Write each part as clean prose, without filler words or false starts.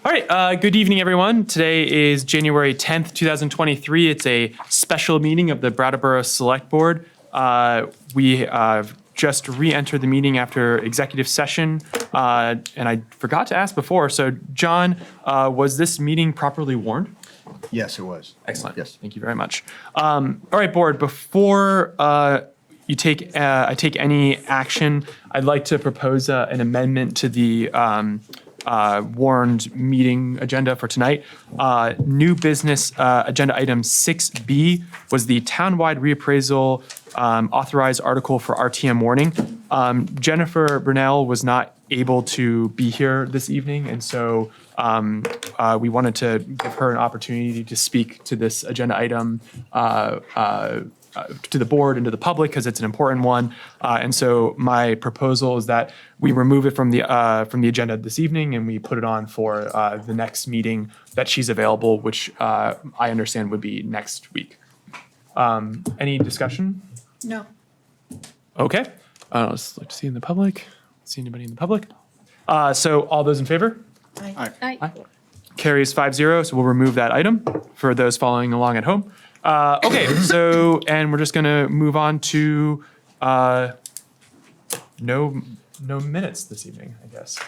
All right, good evening, everyone. Today is January 10th, 2023. It's a special meeting of the Brattleboro Selectboard. We just re-entered the meeting after executive session, and I forgot to ask before. So, John, was this meeting properly warned? Yes, it was. Excellent. Yes. Thank you very much. All right, board, before I take any action, I'd like to propose an amendment to the warned meeting agenda for tonight. New business agenda item 6B was the Townwide Reappraisal Authorized article for RTM warning. Jennifer Brunel was not able to be here this evening, and so we wanted to give her an opportunity to speak to this agenda item to the board and to the public because it's an important one. And so my proposal is that we remove it from the agenda this evening and we put it on for the next meeting that she's available, which I understand would be next week. Any discussion? No. Okay. Let's look to see in the public. See anybody in the public? So all those in favor? Aye. Carries 5-0, so we'll remove that item for those following along at home. Okay, so, and we're just gonna move on to no minutes this evening, I guess.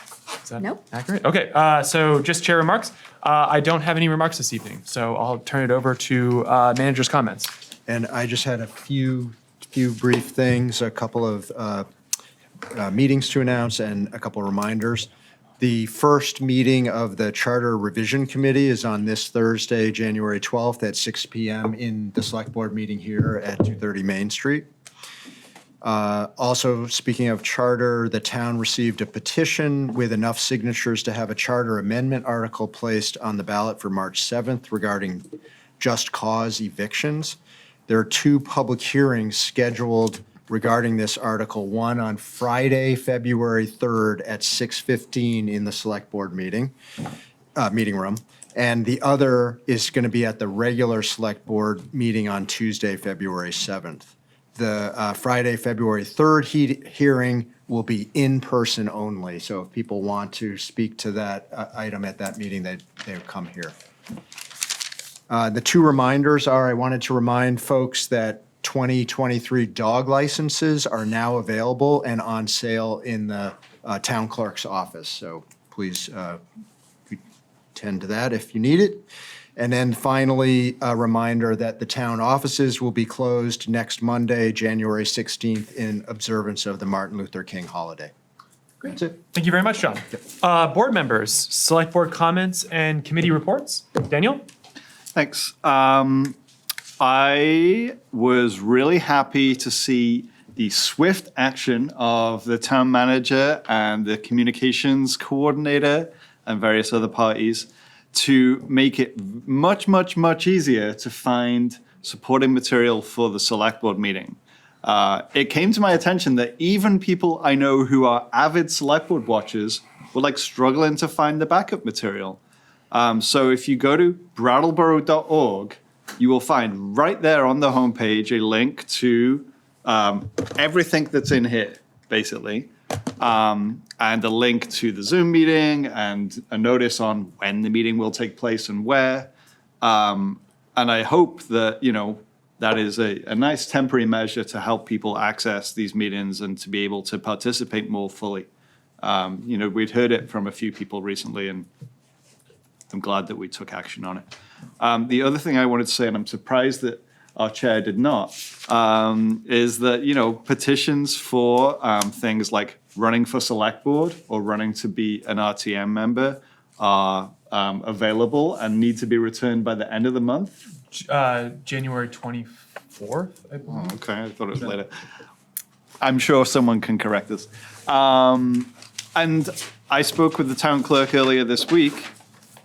Is that Nope. accurate? Okay, so just chair remarks. I don't have any remarks this evening, so I'll turn it over to manager's comments. And I just had a few brief things, a couple of meetings to announce and a couple of reminders. The first meeting of the Charter Revision Committee is on this Thursday, January 12th at 6 p.m. in the Select Board meeting here at 230 Main Street. Also, speaking of charter, the town received a petition with enough signatures to have a charter amendment article placed on the ballot for March 7th regarding just cause evictions. There are two public hearings scheduled regarding this article, one on Friday, February 3rd at 6:15 in the Select Board meeting room, and the other is going to be at the regular Select Board meeting on Tuesday, February 7th. The Friday, February 3rd hearing will be in person only, so if people want to speak to that item at that meeting, they come here. The two reminders are, I wanted to remind folks that 2023 dog licenses are now available and on sale in the town clerk's office. So please tend to that if you need it. And then finally, a reminder that the town offices will be closed next Monday, January 16th, in observance of the Martin Luther King holiday. Great. That's it. Thank you very much, John. Board members, select board comments and committee reports. Daniel? Thanks. I was really happy to see the swift action of the town manager and the communications coordinator and various other parties to make it much, much, much easier to find supporting material for the select board meeting. It came to my attention that even people I know who are avid select board watchers were like struggling to find the backup material. So if you go to brattleboro.org, you will find right there on the homepage a link to everything that's in here, basically, and a link to the Zoom meeting and a notice on when the meeting will take place and where. And I hope that, that is a nice temporary measure to help people access these meetings and to be able to participate more fully. We'd heard it from a few people recently, and I'm glad that we took action on it. The other thing I wanted to say, and I'm surprised that our chair did not, is that, petitions for things like running for select board or running to be an RTM member are available and need to be returned by the end of the month. January 24th, I believe. Oh, okay, I thought it was later. I'm sure someone can correct us. And I spoke with the town clerk earlier this week,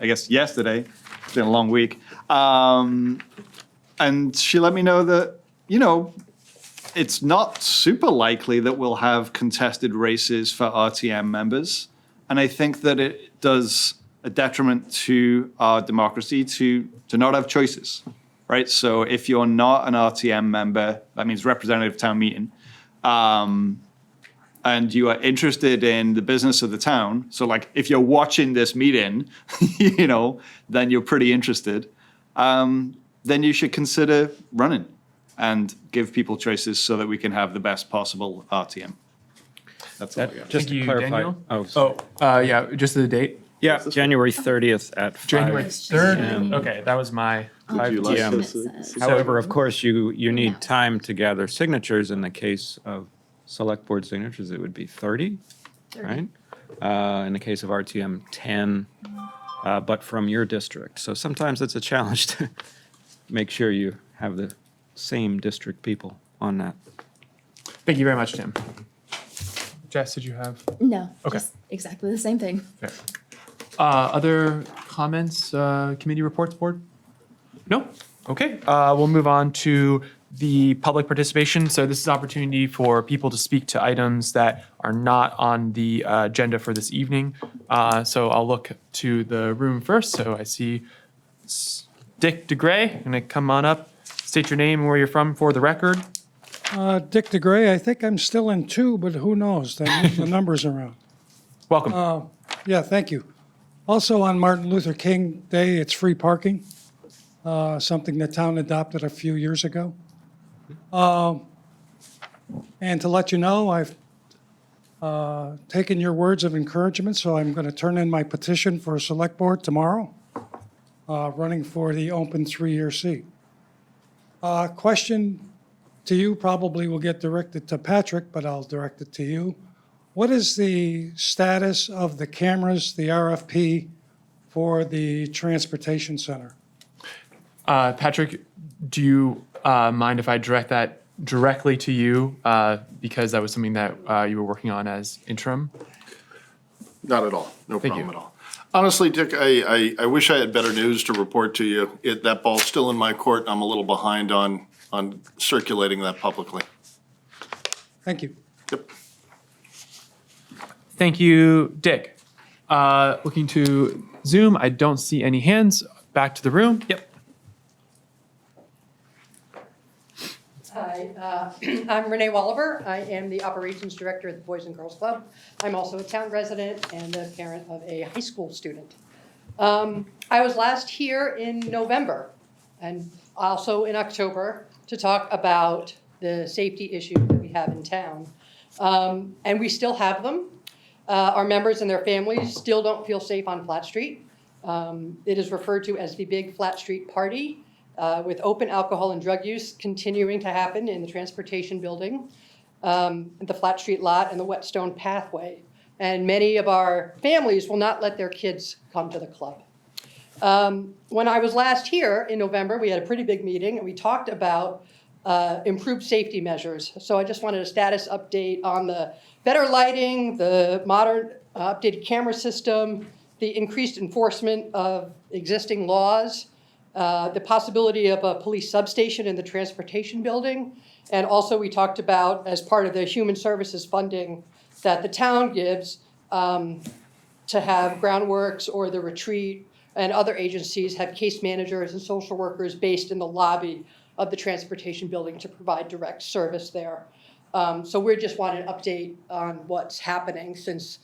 I guess yesterday. It's been a long week. And she let me know that, it's not super likely that we'll have contested races for RTM members. And I think that it does a detriment to our democracy to not have choices, right? So if you're not an RTM member, that means representative town meeting, and and you are interested in the business of the town, so like if you're watching this meeting, then you're pretty interested, then you should consider running and give people choices so that we can have the best possible RTM. That's all I got. Just Thank to you, clarify. Daniel. Oh, sorry. Yeah, just the date. Yeah, January 30th at 5 January 3rd. p.m. Okay, that was my. Would you like PM. to However, of course, you need time to gather signatures. In the case of select board signatures, it would be 30, right? In the case of RTM, 10, but from your district. So sometimes it's a challenge to make sure you have the same district people on that. Thank you very much, Tim. Jess, did you have? No, Okay. just exactly the same thing. Fair. Other comments, committee reports, board? No? Okay, we'll move on to the public participation. So this is an opportunity for people to speak to items that are not on the agenda for this evening. So I'll look to the room first. So I see Dick DeGray, gonna come on up, state your name and where you're from for the record. Dick DeGray, I think I'm still in 2, but who knows? They move the numbers around. Welcome. Yeah, thank you. Also on Martin Luther King Day, it's free parking, something the town adopted a few years ago. And to let you know, I've taken your words of encouragement, so I'm going to turn in my petition for a select board tomorrow, running for the open 3-year seat. Question to you probably will get directed to Patrick, but I'll direct it to you. What is the status of the cameras, the RFP for the transportation center? Patrick, do you mind if I direct that directly to you? Because that was something that you were working on as interim. Not at all. No Thank problem you. at all. Honestly, Dick, I wish I had better news to report to you. That ball's still in my court. I'm a little behind on circulating that publicly. Thank you. Yep. Thank you, Dick. Looking to Zoom, I don't see any hands. Back to the room. Yep. Hi, I'm Renee Walliver. I am the Operations Director at the Boys and Girls Club. I'm also a town resident and the parent of a high school student. I was last here in November and also in October to talk about the safety issues that we have in town. And we still have them. Our members and their families still don't feel safe on Flat Street. It is referred to as the Big Flat Street Party, with open alcohol and drug use continuing to happen in the transportation building, the Flat Street lot, and the Whetstone Pathway. And many of our families will not let their kids come to the club. When I was last here in November, we had a pretty big meeting, and we talked about improved safety measures. So I just wanted a status update on the better lighting, the modern updated camera system, the increased enforcement of existing laws, the possibility of a police substation in the transportation building. And also we talked about, as part of the human services funding that the town gives, to have Groundworks or the Retreat and other agencies have case managers and social workers based in the lobby of the transportation building to provide direct service there. So we just wanted an update on what's happening since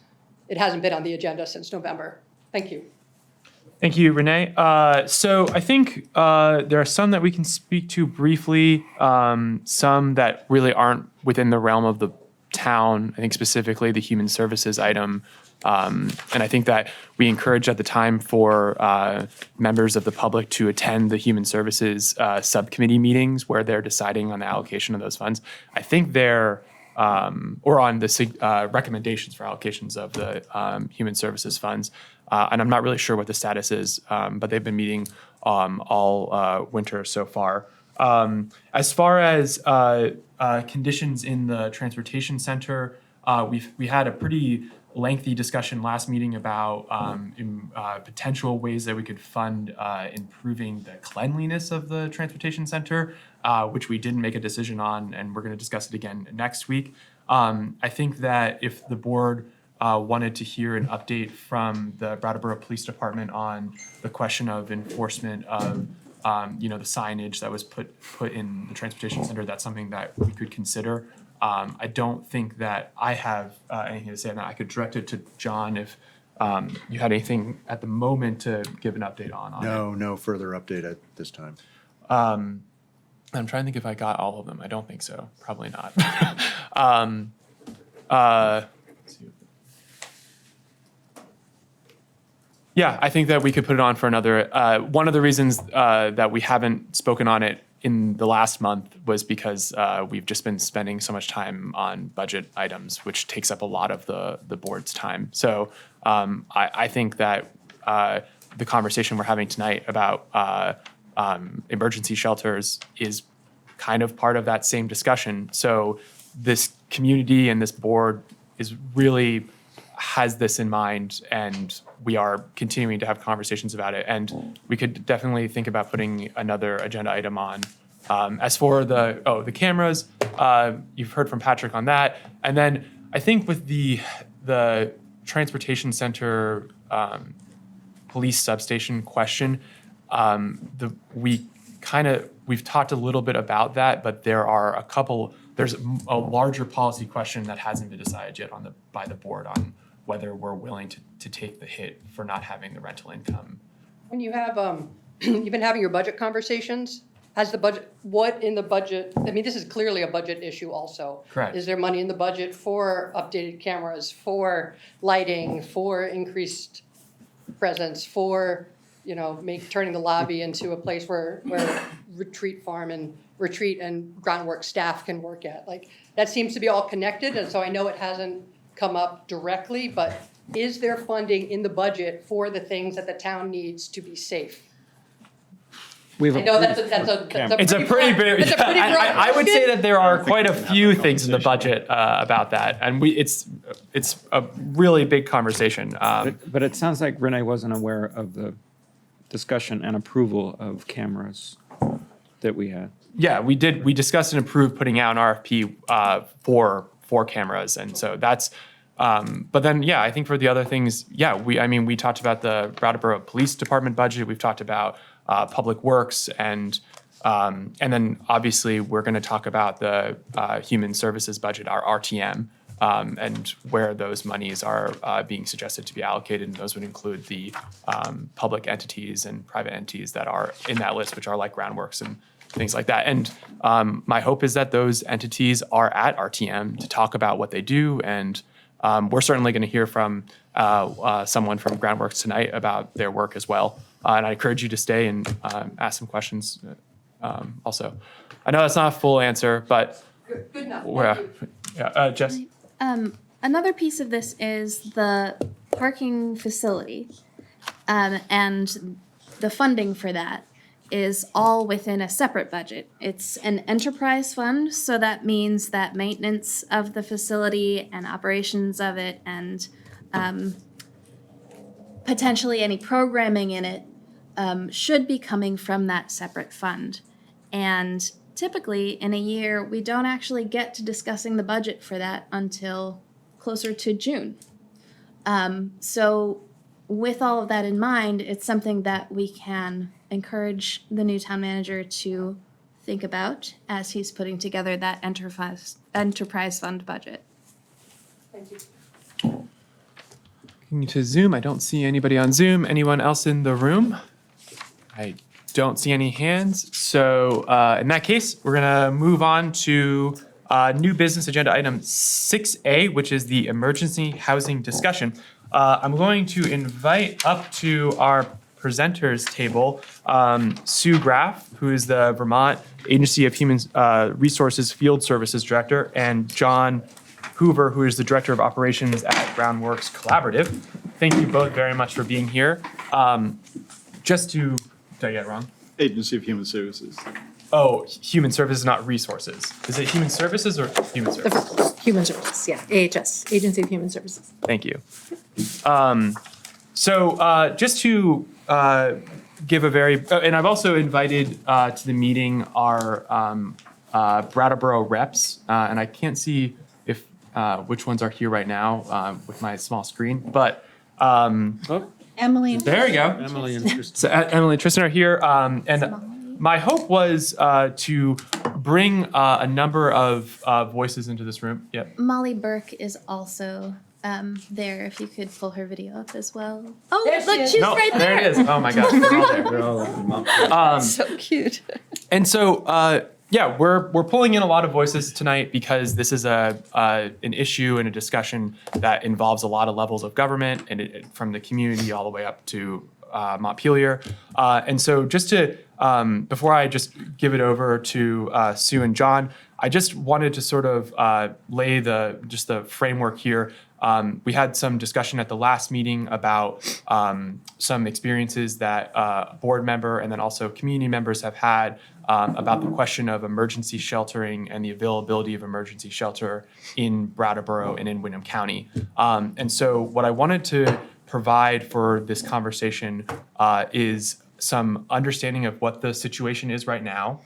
it hasn't been on the agenda since November. Thank you. Thank you, Renee. So I think there are some that we can speak to briefly, some that really aren't within the realm of the town. I think specifically the human services item. And I think that we encouraged at the time for members of the public to attend the human services subcommittee meetings where they're deciding on the allocation of those funds. I think they're, or on the recommendations for allocations of the human services funds. And I'm not really sure what the status is, but they've been meeting all winter so far. As far as conditions in the transportation center, we had a pretty lengthy discussion last meeting about potential ways that we could fund improving the cleanliness of the transportation center, which we didn't make a decision on, and we're going to discuss it again next week. I think that if the board wanted to hear an update from the Brattleboro Police Department on the question of enforcement of the signage that was put in the transportation center, that's something that we could consider. I don't think that I have anything to say on that. I could direct it to John if you had anything at the moment to give an update on it. No further update at this time. I'm trying to think if I got all of them. I don't think so. Probably not. Let's see. Yeah, I think that we could put it on for another. One of the reasons that we haven't spoken on it in the last month was because we've just been spending so much time on budget items, which takes up a lot of the board's time. So I think that the conversation we're having tonight about emergency shelters is kind of part of that same discussion. So this community and this board is really has this in mind, and we are continuing to have conversations about it. And we could definitely think about putting another agenda item on. As for the cameras, you've heard from Patrick on that. And then I think with the transportation center police substation question, we've talked a little bit about that, but there's a larger policy question that hasn't been decided yet by the board on whether we're willing to take the hit for not having the rental income. When you have, you've been having your budget conversations, has the budget, what in the budget, I mean, this is clearly a budget issue also. Correct. Is there money in the budget for updated cameras, for lighting, for increased presence, for, turning the lobby into a place where retreat and groundwork staff can work at? Like, that seems to be all connected, and so I know it hasn't come up directly, but is there funding in the budget for the things that the town needs to be safe? I know that's It's a pretty big. It's a pretty broad I would say question. that there are quite a few things in the budget about that, and it's a really big conversation. But it sounds like Renee wasn't aware of the discussion and approval of cameras that we had. Yeah, we did. We discussed and approved putting out an RFP for cameras, and so that's. But then, yeah, I think for the other things, yeah, we talked about the Brattleboro Police Department budget. We've talked about Public Works, and then obviously we're going to talk about the Human Services budget, our RTM, and where those monies are being suggested to be allocated. And those would include the public entities and private entities that are in that list, which are like Groundworks and things like that. And my hope is that those entities are at RTM to talk about what they do. And we're certainly going to hear from someone from Groundworks tonight about their work as well. And I encourage you to stay and ask some questions also. I know that's not a full answer, but Good enough. Jess? Another piece of this is the parking facility, and the funding for that is all within a separate budget. It's an enterprise fund, so that means that maintenance of the facility and operations of it and potentially any programming in it should be coming from that separate fund. And typically in a year, we don't actually get to discussing the budget for that until closer to June. So with all of that in mind, it's something that we can encourage the new town manager to think about as he's putting together that enterprise fund budget. Thank you. Looking to Zoom, I don't see anybody on Zoom. Anyone else in the room? I don't see any hands. So in that case, we're gonna move on to new business agenda item 6A, which is the emergency housing discussion. I'm going to invite up to our presenters table Sue Graff, who is the Vermont Agency of Human Resources Field Services Director, and John Hoover, who is the Director of Operations at Groundworks Collaborative. Thank you both very much for being here. Did I get it wrong? Agency of Human Services. Oh, Human Services, not Resources. Is it Human Services or Human Services? Human Services, yeah, AHS, Agency of Human Services. Thank you. So just to give a very, and I've also invited to the meeting our Brattleboro reps, and I can't see if which ones are here right now with my small screen, but Emily. there we go. Emily and Kristen. So Emily and Tristan are here, and my hope was to bring a number of voices into this room. Yep. Molly Burke is also there. If you could pull her video up as well. Oh, There she look, is. she's No, right there it is. Oh my gosh, we're all there. We're all up in So cute. And so, yeah, we're pulling in a lot of voices tonight because this is an issue and a discussion that involves a lot of levels of government, and from the community all the way up to Montpelier. And so, just to before I just give it over to Sue and John, I just wanted to sort of lay the framework here. We had some discussion at the last meeting about some experiences that a board member and then also community members have had about the question of emergency sheltering and the availability of emergency shelter in Brattleboro and in Windham County. And so what I wanted to provide for this conversation is some understanding of what the situation is right now,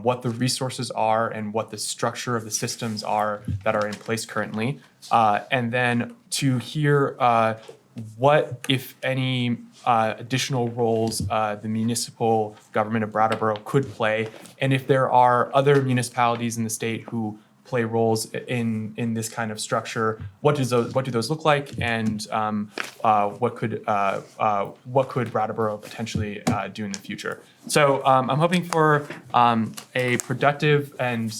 what the resources are and what the structure of the systems are that are in place currently, and then to hear what, if any, additional roles the municipal government of Brattleboro could play, and if there are other municipalities in the state who play roles in this kind of structure, what do those look like, and what could Brattleboro potentially do in the future? So I'm hoping for a productive and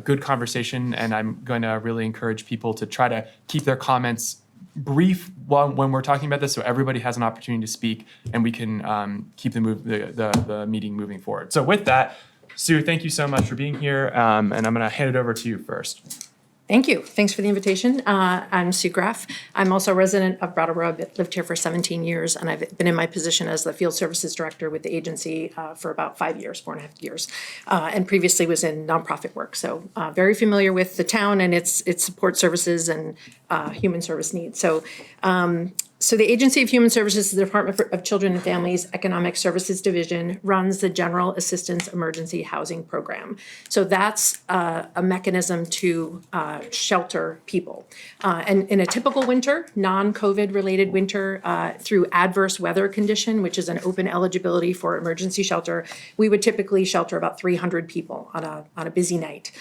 good conversation, and I'm going to really encourage people to try to keep their comments brief when we're talking about this, so everybody has an opportunity to speak, and we can keep the meeting moving forward. So with that, Sue, thank you so much for being here, and I'm going to hand it over to you first. Thank you. Thanks for the invitation. I'm Sue Graff. I'm also a resident of Brattleboro. I've lived here for 17 years, and I've been in my position as the Field Services Director with the agency for about 5 years, 4.5 years, and previously was in nonprofit work. So very familiar with the town and its support services and human service needs. So the Agency of Human Services, the Department of Children and Families Economic Services Division, runs the General Assistance Emergency Housing Program. So that's a mechanism to shelter people. And in a typical winter, non-COVID related winter, through adverse weather condition, which is an open eligibility for emergency shelter, we would typically shelter about 300 people on a busy night.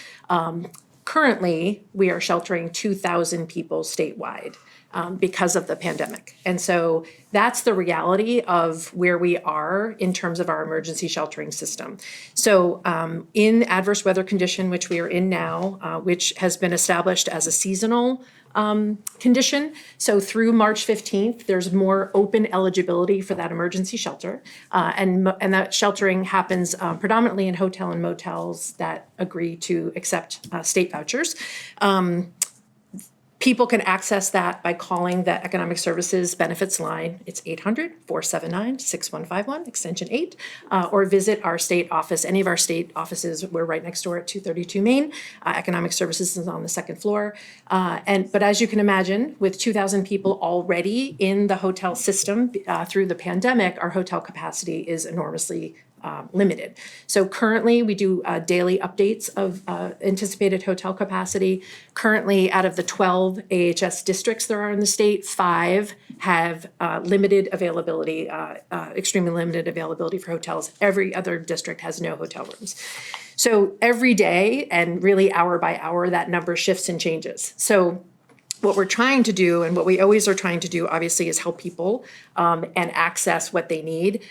Currently, we are sheltering 2,000 people statewide. Because of the pandemic. And so that's the reality of where we are in terms of our emergency sheltering system. So in adverse weather condition, which we are in now, which has been established as a seasonal condition. So through March 15th, there's more open eligibility for that emergency shelter. And that sheltering happens predominantly in hotel and motels that agree to accept state vouchers. People can access that by calling the Economic Services Benefits line. It's 800-479-6151, extension 8, or visit our state office. Any of our state offices, we're right next door at 232 Main. Economic Services is on the second floor. But as you can imagine, with 2,000 people already in the hotel system through the pandemic, our hotel capacity is enormously limited. So currently we do daily updates of anticipated hotel capacity. Currently, out of the 12 AHS districts there are in the state, 5 have limited availability, extremely limited availability for hotels. Every other district has no hotel rooms. So every day and really hour by hour, that number shifts and changes. So what we're trying to do, and what we always are trying to do, obviously, is help people and access what they need.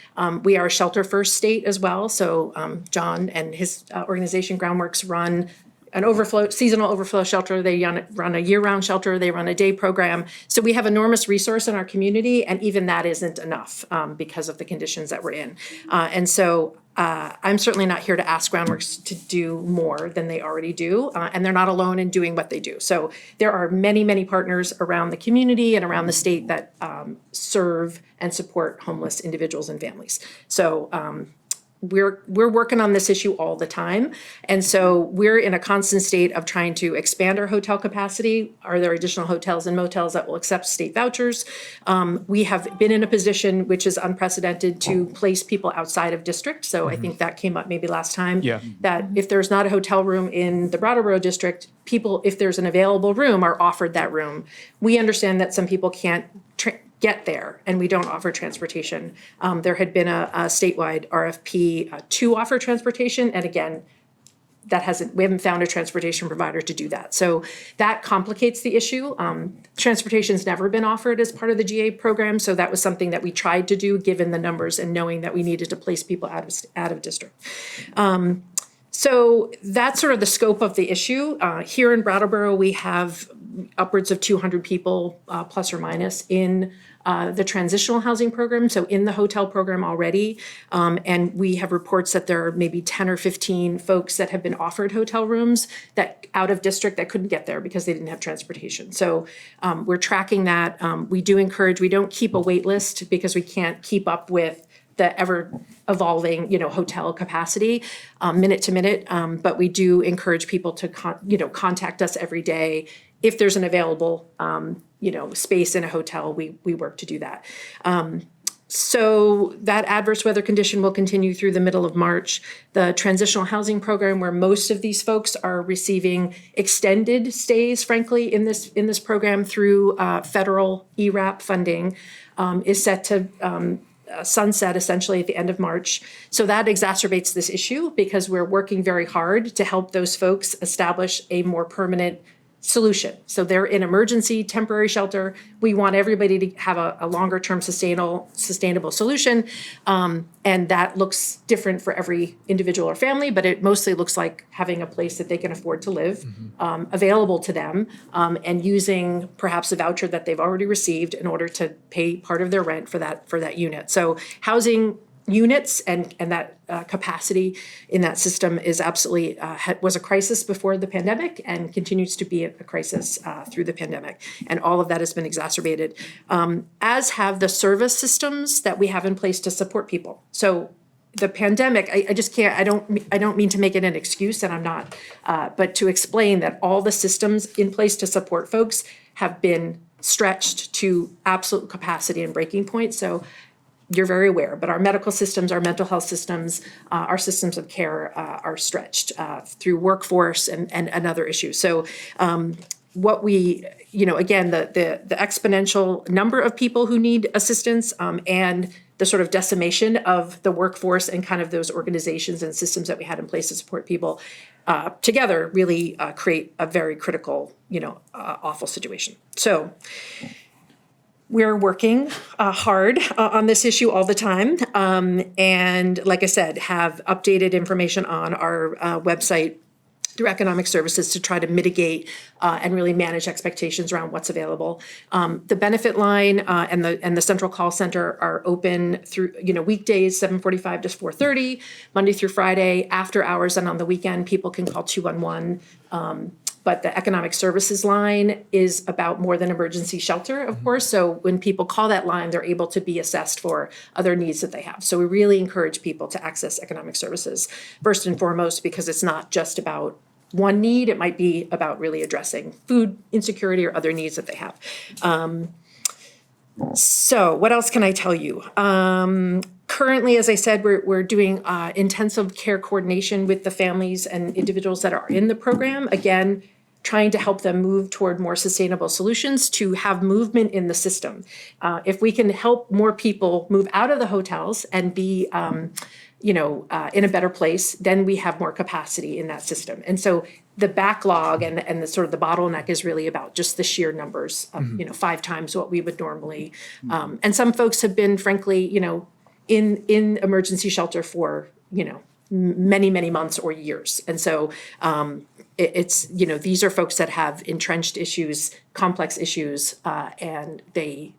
We are a shelter-first state as well. So John and his organization, Groundworks, run an seasonal overflow shelter. They run a year-round shelter. They run a day program. So we have enormous resource in our community, and even that isn't enough because of the conditions that we're in. And so I'm certainly not here to ask Groundworks to do more than they already do, and they're not alone in doing what they do. So there are many, many partners around the community and around the state that serve and support homeless individuals and families. So we're working on this issue all the time. And so we're in a constant state of trying to expand our hotel capacity. Are there additional hotels and motels that will accept state vouchers? We have been in a position which is unprecedented to place people outside of district. So I think that came up maybe last time. Yeah. That if there's not a hotel room in the Brattleboro district, people, if there's an available room, are offered that room. We understand that some people can't get there, and we don't offer transportation. There had been a statewide RFP to offer transportation, and again, we haven't found a transportation provider to do that. So that complicates the issue. Transportation's never been offered as part of the GA program, so that was something that we tried to do given the numbers and knowing that we needed to place people out of district. So that's sort of the scope of the issue. Here in Brattleboro, we have upwards of 200 people, plus or minus, in the transitional housing program, so in the hotel program already. And we have reports that there are maybe 10 or 15 folks that have been offered hotel rooms that out of district that couldn't get there because they didn't have transportation. So we're tracking that. We don't keep a wait list because we can't keep up with the ever evolving, hotel capacity minute to minute. But we do encourage people to, contact us every day. If there's an available, space in a hotel, we work to do that. So that adverse weather condition will continue through the middle of March. The transitional housing program, where most of these folks are receiving extended stays, frankly, in this program through federal ERAP funding, is set to sunset essentially at the end of March. So that exacerbates this issue because we're working very hard to help those folks establish a more permanent solution. So they're in emergency temporary shelter. We want everybody to have a longer term sustainable solution. And that looks different for every individual or family, but it mostly looks like having a place that they can afford to live, available to them, and using perhaps a voucher that they've already received in order to pay part of their rent for that unit. So housing units and that capacity in that system is absolutely was a crisis before the pandemic and continues to be a crisis through the pandemic. And all of that has been exacerbated, as have the service systems that we have in place to support people. So the pandemic, I just can't, I don't mean to make it an excuse, and I'm not, but to explain that all the systems in place to support folks have been stretched to absolute capacity and breaking point. So you're very aware, but our medical systems, our mental health systems, our systems of care are stretched through workforce and other issues. So what we, again, the exponential number of people who need assistance and the sort of decimation of the workforce and kind of those organizations and systems that we had in place to support people together really create a very critical, awful situation. So we're working hard on this issue all the time. And like I said, have updated information on our website through economic services to try to mitigate and really manage expectations around what's available. The benefit line and the central call center are open through, weekdays, 7:45 to 4:30, Monday through Friday, after hours, and on the weekend, people can call 211. But the economic services line is about more than emergency shelter, of course. So when people call that line, they're able to be assessed for other needs that they have. So we really encourage people to access economic services first and foremost, because it's not just about one need. It might be about really addressing food insecurity or other needs that they have. So what else can I tell you? Currently, as I said, we're doing intensive care coordination with the families and individuals that are in the program. Again, trying to help them move toward more sustainable solutions to have movement in the system. If we can help more people move out of the hotels and be, in a better place, then we have more capacity in that system. And so the backlog and the sort of the bottleneck is really about just the sheer numbers of, 5 times what we would normally. And some folks have been, frankly, in emergency shelter for, many, many months or years. And so it's, these are folks that have entrenched issues, complex issues, and they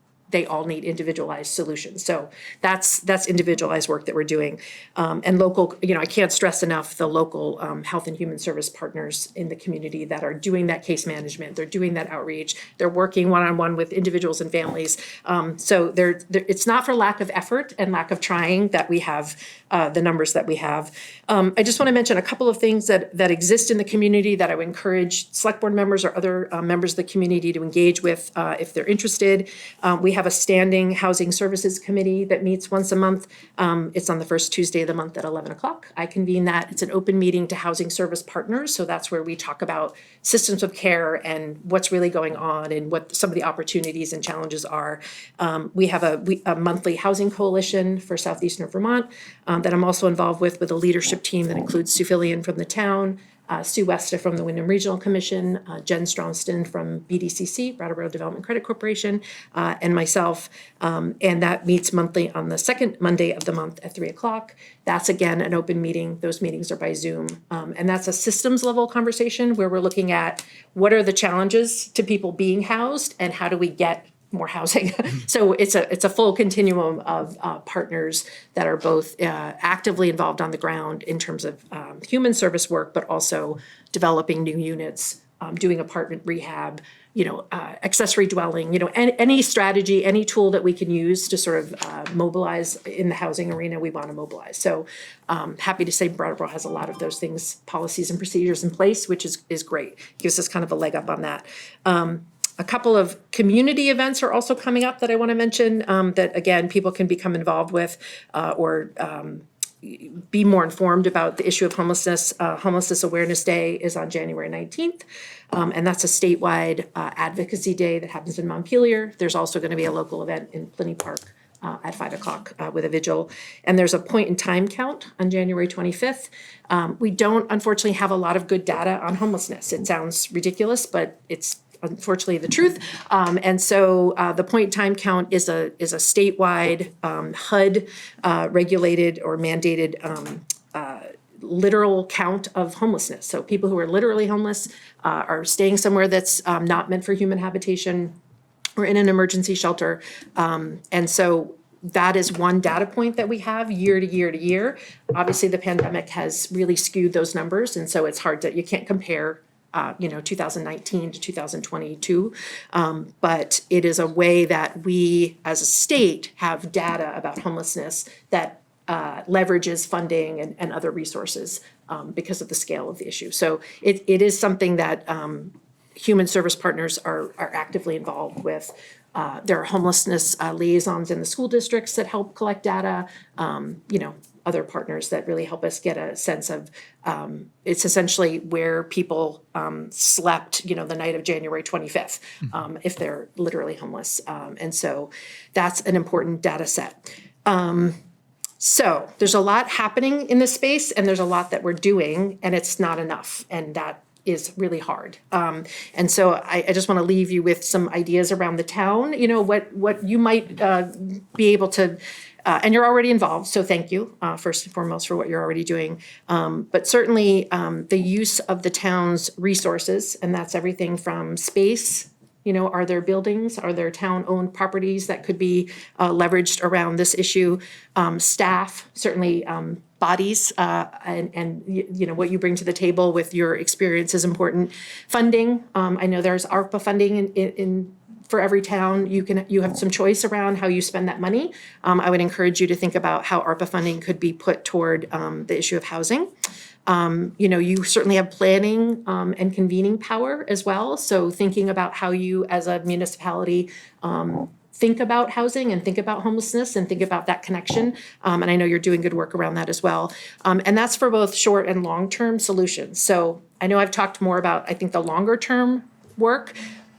all need individualized solutions. So that's individualized work that we're doing. And local, I can't stress enough the local health and human service partners in the community that are doing that case management. They're doing that outreach. They're working one-on-one with individuals and families. So it's not for lack of effort and lack of trying that we have the numbers that we have. I just want to mention a couple of things that exist in the community that I would encourage select board members or other members of the community to engage with if they're interested. We have a standing housing services committee that meets once a month. It's on the first Tuesday of the month at 11 o'clock. I convene that. It's an open meeting to housing service partners. So that's where we talk about systems of care and what's really going on and what some of the opportunities and challenges are. We have a monthly housing coalition for Southeastern Vermont that I'm also involved with a leadership team that includes Sue Fillion from the town, Sue Westa from the Wyndham Regional Commission, Jen Stromston from BDCC, Brattleboro Development Credit Corporation, and myself. And that meets monthly on the second Monday of the month at 3:00. That's again an open meeting. Those meetings are by Zoom. And that's a systems level conversation where we're looking at what are the challenges to people being housed and how do we get more housing. So it's a full continuum of partners that are both actively involved on the ground in terms of human service work, but also developing new units, doing apartment rehab, accessory dwelling, any strategy, any tool that we can use to sort of mobilize in the housing arena, we want to mobilize. So happy to say Brattleboro has a lot of those things, policies and procedures in place, which is great. Gives us kind of a leg up on that. A couple of community events are also coming up that I want to mention that, again, people can become involved with or be more informed about the issue of homelessness. Homelessness Awareness Day is on January 19th, and that's a statewide advocacy day that happens in Montpelier. There's also going to be a local event in Pliny Park at 5:00 with a vigil. And there's a point in time count on January 25th. We don't, unfortunately, have a lot of good data on homelessness. It sounds ridiculous, but it's unfortunately the truth. And so the point in time count is a statewide HUD regulated or mandated literal count of homelessness. So people who are literally homeless are staying somewhere that's not meant for human habitation or in an emergency shelter. And so that is one data point that we have year to year to year. Obviously, the pandemic has really skewed those numbers. And so it's hard you can't compare 2019 to 2022. But it is a way that we as a state have data about homelessness that leverages funding and other resources because of the scale of the issue. So it is something that human service partners are actively involved with. There are homelessness liaisons in the school districts that help collect data, other partners that really help us get a sense of, it's essentially where people slept, the night of January 25th, if they're literally homeless. And so that's an important data set. So there's a lot happening in this space and there's a lot that we're doing and it's not enough. And that is really hard. And so I just want to leave you with some ideas around the town, what you might be able to, and you're already involved, so thank you, first and foremost, for what you're already doing. But certainly the use of the town's resources, and that's everything from space, are there buildings, are there town-owned properties that could be leveraged around this issue? Staff, certainly bodies, and what you bring to the table with your experience is important. Funding, I know there's ARPA funding in for every town. You have some choice around how you spend that money. I would encourage you to think about how ARPA funding could be put toward the issue of housing. You certainly have planning and convening power as well. So thinking about how you as a municipality think about housing and think about homelessness and think about that connection. And I know you're doing good work around that as well. And that's for both short and long-term solutions. So I know I've talked more about, I think, the longer-term work,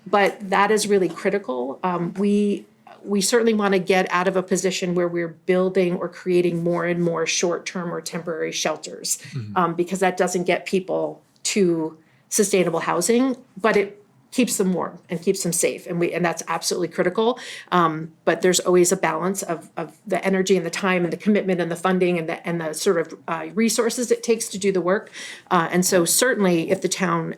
but that is really critical. We certainly want to get out of a position where we're building or creating more and more short-term or temporary shelters, because that doesn't get people to sustainable housing, but it keeps them warm and keeps them safe. And that's absolutely critical. But there's always a balance of the energy and the time and the commitment and the funding and the sort of resources it takes to do the work. And so certainly if the town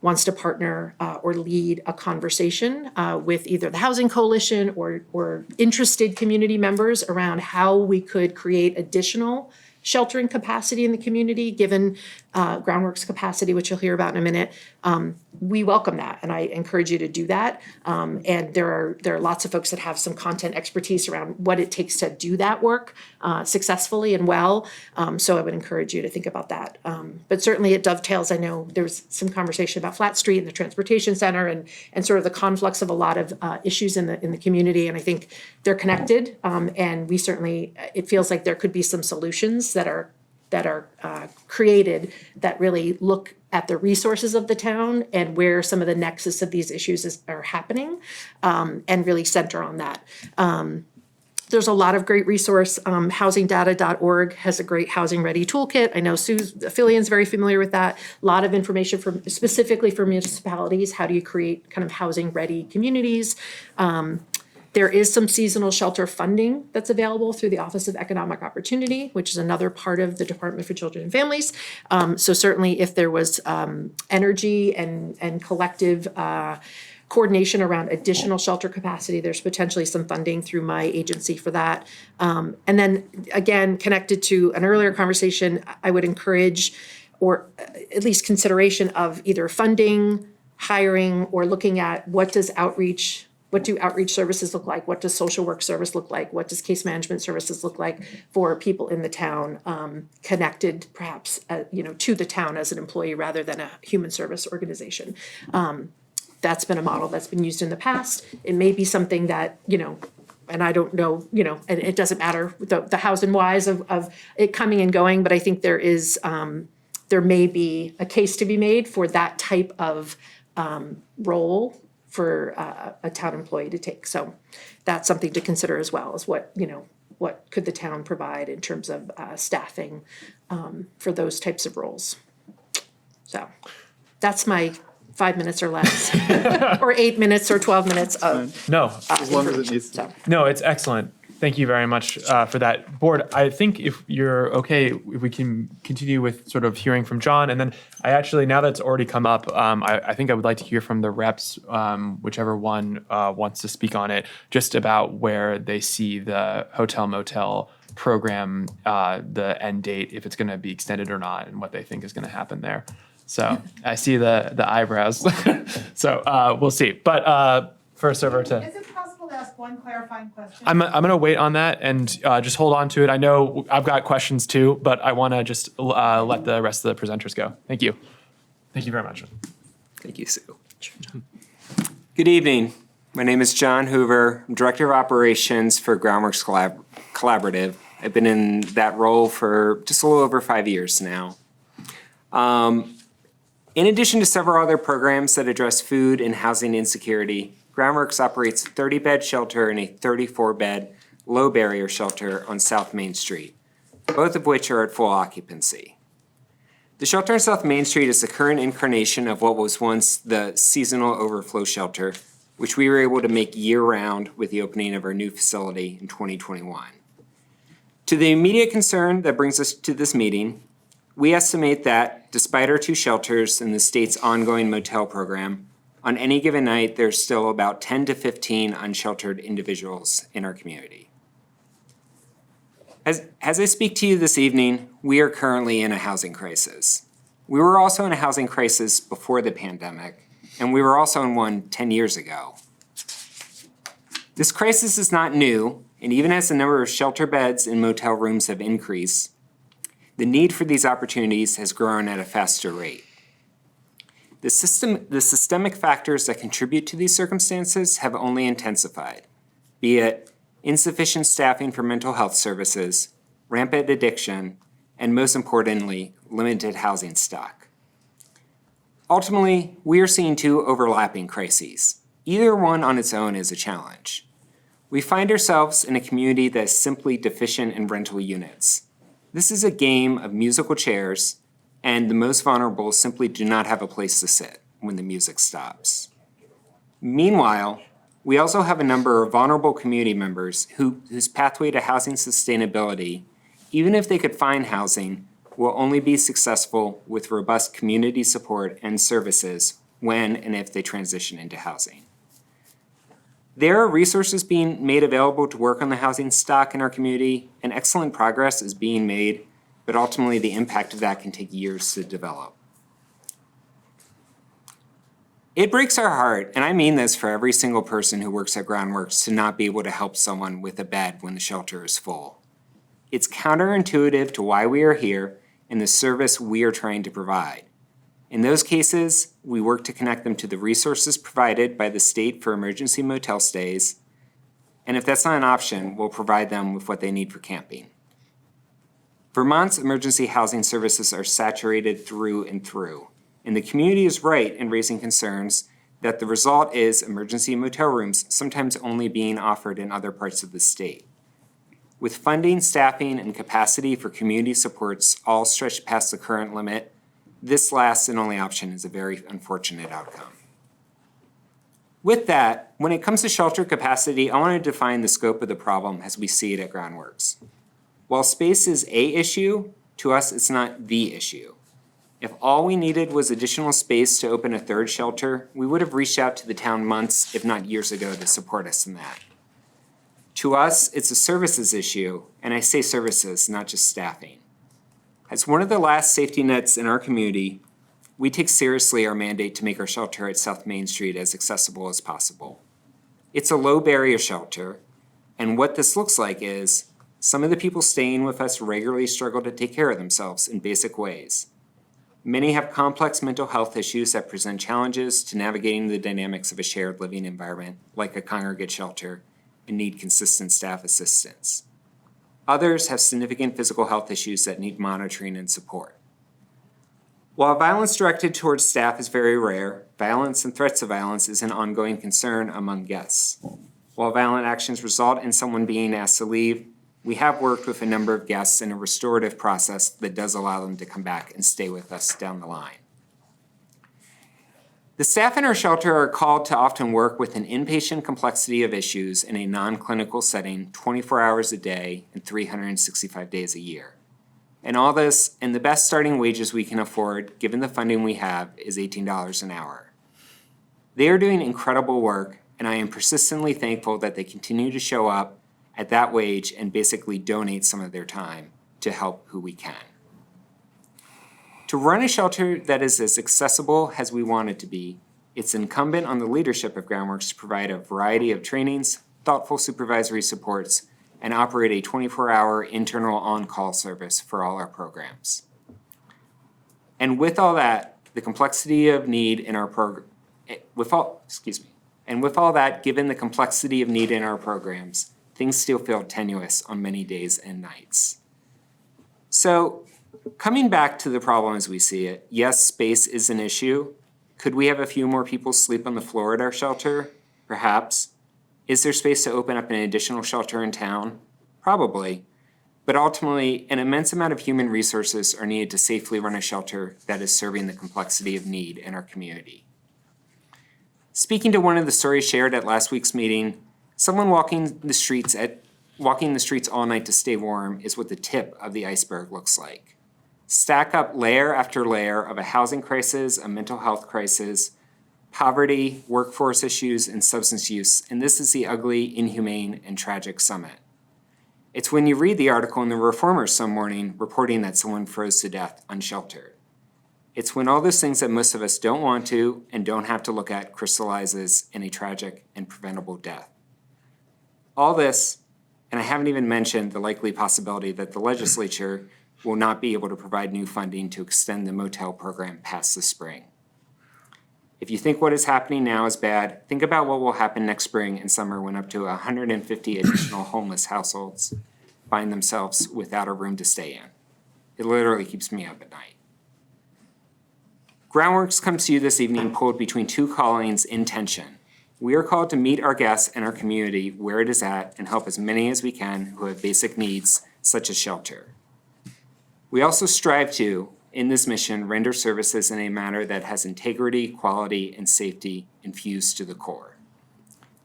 wants to partner or lead a conversation with either the Housing Coalition or interested community members around how we could create additional sheltering capacity in the community, given Groundworks capacity, which you'll hear about in a minute, we welcome that, and I encourage you to do that. And there are lots of folks that have some content expertise around what it takes to do that work successfully and well. So I would encourage you to think about that. But certainly it dovetails. I know there was some conversation about Flat Street and the transportation center and sort of the conflux of a lot of issues in the community, and I think they're connected. And we certainly, it feels like there could be some solutions that are created that really look at the resources of the town and where some of the nexus of these issues are happening, and really center on that. There's a lot of great resource. Housingdata.org has a great housing ready toolkit. I know Sue's Affiliate's very familiar with that. A lot of information specifically for municipalities. How do you create kind of housing ready communities? There is some seasonal shelter funding that's available through the Office of Economic Opportunity, which is another part of the Department for Children and Families. So certainly if there was energy and collective coordination around additional shelter capacity, there's potentially some funding through my agency for that. And then again, connected to an earlier conversation, I would encourage, or at least consideration of either funding, hiring, or looking at what do outreach services look like? What does social work service look like? What does case management services look like for people in the town, connected perhaps, to the town as an employee rather than a human service organization? That's been a model that's been used in the past. It may be something that, and I don't know, and it doesn't matter the hows and whys of it coming and going, but I think there may be a case to be made for that type of role for a town employee to take. So that's something to consider as well, as what could the town provide in terms of staffing for those types of roles. So that's my 5 minutes or less, or 8 minutes or 12 minutes of. No, As long as it needs to. So, no, it's excellent. Thank you very much for that. Board, I think if you're okay, if we can continue with sort of hearing from John, and then I actually, now that's already come up, I think I would like to hear from the reps, whichever one wants to speak on it, just about where they see the hotel motel program, the end date, if it's going to be extended or not, and what they think is going to happen there. So I see the eyebrows. So we'll see. But first over to. Is it possible to ask one clarifying question? I'm going to wait on that and just hold on to it. I know I've got questions too, but I want to just let the rest of the presenters go. Thank you. Thank you very much. Thank you, Sue. Good evening. My name is John Hoover. I'm Director of Operations for Groundworks Collaborative. I've been in that role for just a little over 5 years now. In addition to several other programs that address food and housing insecurity, Groundworks operates a 30-bed shelter and a 34-bed low-barrier shelter on South Main Street, both of which are at full occupancy. The shelter on South Main Street is the current incarnation of what was once the seasonal overflow shelter, which we were able to make year-round with the opening of our new facility in 2021. To the immediate concern that brings us to this meeting, we estimate that, despite our 2 shelters and the state's ongoing motel program, on any given night, there's still about 10 to 15 unsheltered individuals in our community. As I speak to you this evening, we are currently in a housing crisis. We were also in a housing crisis before the pandemic, and we were also in one 10 years ago. This crisis is not new, and even as the number of shelter beds and motel rooms have increased, the need for these opportunities has grown at a faster rate. The systemic factors that contribute to these circumstances have only intensified, be it insufficient staffing for mental health services, rampant addiction, and most importantly, limited housing stock. Ultimately, we are seeing 2 overlapping crises. Either one on its own is a challenge. We find ourselves in a community that is simply deficient in rental units. This is a game of musical chairs, and the most vulnerable simply do not have a place to sit when the music stops. Meanwhile, we also have a number of vulnerable community members whose pathway to housing sustainability, even if they could find housing, will only be successful with robust community support and services when and if they transition into housing. There are resources being made available to work on the housing stock in our community, and excellent progress is being made, but ultimately the impact of that can take years to develop. It breaks our heart, and I mean this for every single person who works at Groundworks, to not be able to help someone with a bed when the shelter is full. It's counterintuitive to why we are here and the service we are trying to provide. In those cases, we work to connect them to the resources provided by the state for emergency motel stays, and if that's not an option, we'll provide them with what they need for camping. Vermont's emergency housing services are saturated through and through, and the community is right in raising concerns that the result is emergency motel rooms sometimes only being offered in other parts of the state. With funding, staffing, and capacity for community supports all stretched past the current limit, this last and only option is a very unfortunate outcome. With that, when it comes to shelter capacity, I want to define the scope of the problem as we see it at Groundworks. While space is a issue, to us it's not the issue. If all we needed was additional space to open a third shelter, we would have reached out to the town months, if not years ago, to support us in that. To us, it's a services issue, and I say services, not just staffing. As one of the last safety nets in our community, we take seriously our mandate to make our shelter at South Main Street as accessible as possible. It's a low barrier shelter, and what this looks like is some of the people staying with us regularly struggle to take care of themselves in basic ways. Many have complex mental health issues that present challenges to navigating the dynamics of a shared living environment, like a congregate shelter, and need consistent staff assistance. Others have significant physical health issues that need monitoring and support. While violence directed towards staff is very rare, violence and threats of violence is an ongoing concern among guests. While violent actions result in someone being asked to leave, we have worked with a number of guests in a restorative process that does allow them to come back and stay with us down the line. The staff in our shelter are called to often work with an inpatient complexity of issues in a non-clinical setting 24 hours a day and 365 days a year. And all this, and the best starting wages we can afford, given the funding we have, is $18 an hour. They are doing incredible work, and I am persistently thankful that they continue to show up at that wage and basically donate some of their time to help who we can. To run a shelter that is as accessible as we want it to be, it's incumbent on the leadership of Groundworks to provide a variety of trainings, thoughtful supervisory supports, and operate a 24-hour internal on-call service for all our programs. And with all that, the complexity of need in our given the complexity of need in our programs, things still feel tenuous on many days and nights. So, coming back to the problem as we see it, yes, space is an issue. Could we have a few more people sleep on the floor at our shelter? Perhaps. Is there space to open up an additional shelter in town? Probably. But ultimately, an immense amount of human resources are needed to safely run a shelter that is serving the complexity of need in our community. Speaking to one of the stories shared at last week's meeting, someone walking the streets all night to stay warm is what the tip of the iceberg looks like. Stack up layer after layer of a housing crisis, a mental health crisis, poverty, workforce issues, and substance use, and this is the ugly, inhumane, and tragic summit. It's when you read the article in the Reformer some morning reporting that someone froze to death unsheltered. It's when all those things that most of us don't want to and don't have to look at crystallizes in a tragic and preventable death. All this, and I haven't even mentioned the likely possibility that the legislature will not be able to provide new funding to extend the motel program past the spring. If you think what is happening now is bad, think about what will happen next spring and summer when up to 150 additional homeless households find themselves without a room to stay in. It literally keeps me up at night. Groundworks comes to you this evening pulled between two callings in tension. We are called to meet our guests and our community where it is at and help as many as we can who have basic needs such as shelter. We also strive to, in this mission, render services in a manner that has integrity, quality, and safety infused to the core.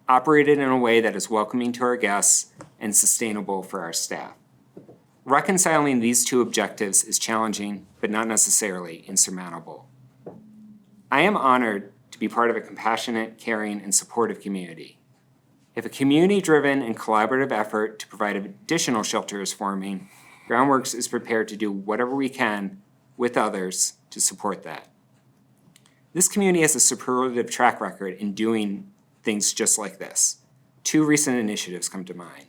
Operated in a way that is welcoming to our guests and sustainable for our staff. Reconciling these two objectives is challenging, but not necessarily insurmountable. I am honored to be part of a compassionate, caring, and supportive community. If a community-driven and collaborative effort to provide additional shelter is forming, Groundworks is prepared to do whatever we can with others to support that. This community has a superlative track record in doing things just like this. Two recent initiatives come to mind.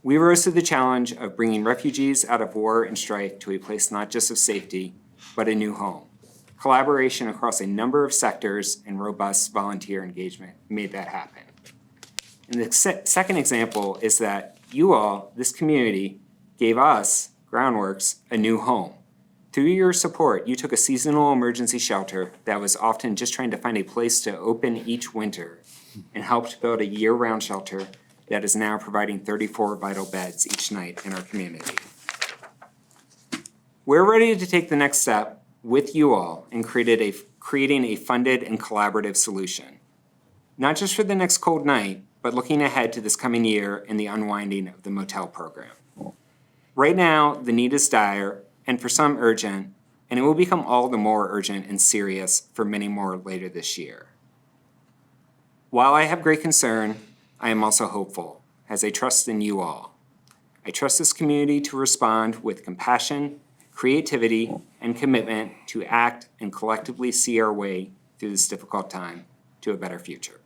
We rose to the challenge of bringing refugees out of war and strife to a place not just of safety, but a new home. Collaboration across a number of sectors and robust volunteer engagement made that happen. And the second example is that you all, this community, gave us, Groundworks, a new home. Through your support, you took a seasonal emergency shelter that was often just trying to find a place to open each winter and helped build a year-round shelter that is now providing 34 vital beds each night in our community. We're ready to take the next step with you all in creating a funded and collaborative solution, not just for the next cold night, but looking ahead to this coming year and the unwinding of the motel program. Right now, the need is dire, and for some urgent, and it will become all the more urgent and serious for many more later this year. While I have great concern, I am also hopeful, as I trust in you all. I trust this community to respond with compassion, creativity, and commitment to act and collectively see our way through this difficult time to a better future.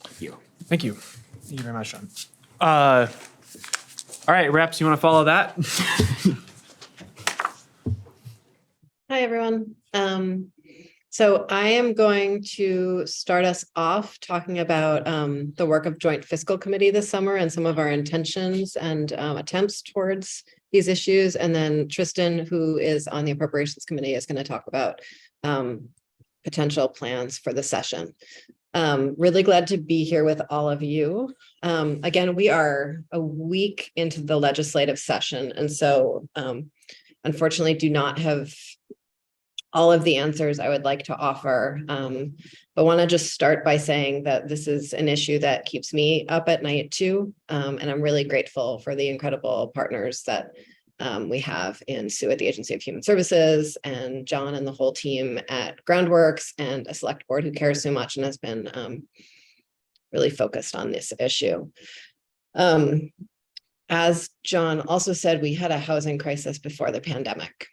Thank you. Thank you. Thank you very much, John. All right, Reps, you want to follow that? Hi, everyone. So I am going to start us off talking about the work of Joint Fiscal Committee this summer and some of our intentions and attempts towards these issues. And then Tristan, who is on the Appropriations Committee, is going to talk about potential plans for the session. Really glad to be here with all of you. Again, we are a week into the legislative session, and so unfortunately do not have all of the answers I would like to offer, but want to just start by saying that this is an issue that keeps me up at night too, and I'm really grateful for the incredible partners that we have in Sue at the Agency of Human Services, and John and the whole team at Groundworks, and a select board who cares so much and has been really focused on this issue. As John also said, we had a housing crisis before the pandemic.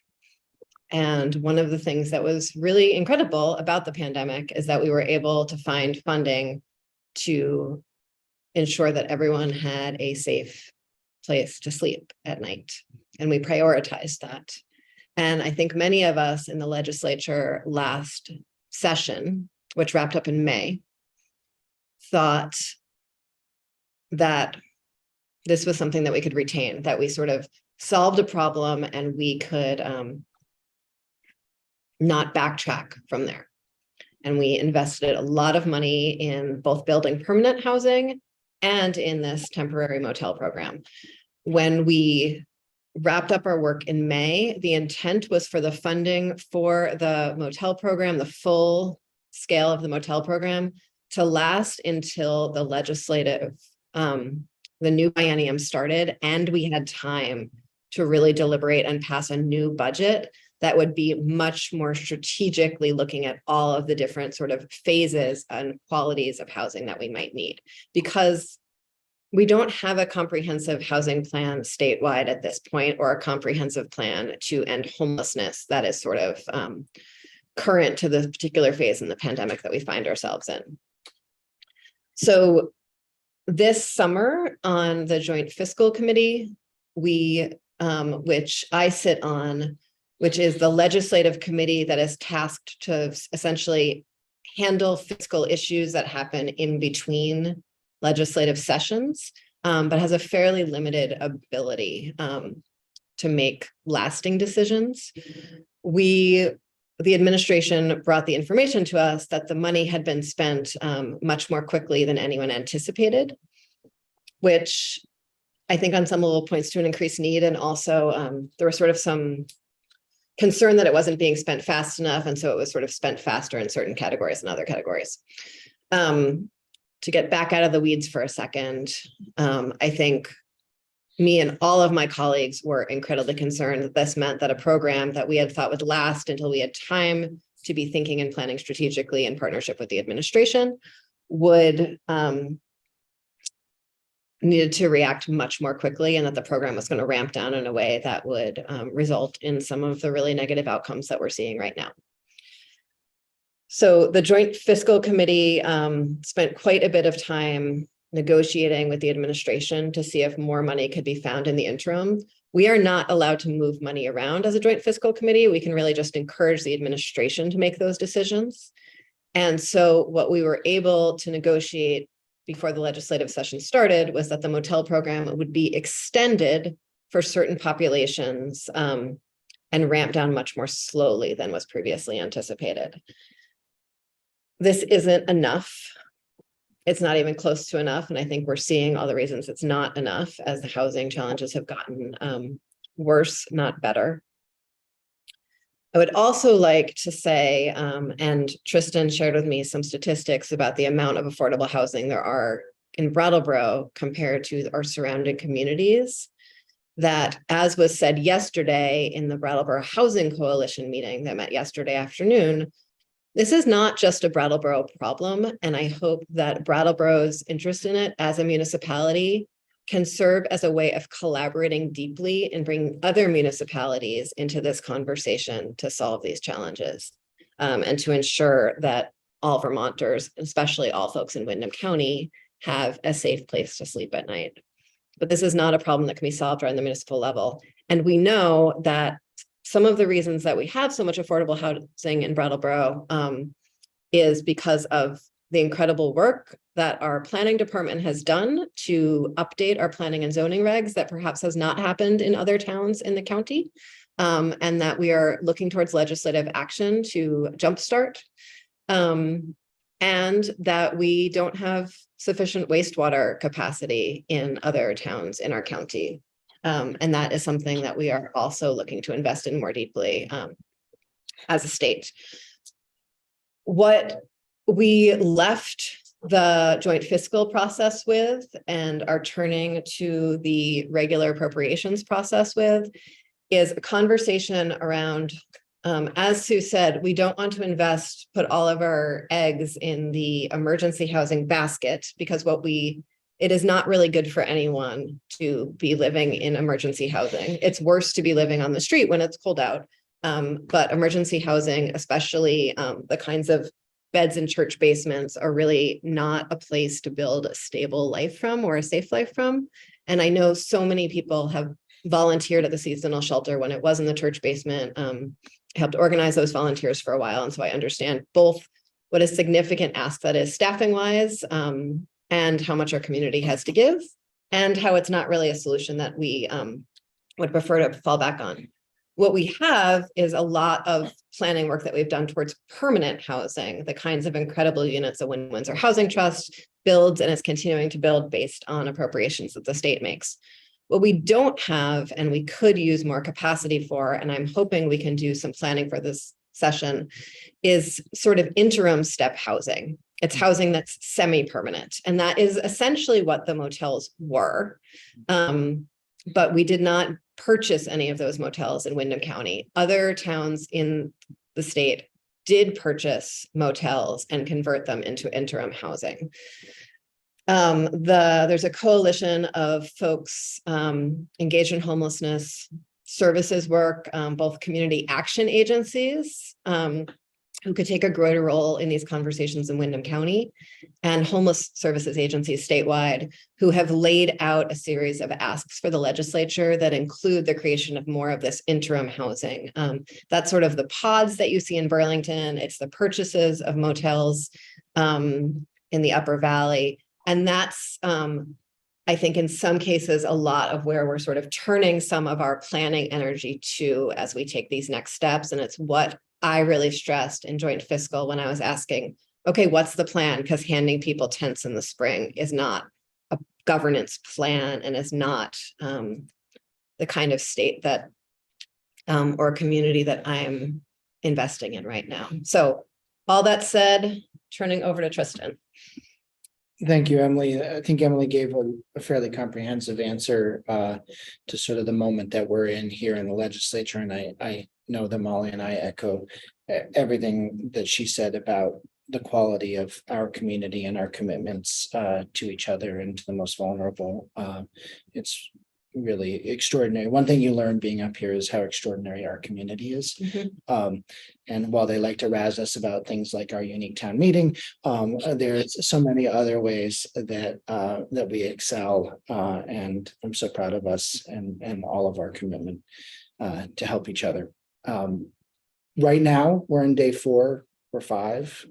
And one of the things that was really incredible about the pandemic is that we were able to find funding to ensure that everyone had a safe place to sleep at night. And we prioritized that. And I think many of us in the legislature last session, which wrapped up in May, thought that this was something that we could retain, that we sort of solved a problem and we could not backtrack from there. And we invested a lot of money in both building permanent housing and in this temporary motel program. When we wrapped up our work in May, the intent was for the funding for the motel program, the full scale of the motel program, to last until the legislative, the new biennium started, and we had time to really deliberate and pass a new budget that would be much more strategically looking at all of the different sort of phases and qualities of housing that we might need. Because we don't have a comprehensive housing plan statewide at this point, or a comprehensive plan to end homelessness that is sort of current to the particular phase in the pandemic that we find ourselves in. So this summer on the Joint Fiscal Committee, we, which I sit on, which is the legislative committee that is tasked to essentially handle fiscal issues that happen in between legislative sessions, but has a fairly limited ability to make lasting decisions. The administration brought the information to us that the money had been spent much more quickly than anyone anticipated, which I think on some level points to an increased need. And also there was sort of some concern that it wasn't being spent fast enough. And so it was sort of spent faster in certain categories and other categories. To get back out of the weeds for a second, I think me and all of my colleagues were incredibly concerned that this meant that a program that we had thought would last until we had time to be thinking and planning strategically in partnership with the administration would needed to react much more quickly, and that the program was going to ramp down in a way that would result in some of the really negative outcomes that we're seeing right now. So the Joint Fiscal Committee spent quite a bit of time negotiating with the administration to see if more money could be found in the interim. We are not allowed to move money around as a Joint Fiscal Committee. We can really just encourage the administration to make those decisions. And so what we were able to negotiate before the legislative session started was that the motel program would be extended for certain populations and ramped down much more slowly than was previously anticipated. This isn't enough. it's not even close to enough. And I think we're seeing all the reasons it's not enough as the housing challenges have gotten worse, not better. I would also like to say, and Tristan shared with me some statistics about the amount of affordable housing there are in Brattleboro compared to our surrounding communities, that, as was said yesterday in the Brattleboro Housing Coalition meeting that met yesterday afternoon, this is not just a Brattleboro problem, and I hope that Brattleboro's interest in it as a municipality can serve as a way of collaborating deeply and bring other municipalities into this conversation to solve these challenges, and to ensure that all Vermonters, especially all folks in Windham County, have a safe place to sleep at night. But this is not a problem that can be solved on the municipal level. And we know that some of the reasons that we have so much affordable housing in Brattleboro is because of the incredible work that our planning department has done to update our planning and zoning regs that perhaps has not happened in other towns in the county, and that we are looking towards legislative action to jumpstart, and that we don't have sufficient wastewater capacity in other towns in our county. And that is something that we are also looking to invest in more deeply as a state. What we left the joint fiscal process with and are turning to the regular appropriations process with is a conversation around, as Sue said, we don't want to put all of our eggs in the emergency housing basket, because it is not really good for anyone to be living in emergency housing. It's worse to be living on the street when it's cold out. But emergency housing, especially the kinds of beds in church basements, are really not a place to build a stable life from or a safe life from. And I know so many people have volunteered at the seasonal shelter when it was in the church basement. I helped organize those volunteers for a while. And so I understand both what a significant ask that is staffing wise, and how much our community has to give, and how it's not really a solution that we would prefer to fall back on. What we have is a lot of planning work that we've done towards permanent housing, the kinds of incredible units that Windsor Housing Trust builds and is continuing to build based on appropriations that the state makes. What we don't have, and we could use more capacity for, and I'm hoping we can do some planning for this session, is sort of interim step housing. It's housing that's semi-permanent, and that is essentially what the motels were. But we did not purchase any of those motels in Windham County. Other towns in the state did purchase motels and convert them into interim housing. There's a coalition of folks engaged in homelessness services work, both community action agencies who could take a greater role in these conversations in Windham County, and homeless services agencies statewide who have laid out a series of asks for the legislature that include the creation of more of this interim housing. That's sort of the pods that you see in Burlington. It's the purchases of motels in the Upper Valley. And that's, I think in some cases, a lot of where we're sort of turning some of our planning energy to as we take these next steps. And it's what I really stressed in joint fiscal when I was asking, okay, what's the plan? Because handing people tents in the spring is not a governance plan and is not the kind of state that or community that I'm investing in right now. So all that said, turning over to Tristan. Thank you, Emily. I think Emily gave a fairly comprehensive answer to sort of the moment that we're in here in the legislature. And I know that Molly and I echo everything that she said about the quality of our community and our commitments to each other and to the most vulnerable. It's really extraordinary. One thing you learn being up here is how extraordinary our community is. Mm-hmm. And while they like to razz us about things like our unique town meeting, there's so many other ways that that we excel. And I'm so proud of us and all of our commitment to help each other. Right now, we're in day 4 or 5.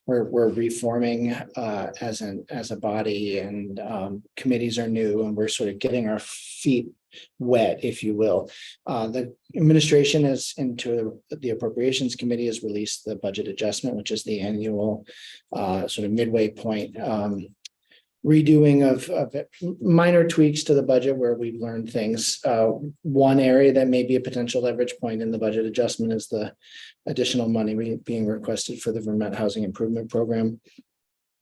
We're reforming as a body, and committees are new, and we're sort of getting our feet wet, if you will. The administration is into the Appropriations Committee has released the budget adjustment, which is the annual sort of midway point redoing of minor tweaks to the budget where we've learned things. One area that may be a potential leverage point in the budget adjustment is the additional money being requested for the Vermont Housing Improvement Program,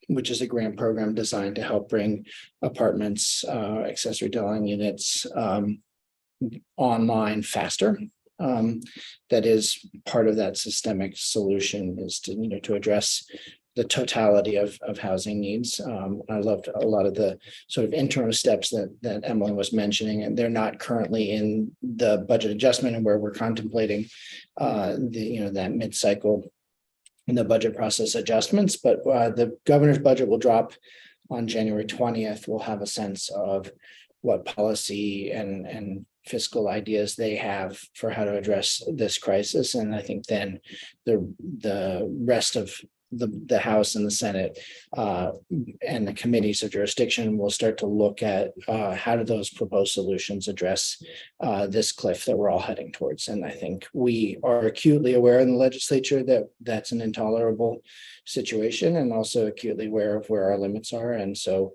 which is a grant program designed to help bring apartments, accessory dwelling units online faster. That is part of that systemic solution, is to address the totality of housing needs. I loved a lot of the sort of interim steps that Emily was mentioning, and they're not currently in the budget adjustment, and where we're contemplating that mid-cycle in the budget process adjustments. But the governor's budget will drop on January 20th. We'll have a sense of what policy and fiscal ideas they have for how to address this crisis. And I think then the rest of the House and the Senate and the committees of jurisdiction will start to look at how do those proposed solutions address this cliff that we're all heading towards. And I think we are acutely aware in the legislature that that's an intolerable situation, and also acutely aware of where our limits are. And so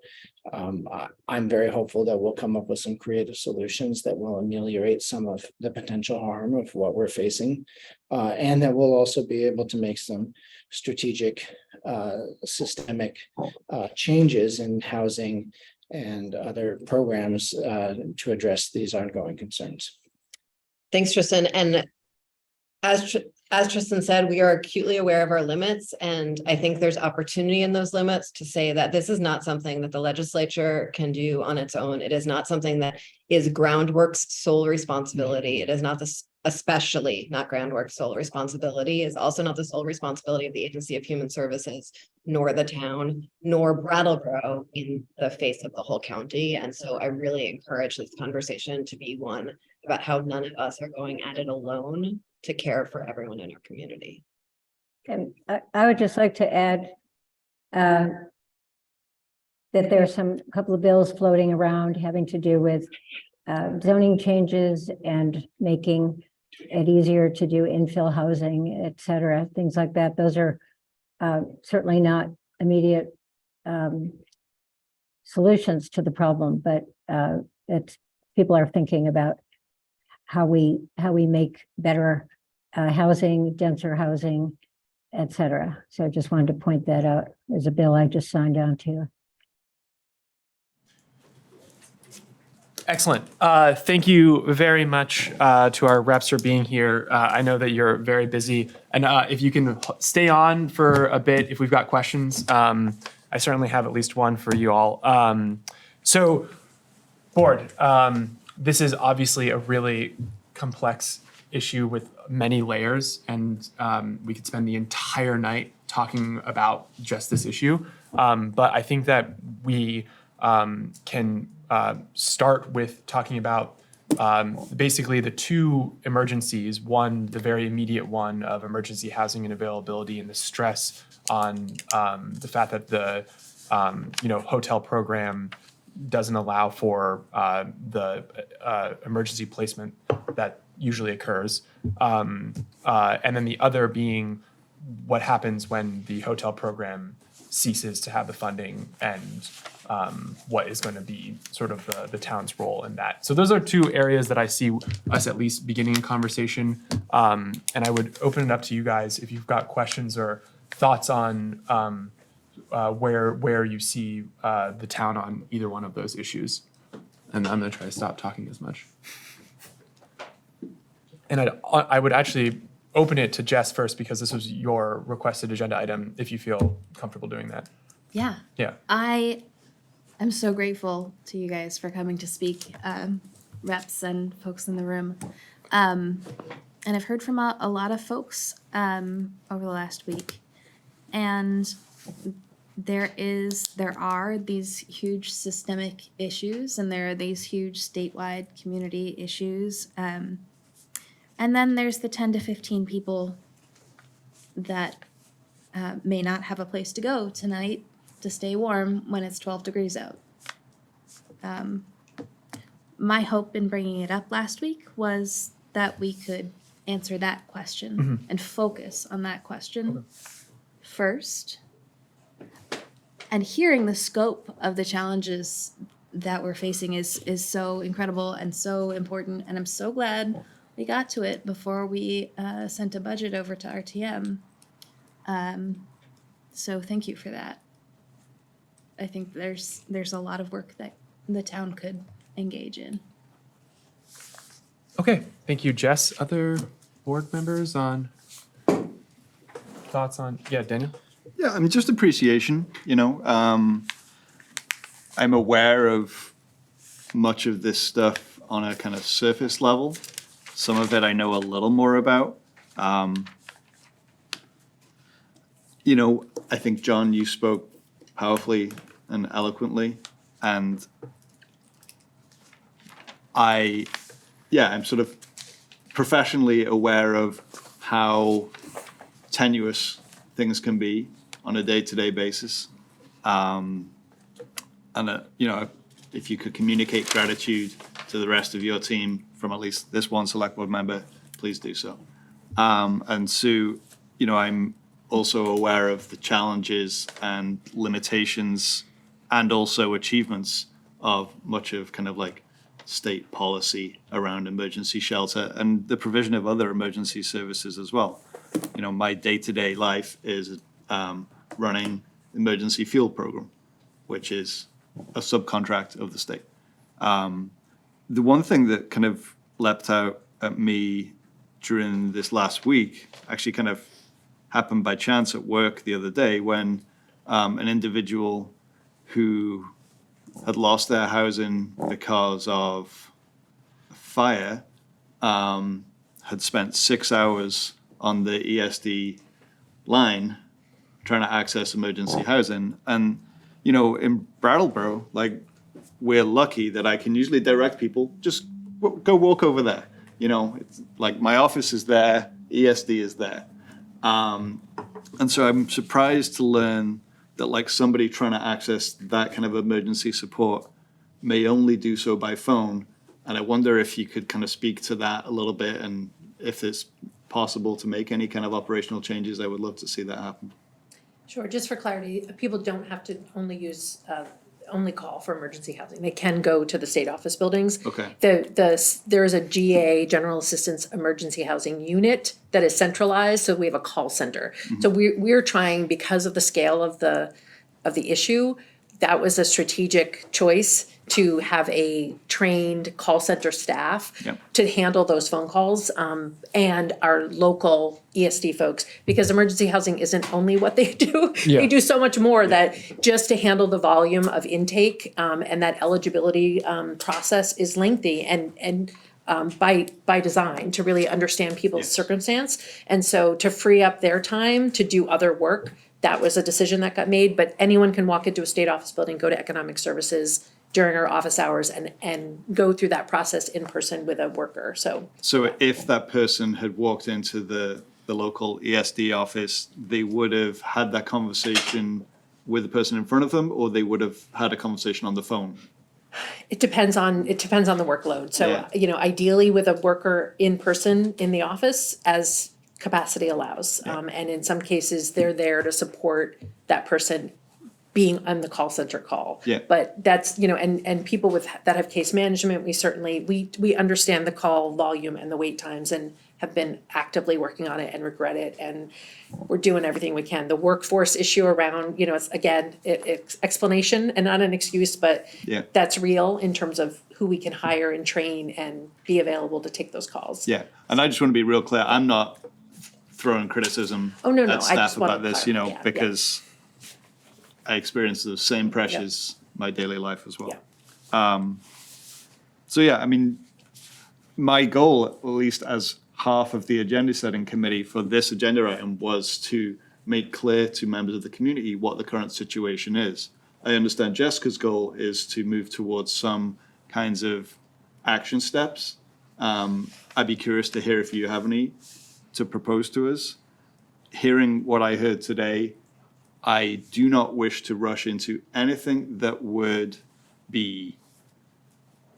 I'm very hopeful that we'll come up with some creative solutions that will ameliorate some of the potential harm of what we're facing, and that we'll also be able to make some strategic, systemic changes in housing and other programs to address these ongoing concerns. Thanks, Tristan. And as Tristan said, we are acutely aware of our limits, and I think there's opportunity in those limits to say that this is not something that the legislature can do on its own. It is not something that is Groundwork's sole responsibility. It is not especially not Groundwork's sole responsibility. It's also not the sole responsibility of the Agency of Human Services, nor the town, nor Brattleboro in the face of the whole county. And so I really encourage this conversation to be one about how none of us are going at it alone to care for everyone in our community. And I would just like to add that there's a couple of bills floating around having to do with zoning changes and making it easier to do infill housing, et cetera, things like that. Those are certainly not immediate solutions to the problem, but people are thinking about how we make better housing, denser housing, et cetera. So I just wanted to point that out. There's a bill I just signed on to. Excellent. Thank you very much to our reps for being here. I know that you're very busy, and if you can stay on for a bit, if we've got questions, I certainly have at least one for you all. So, board, this is obviously a really complex issue with many layers, and we could spend the entire night talking about just this issue. But I think that we can start with talking about basically the two emergencies. One, the very immediate one of emergency housing and availability, and the stress on the fact that the hotel program doesn't allow for the emergency placement that usually occurs. And then the other being what happens when the hotel program ceases to have the funding, and what is going to be sort of the town's role in that. So those are two areas that I see us at least beginning a conversation. And I would open it up to you guys if you've got questions or thoughts on where you see the town on either one of those issues. And I'm going to try to stop talking as much. And I would actually open it to Jess first, because this was your requested agenda item, if you feel comfortable doing that. Yeah. Yeah. I'm so grateful to you guys for coming to speak, reps and folks in the room. And I've heard from a lot of folks over the last week. And there are these huge systemic issues, and there are these huge statewide community issues. And then there's the 10 to 15 people that may not have a place to go tonight to stay warm when it's 12 degrees out. My hope in bringing it up last week was that we could answer that question and focus on that question first. And hearing the scope of the challenges that we're facing is so incredible and so important. And I'm so glad we got to it before we sent a budget over to RTM. So thank you for that. I think there's a lot of work that the town could engage in. Okay, thank you, Jess. Other board members on thoughts on, yeah, Daniel? Yeah, I mean, just appreciation, you know. I'm aware of much of this stuff on a kind of surface level. Some of it I know a little more about. You know, I think, John, you spoke powerfully and eloquently, and I'm sort of professionally aware of how tenuous things can be on a day-to-day basis. And, you know, if you could communicate gratitude to the rest of your team from at least this one select board member, please do so. And Sue, you know, I'm also aware of the challenges and limitations and also achievements of much of kind of like state policy around emergency shelter and the provision of other emergency services as well. You know, my day-to-day life is running emergency fuel program, which is a subcontract of the state. The one thing that kind of leapt out at me during this last week actually kind of happened by chance at work the other day when an individual who had lost their housing because of a fire had spent 6 hours on the ESD line trying to access emergency housing. And, you know, in Brattleboro, like, we're lucky that I can usually direct people, just go walk over there. You know, it's like my office is there, ESD is there. And so I'm surprised to learn that like somebody trying to access that kind of emergency support may only do so by phone. And I wonder if you could kind of speak to that a little bit and if it's possible to make any kind of operational changes. I would love to see that happen. Sure, just for clarity, people don't have to only call for emergency housing. They can go to the state office buildings. Okay. There is a GA, General Assistance Emergency Housing Unit, that is centralized, so we have a call center. So we're trying, because of the scale of the issue, that was a strategic choice to have a trained call center staff to handle those phone calls, and our local ESD folks, because emergency housing isn't only what they do. They do so much more that just to handle the volume of intake, and that eligibility process is lengthy and by design to really understand people's circumstance. And so to free up their time to do other work, that was a decision that got made. But anyone can walk into a state office building, go to economic services during our office hours and go through that process in person with a worker. So if that person had walked into the local ESD office, they would have had that conversation with the person in front of them, or they would have had a conversation on the phone? it depends on the workload. So, you know, ideally with a worker in person in the office as capacity allows. And in some cases, they're there to support that person being on the call center call. But that's, you know, and people that have case management, we understand the call volume and the wait times and have been actively working on it and regret it. And we're doing everything we can. The workforce issue around, you know, it's again, it's explanation and not an excuse, but that's real in terms of who we can hire and train and be available to take those calls. Yeah, and I just want to be real clear. I'm not throwing criticism at staff about this, you know, because I experience the same pressures my daily life as well. So yeah, I mean, my goal, at least as half of the agenda setting committee for this agenda item, was to make clear to members of the community what the current situation is. I understand Jessica's goal is to move towards some kinds of action steps. I'd be curious to hear if you have any to propose to us. hearing what I heard today, I do not wish to rush into anything that would be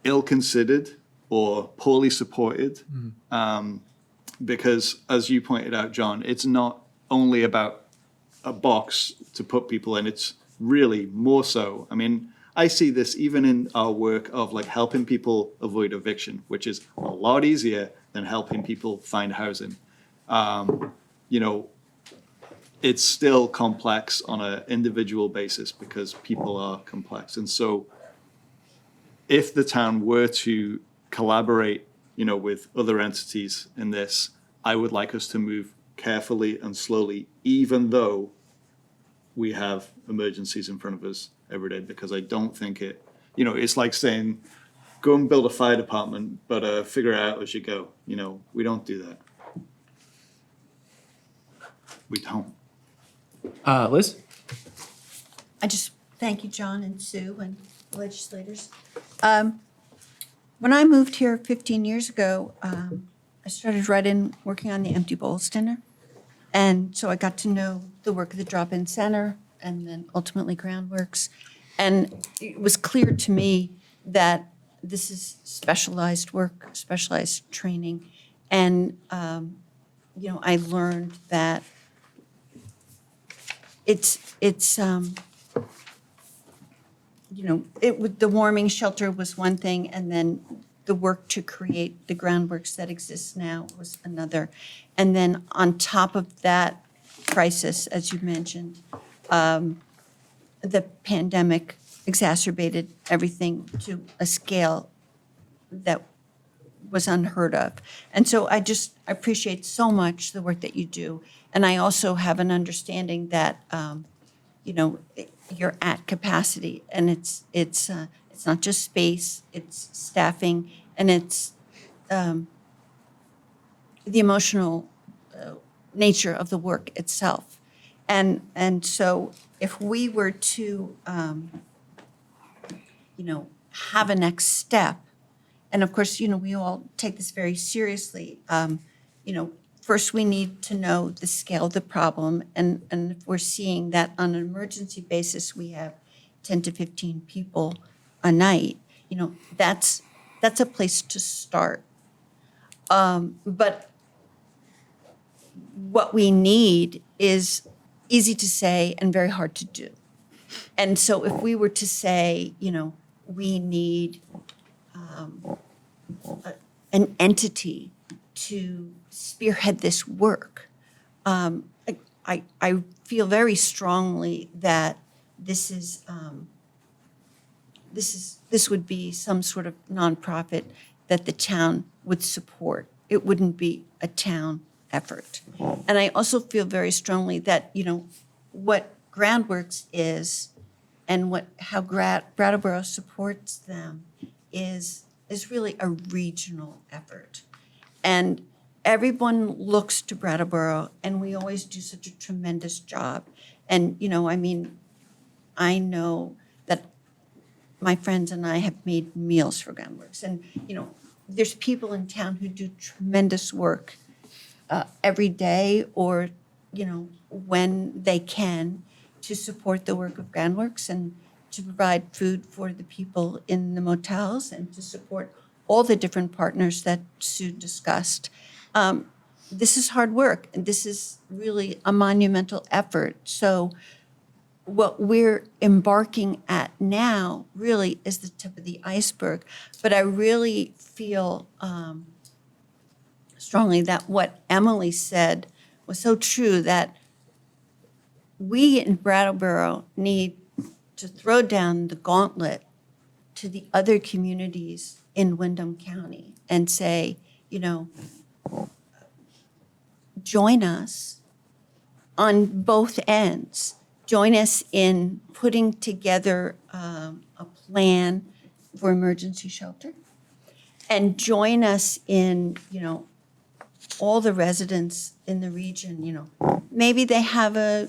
ill-considered or poorly supported. Because as you pointed out, John, it's not only about a box to put people in, it's really more so. I mean, I see this even in our work of like helping people avoid eviction, which is a lot easier than helping people find housing. You know, it's still complex on an individual basis because people are complex. And so if the town were to collaborate, you know, with other entities in this, I would like us to move carefully and slowly, even though we have emergencies in front of us every day, because I don't think it, you know, it's like saying, go and build a fire department, but figure it out as you go. You know, we don't do that. We don't. Liz? I just thank you, John and Sue and legislators. When I moved here 15 years ago, I started right in working on the Empty Bowls Dinner. And so I got to know the work of the Drop-In Center and then ultimately Groundworks. And it was clear to me that this is specialized work, specialized training. And, you know, I learned that you know, the warming shelter was one thing, and then the work to create the groundworks that exist now was another. And then on top of that crisis, as you mentioned, the pandemic exacerbated everything to a scale that was unheard of. And so I appreciate so much the work that you do. And I also have an understanding that, you know, you're at capacity, and it's not just space, it's staffing, and it's the emotional nature of the work itself. And so if we were to, you know, have a next step, and of course, you know, we all take this very seriously, you know, first, we need to know the scale of the problem, and if we're seeing that on an emergency basis, we have 10 to 15 people a night, you know, that's a place to start. But what we need is easy to say and very hard to do. And so if we were to say, you know, we need an entity to spearhead this work. I feel very strongly that this would be some sort of nonprofit that the town would support. It wouldn't be a town effort. And I also feel very strongly that, you know, what Groundworks is and how Brattleboro supports them is really a regional effort. And everyone looks to Brattleboro, and we always do such a tremendous job. And, you know, I mean, I know that my friends and I have made meals for Groundworks. And, you know, there's people in town who do tremendous work every day or, you know, when they can to support the work of Groundworks and to provide food for the people in the motels and to support all the different partners that Sue discussed. This is hard work, and this is really a monumental effort. So what we're embarking at now really is the tip of the iceberg. But I really feel strongly that what Emily said was so true, that we in Brattleboro need to throw down the gauntlet to the other communities in Windham County and say, you know, join us on both ends. Join us in putting together a plan for emergency shelter, and join us in, you know, all the residents in the region, you know, maybe they have a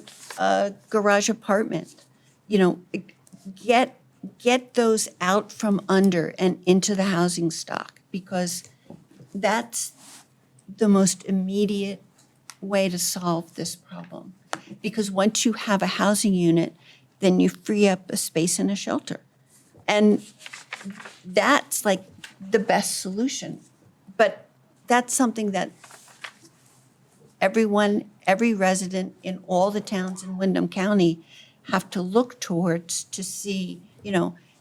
garage apartment, you know, get those out from under and into the housing stock, because that's the most immediate way to solve this problem. Because once you have a housing unit, then you free up a space in a shelter. And that's like the best solution. But that's something that every resident in all the towns in Windham County have to look towards to see,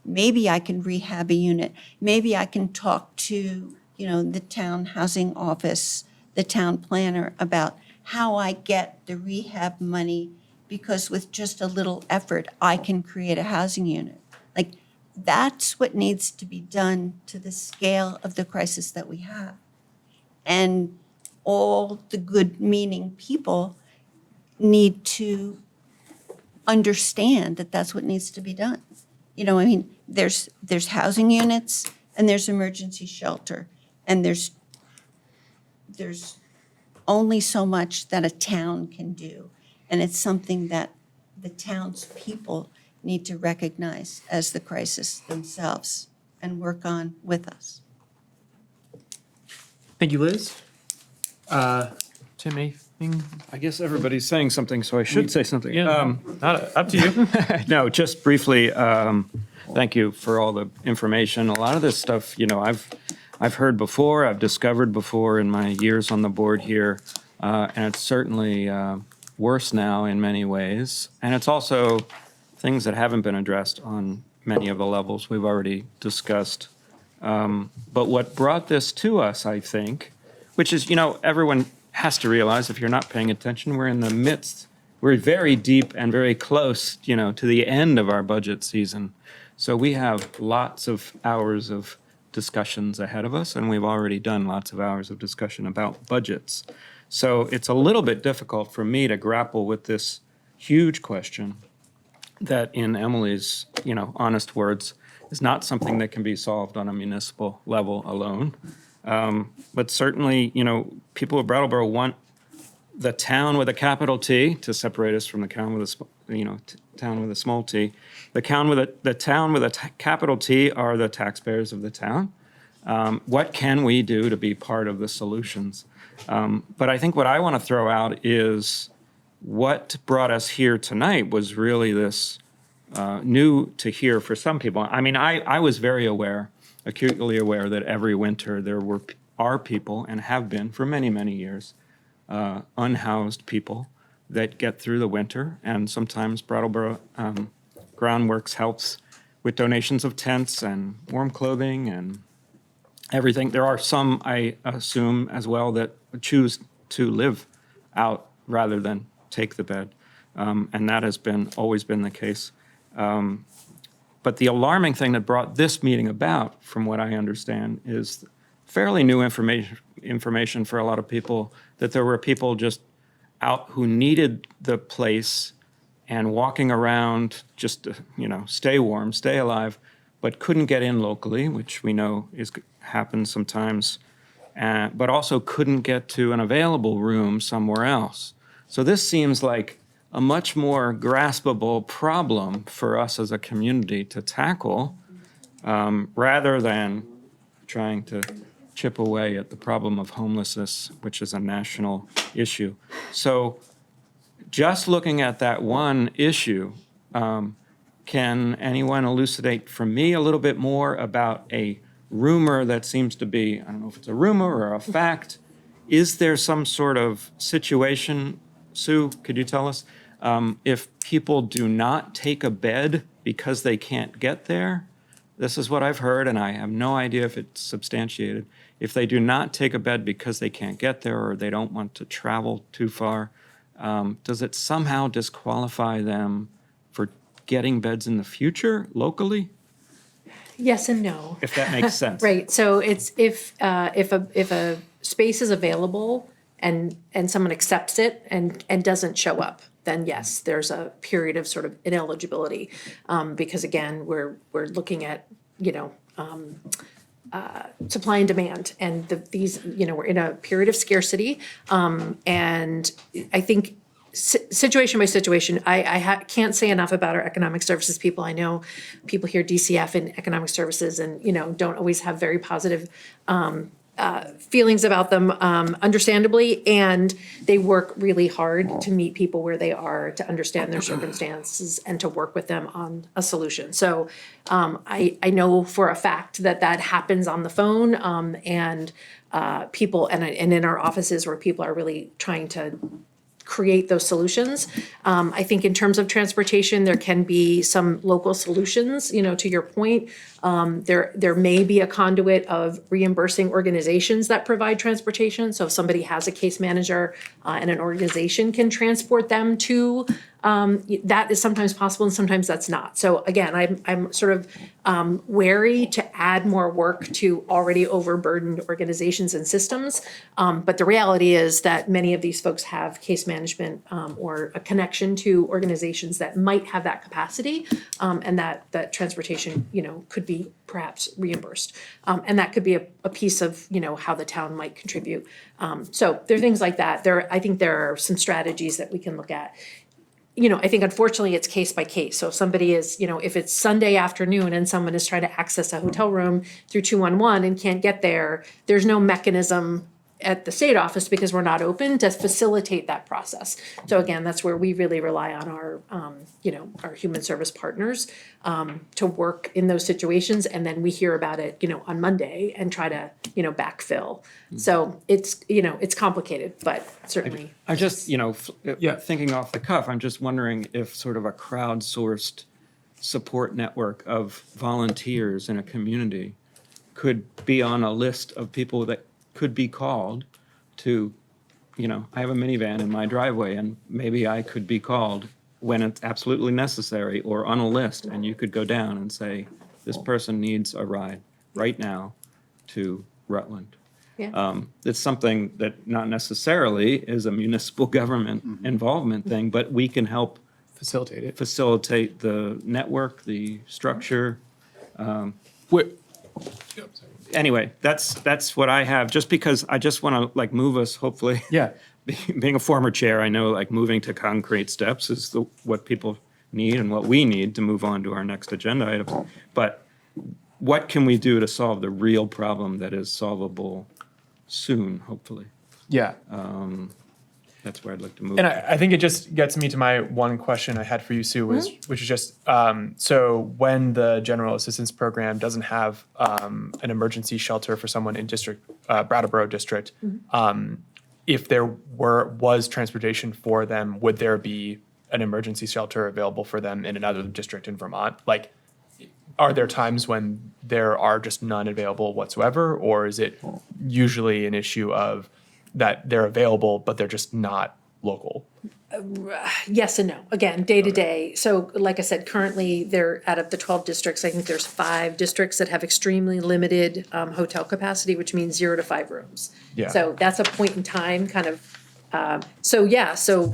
maybe I can rehab a unit. Maybe I can talk to, the town housing office, the town planner about how I get the rehab money, because with just a little effort, I can create a housing unit. Like, that's what needs to be done to the scale of the crisis that we have. And all the good-meaning people need to understand that that's what needs to be done. There's housing units and there's emergency shelter, and there's only so much that a town can do. And it's something that the townspeople need to recognize as the crisis themselves and work on with us. Thank you, Liz. Tim, anything? I guess everybody's saying something, so I should say something. Up to you. No, just briefly, thank you for all the information. A lot of this stuff, I've heard before, I've discovered before in my years on the board here, and it's certainly worse now in many ways. And it's also things that haven't been addressed on many of the levels we've already discussed. But what brought this to us, I think, which is, everyone has to realize, if you're not paying attention, we're very deep and very close, to the end of our budget season. So we have lots of hours of discussions ahead of us, and we've already done lots of hours of discussion about budgets. So it's a little bit difficult for me to grapple with this huge question that, in Emily's, honest words, is not something that can be solved on a municipal level alone. But certainly, people of Brattleboro want the town with a capital T to separate us from the town with town with a small t. The town with a capital T are the taxpayers of the town. What can we do to be part of the solutions? But I think what I want to throw out is what brought us here tonight was really this new to hear for some people. I mean, I was very aware, acutely aware, that every winter there are people, and have been for many, many years, unhoused people that get through the winter. And sometimes Brattleboro Groundworks helps with donations of tents and warm clothing and everything. There are some, I assume, as well, that choose to live out rather than take the bed. And that has always been the case. But the alarming thing that brought this meeting about, from what I understand, is fairly new information for a lot of people, that there were people just out who needed the place and walking around just to, stay warm, stay alive, but couldn't get in locally, which we know happens sometimes, but also couldn't get to an available room somewhere else. So this seems like a much more graspable problem for us as a community to tackle, rather than trying to chip away at the problem of homelessness, which is a national issue. So just looking at that one issue, can anyone elucidate for me a little bit more about a rumor that seems to be, I don't know if it's a rumor or a fact, is there some sort of situation, Sue, could you tell us, if people do not take a bed because they can't get there? This is what I've heard, and I have no idea if it's substantiated. If they do not take a bed because they can't get there or they don't want to travel too far, does it somehow disqualify them for getting beds in the future locally? Yes and no. If that makes sense. Right, so it's if a space is available and someone accepts it and doesn't show up, then yes, there's a period of sort of ineligibility, because again, we're looking at, supply and demand, and these, we're in a period of scarcity, and I think situation by situation, I can't say enough about our economic services people. I know people hear DCF and economic services and, don't always have very positive feelings about them, understandably, and they work really hard to meet people where they are, to understand their circumstances, and to work with them on a solution. So I know for a fact that that happens on the phone, and people, and in our offices where people are really trying to create those solutions. I think in terms of transportation, there can be some local solutions, to your point. There may be a conduit of reimbursing organizations that provide transportation. So if somebody has a case manager and an organization can transport them to, that is sometimes possible and sometimes that's not. So again, I'm sort of wary to add more work to already overburdened organizations and systems. But the reality is that many of these folks have case management or a connection to organizations that might have that capacity, and that transportation, could be perhaps reimbursed. And that could be a piece of, how the town might contribute. So there are things like that. I think there are some strategies that we can look at. I think unfortunately it's case by case. So if somebody is, if it's Sunday afternoon and someone is trying to access a hotel room through 211 and can't get there, there's no mechanism at the state office because we're not open to facilitate that process. So again, that's where we really rely on our, our human service partners to work in those situations. And then we hear about it, on Monday and try to, backfill. So it's, it's complicated, but certainly. I just, thinking off the cuff, I'm just wondering if sort of a crowdsourced support network of volunteers in a community could be on a list of people that could be called to, I have a minivan in my driveway and maybe I could be called when it's absolutely necessary or on a list, and you could go down and say, this person needs a ride right now to Rutland. Yeah. It's something that not necessarily is a municipal government involvement thing, but we can help facilitate the network, the structure. Anyway, that's what I have, just because I just want to move us, hopefully. Yeah. Being a former chair, I know moving to concrete steps is what people need and what we need to move on to our next agenda item. But what can we do to solve the real problem that is solvable soon, hopefully? Yeah. That's where I'd like to move. And I think it just gets me to my one question I had for you, Sue, which is just, so when the General Assistance Program doesn't have an emergency shelter for someone in Brattleboro District, if there was transportation for them, would there be an emergency shelter available for them in another district in Vermont? Are there times when there are just none available whatsoever, or is it usually an issue of that they're available, but they're just not local? Yes and no. Again, day to day. So like I said, currently they're out of the 12 districts. I think there's 5 districts that have extremely limited hotel capacity, which means 0 to 5 rooms. Yeah. So that's a point in time kind of. So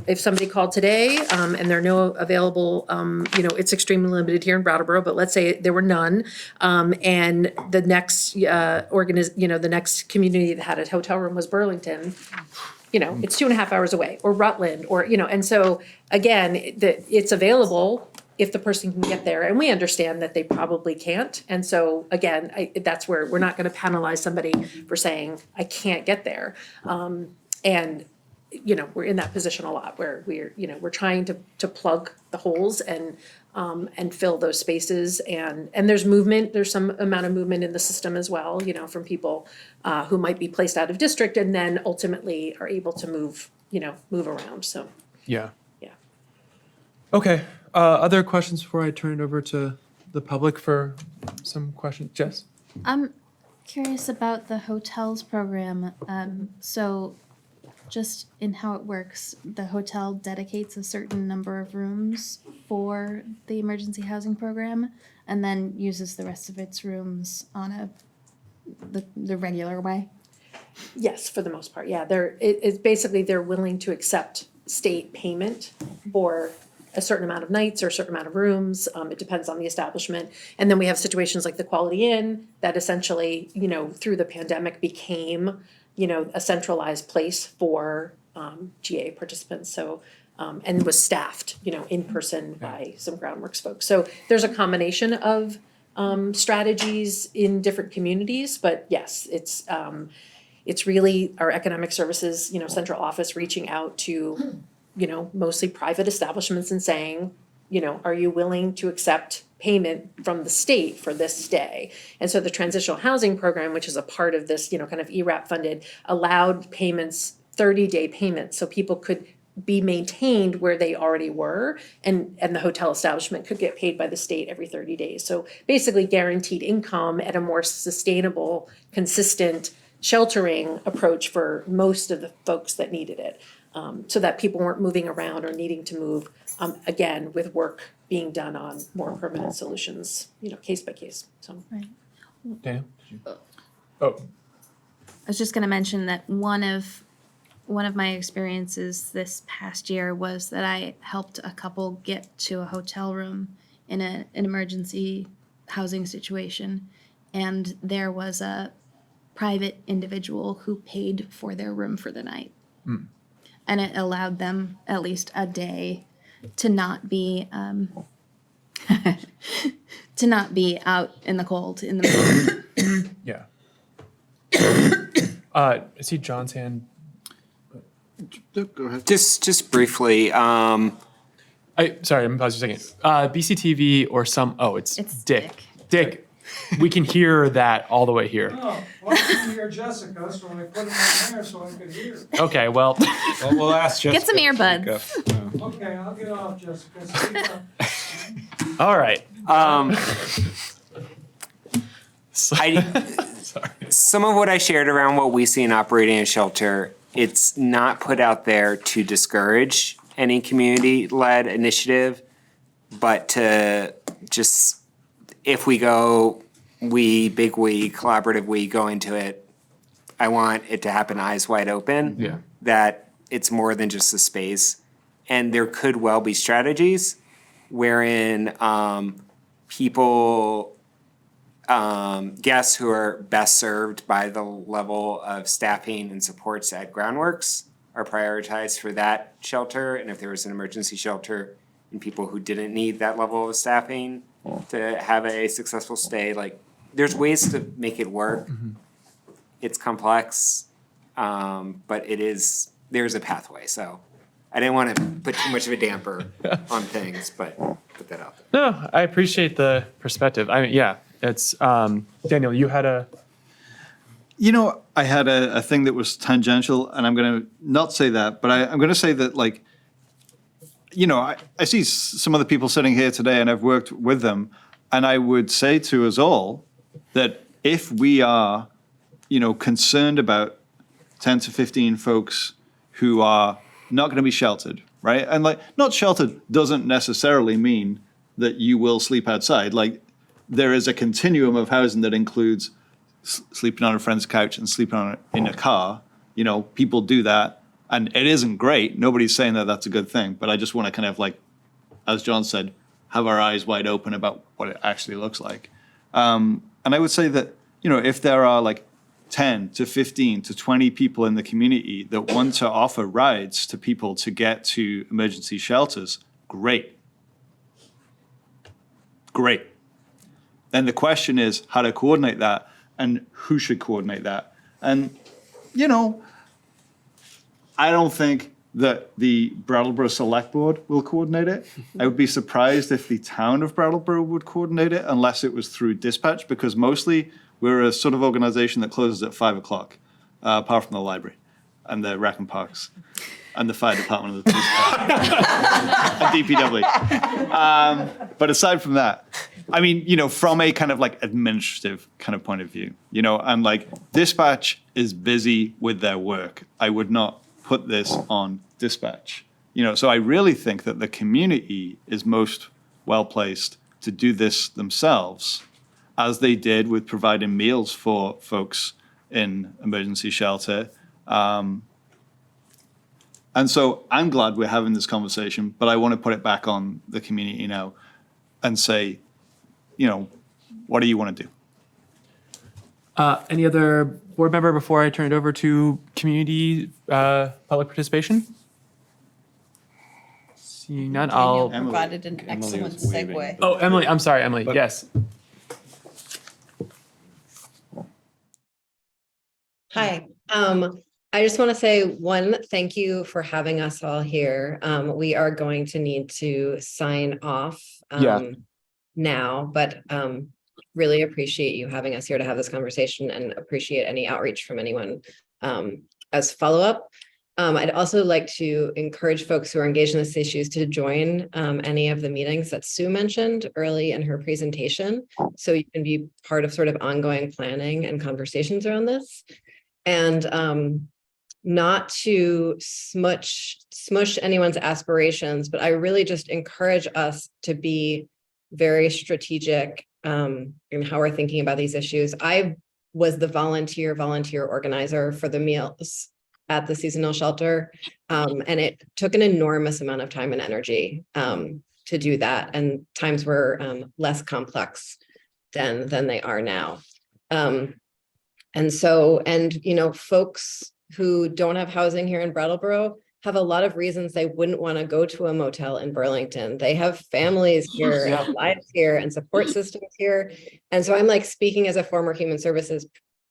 if somebody called today and there are no available, it's extremely limited here in Brattleboro, but let's say there were none. And the next the next community that had a hotel room was Burlington. It's 2.5 hours away, or Rutland, or, and so again, it's available if the person can get there, and we understand that they probably can't. And so again, that's where we're not going to penalize somebody for saying, I can't get there. And we're in that position a lot where we're trying to plug the holes and fill those spaces, and there's movement. There's some amount of movement in the system as well, from people who might be placed out of district and then ultimately are able to move around. So Yeah. yeah. Okay. Other questions before I turn it over to the public for some questions? Jess? I'm curious about the hotels program. So just in how it works, the hotel dedicates a certain number of rooms for the emergency housing program and then uses the rest of its rooms on the regular way. Yes, for the most part, yeah. It's basically they're willing to accept state payment for a certain amount of nights or a certain amount of rooms. It depends on the establishment. And then we have situations like the Quality Inn that essentially, through the pandemic became, a centralized place for GA participants. So, and was staffed, in person by some groundworks folks. So there's a combination of strategies in different communities, but yes, it's It's really our economic services, central office reaching out to, mostly private establishments and saying, are you willing to accept payment from the state for this stay? And so the transitional housing program, which is a part of this, kind of ERAP funded, allowed payments, 30-day payments, so people could be maintained where they already were, and the hotel establishment could get paid by the state every 30 days. So basically guaranteed income at a more sustainable, consistent sheltering approach for most of the folks that needed it. So that people weren't moving around or needing to move, again, with work being done on more permanent solutions, case by case, so. Daniel? Oh, I was just gonna mention that one of my experiences this past year was that I helped a couple get to a hotel room in an emergency housing situation. And there was a private individual who paid for their room for the night. And it allowed them at least a day to not be to not be out in the cold in the middle. yeah. I see John's hand. Go ahead. Just briefly, Sorry, I'm pause for a second. BCTV or some, it's Dick. Dick, we can hear that all the way here. Oh, well, I couldn't hear Jessica, so I put it in my hair so I could hear. Okay, well. Well, we'll ask Jessica. Get some to earbuds. speak up. Okay, I'll get off, Jessica. Speak up. All right. Sorry. Some of what I shared around what we see in operating a shelter, it's not put out there to discourage any community-led initiative, but to just, if we go, big we, collaborative we, go into it, I want it to happen eyes wide open. Yeah. That it's more than just a space. And there could well be strategies wherein people, guests who are best served by the level of staffing and supports at Groundworks are prioritized for that shelter. And if there was an emergency shelter and people who didn't need that level of staffing to have a successful stay, like there's ways to make it work. It's complex, but there's a pathway. So I didn't want to put too much of a damper on things, but put that out there. No, I appreciate the perspective. I mean, yeah, it's, Daniel, you had a. I had a thing that was tangential, and I'm going to not say that, but I'm going to say that, I see some of the people sitting here today, and I've worked with them, and I would say to us all that if we are, concerned about 10 to 15 folks who are not going to be sheltered, right? And not sheltered doesn't necessarily mean that you will sleep outside. There is a continuum of housing that includes sleeping on a friend's couch and sleeping in a car. People do that, and it isn't great. Nobody's saying that that's a good thing, but I just want to kind of as John said, have our eyes wide open about what it actually looks like. And I would say that, if there are 10 to 15 to 20 people in the community that want to offer rides to people to get to emergency shelters, great. Great. Then the question is how to coordinate that and who should coordinate that. And, I don't think that the Brattleboro Selectboard will coordinate it. I would be surprised if the town of Brattleboro would coordinate it unless it was through dispatch, because mostly we're a sort of organization that closes at 5 o'clock, apart from the library and the rec and parks and the fire department and the police and DPW. But aside from that, I mean, from a kind of administrative kind of point of view, and dispatch is busy with their work. I would not put this on dispatch. So I really think that the community is most well-placed to do this themselves, as they did with providing meals for folks in emergency shelter. And so I'm glad we're having this conversation, but I want to put it back on the community now and say, what do you want to do? Any other board member before I turn it over to community public participation? Seeing none, Daniel I'll. provided an excellent segue. Oh, Emily, I'm sorry, Emily. Yes. Hi, I just want to say one, thank you for having us all here. We are going to need to sign off now, but really appreciate you having us here to have this conversation and appreciate any outreach from anyone as follow-up. I'd also like to encourage folks who are engaged in this issues to join any of the meetings that Sue mentioned early in her presentation, so you can be part of sort of ongoing planning and conversations around this. And not to smush anyone's aspirations, but I really just encourage us to be very strategic in how we're thinking about these issues. I was the volunteer organizer for the meals at the seasonal shelter, and it took an enormous amount of time and energy to do that, and times were less complex than they are now. And you know, folks who don't have housing here in Brattleboro have a lot of reasons they wouldn't want to go to a motel in Burlington. They have families here, and lives here, and support systems here. And so I'm like speaking as a former human services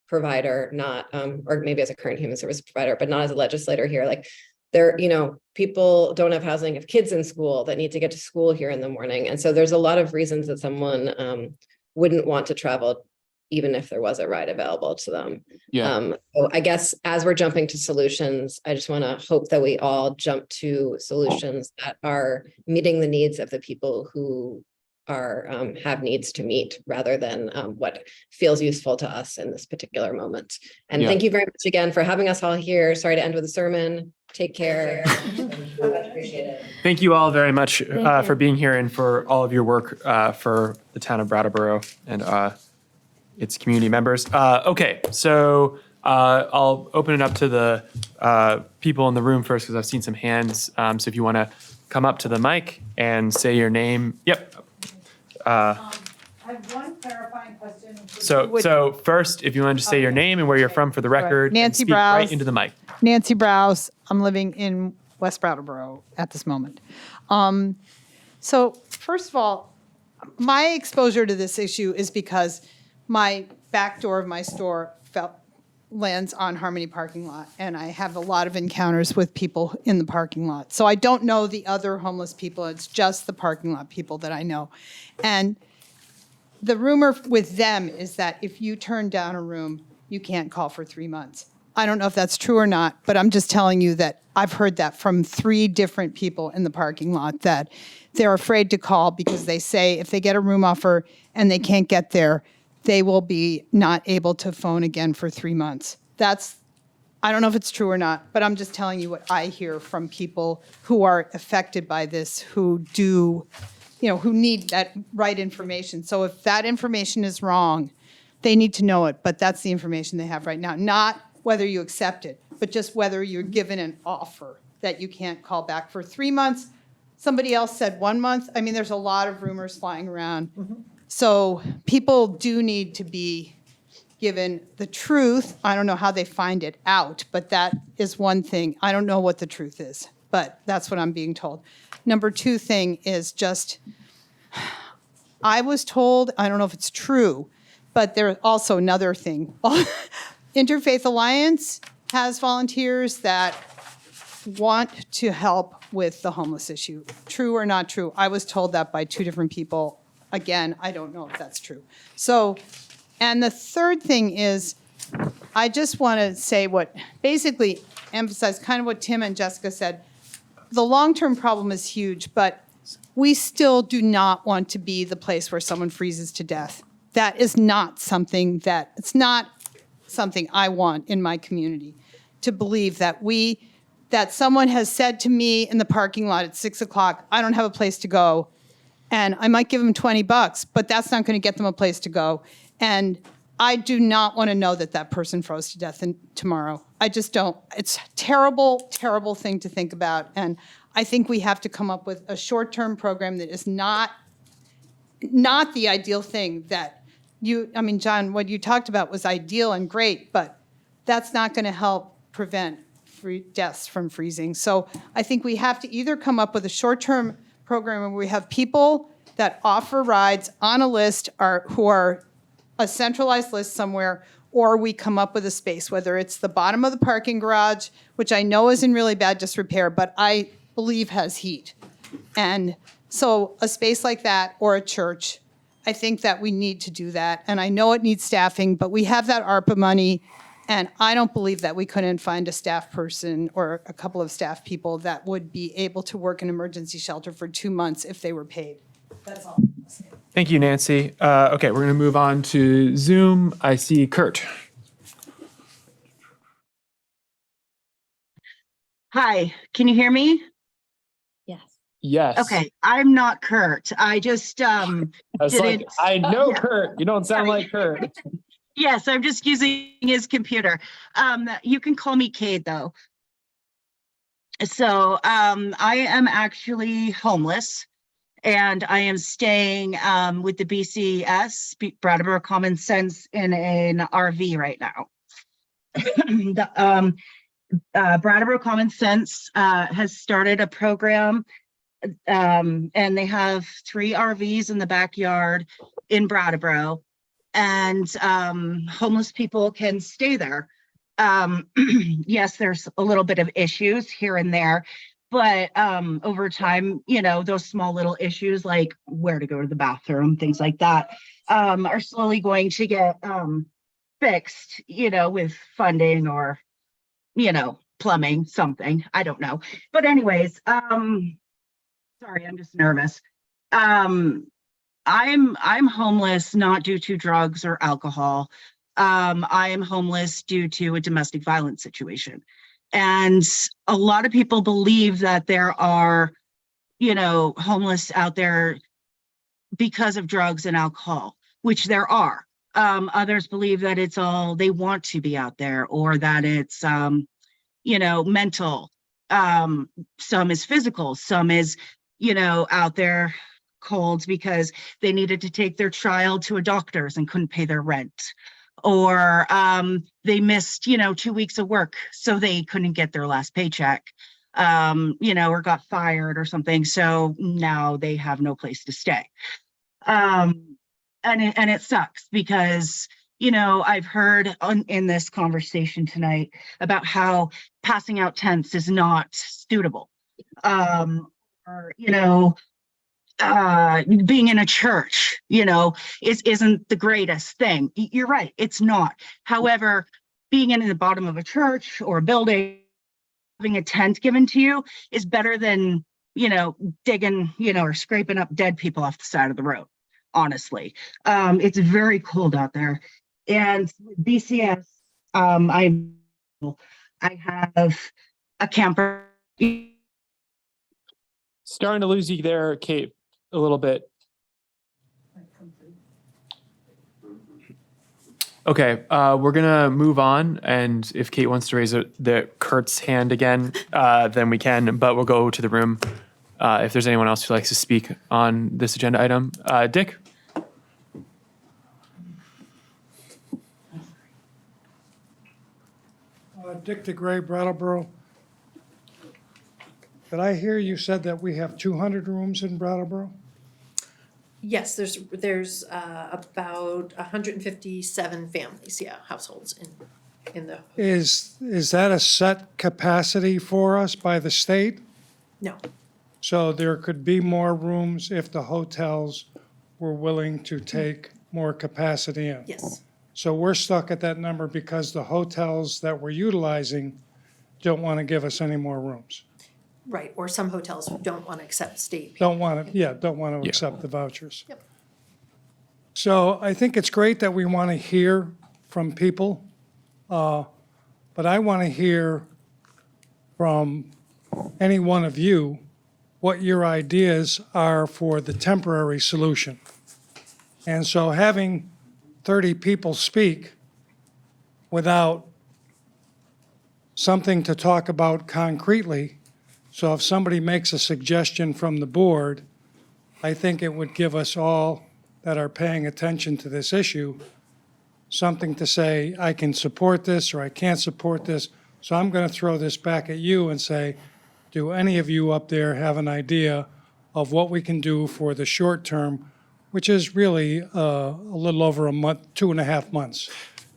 provider, not, or maybe as a current human service provider, but not as a legislator here. Like there, you know, people don't have housing, have kids in school that need to get to school here in the morning. And so there's a lot of reasons that someone wouldn't want to travel even if there was a ride available to them. So I guess as we're jumping to solutions, I just want to hope that we all jump to solutions that are meeting the needs of the people who are have needs to meet, rather than what feels useful to us in this particular moment. And thank you very much again for having us all here. Sorry to end with a sermon. Take care. Much appreciated. Thank you all very much for being here and for all of your work for the town of Brattleboro and its community members. Okay, so I'll open it up to the people in the room first, because I've seen some hands. So if you want to come up to the mic and say your name. Yep. I have one clarifying question. So first, if you want to just say your name and where you're from for the record, Nancy and speak Browse. right into the mic. Nancy Browse. I'm living in West Brattleboro at this moment. So first of all, my exposure to this issue is because my back door of my store lands on Harmony parking lot, and I have a lot of encounters with people in the parking lot. So I don't know the other homeless people. It's just the parking lot people that I know. And the rumor with them is that if you turn down a room, you can't call for 3 months. I don't know if that's true or not, but I'm just telling you that I've heard that from 3 different people in the parking lot, that they're afraid to call because they say if they get a room offer and they can't get there, they will be not able to phone again for 3 months. I don't know if it's true or not, but I'm just telling you what I hear from people who are affected by this, who do, you know, who need that right information. So if that information is wrong, they need to know it, but that's the information they have right now. Not whether you accept it, but just whether you're given an offer that you can't call back for 3 months. Somebody else said 1 month. I mean, there's a lot of rumors flying around. So people do need to be given the truth. I don't know how they find it out, but that is one thing. I don't know what the truth is, but that's what I'm being told. Number 2 thing is just, I was told, I don't know if it's true, but there's also another thing. Interfaith Alliance has volunteers that want to help with the homeless issue. True or not true? I was told that by 2 different people. Again, I don't know if that's true. So, and the third thing is, I just want to say basically emphasize kind of what Tim and Jessica said. The long-term problem is huge, but we still do not want to be the place where someone freezes to death. That is not something it's not something I want in my community, to believe that someone has said to me in the parking lot at 6 o'clock, I don't have a place to go. And I might give them $20, but that's not going to get them a place to go. And I do not want to know that person froze to death tomorrow. I just don't. It's a terrible, terrible thing to think about. And I think we have to come up with a short-term program that is not the ideal thing that John, what you talked about was ideal and great, but that's not going to help prevent deaths from freezing. So I think we have to either come up with a short-term program where we have people that offer rides on a list who are a centralized list somewhere, or we come up with a space, whether it's the bottom of the parking garage, which I know is in really bad disrepair, but I believe has heat. And so a space like that or a church, I think that we need to do that. And I know it needs staffing, but we have that ARPA money. And I don't believe that we couldn't find a staff person or a couple of staff people that would be able to work in emergency shelter for 2 months if they were paid. That's all. Thank you, Nancy. Okay, we're going to move on to Zoom. I see Kurt. Hi, can you hear me? Yes. Yes. Okay, I'm not Kurt. I just I was like, didn't. I know Yeah. Kurt. You don't sound like Kurt. Yes, I'm just using his computer. You can call me Cade though. So I am actually homeless and I am staying with the BCS, Brattleboro Common Sense, in an RV right now. The Brattleboro Common Sense has started a program and they have 3 RVs in the backyard in Brattleboro, and homeless people can stay there. Yes, there's a little bit of issues here and there, but over time, you know, those small little issues like where to go to the bathroom, things like that, are slowly going to get fixed, you know, with funding or, you know, plumbing, something, I don't know. But anyways, sorry, I'm just nervous. I'm homeless not due to drugs or alcohol. I am homeless due to a domestic violence situation. And a lot of people believe that there are, you know, homeless out there because of drugs and alcohol, which there are. Others believe that it's all they want to be out there, or that it's, you know, mental. Some is physical, some is, you know, out there cold because they needed to take their child to a doctor's and couldn't pay their rent. Or they missed, you know, 2 weeks of work, so they couldn't get their last paycheck, you know, or got fired or something. So now they have no place to stay. And it sucks because, you know, I've heard in this conversation tonight about how passing out tents is not suitable. Or, you know, being in a church, you know, isn't the greatest thing. You're right, it's not. However, being in the bottom of a church or a building, having a tent given to you is better than, you know, digging, you know, or scraping up dead people off the side of the road. Honestly, it's very cold out there. And BCS, I have a camper. Starting to lose you there, Kate, a little bit. Okay, we're gonna move on, and if Kate wants to raise the Kurt's hand again, then we can, but we'll go to the room if there's anyone else who likes to speak on this agenda item. Dick? Dick DeGray, Brattleboro. Did I hear you said that we have 200 rooms in Brattleboro? Yes, there's about 157 families, yeah, households in the, Is that a set capacity for us by the state? no. So there could be more rooms if the hotels were willing to take more capacity in? Yes, So we're stuck at that number because the hotels that we're utilizing don't want to give us any more rooms. right, or some hotels don't want to accept state. Don't want to accept the vouchers. Yep. So I think it's great that we want to hear from people, but I want to hear from any one of you what your ideas are for the temporary solution. And so having 30 people speak without something to talk about concretely, so if somebody makes a suggestion from the board, I think it would give us all that are paying attention to this issue something to say, I can support this or I can't support this. So I'm going to throw this back at you and say, do any of you up there have an idea of what we can do for the short term, which is really a little over a month, 2.5 months?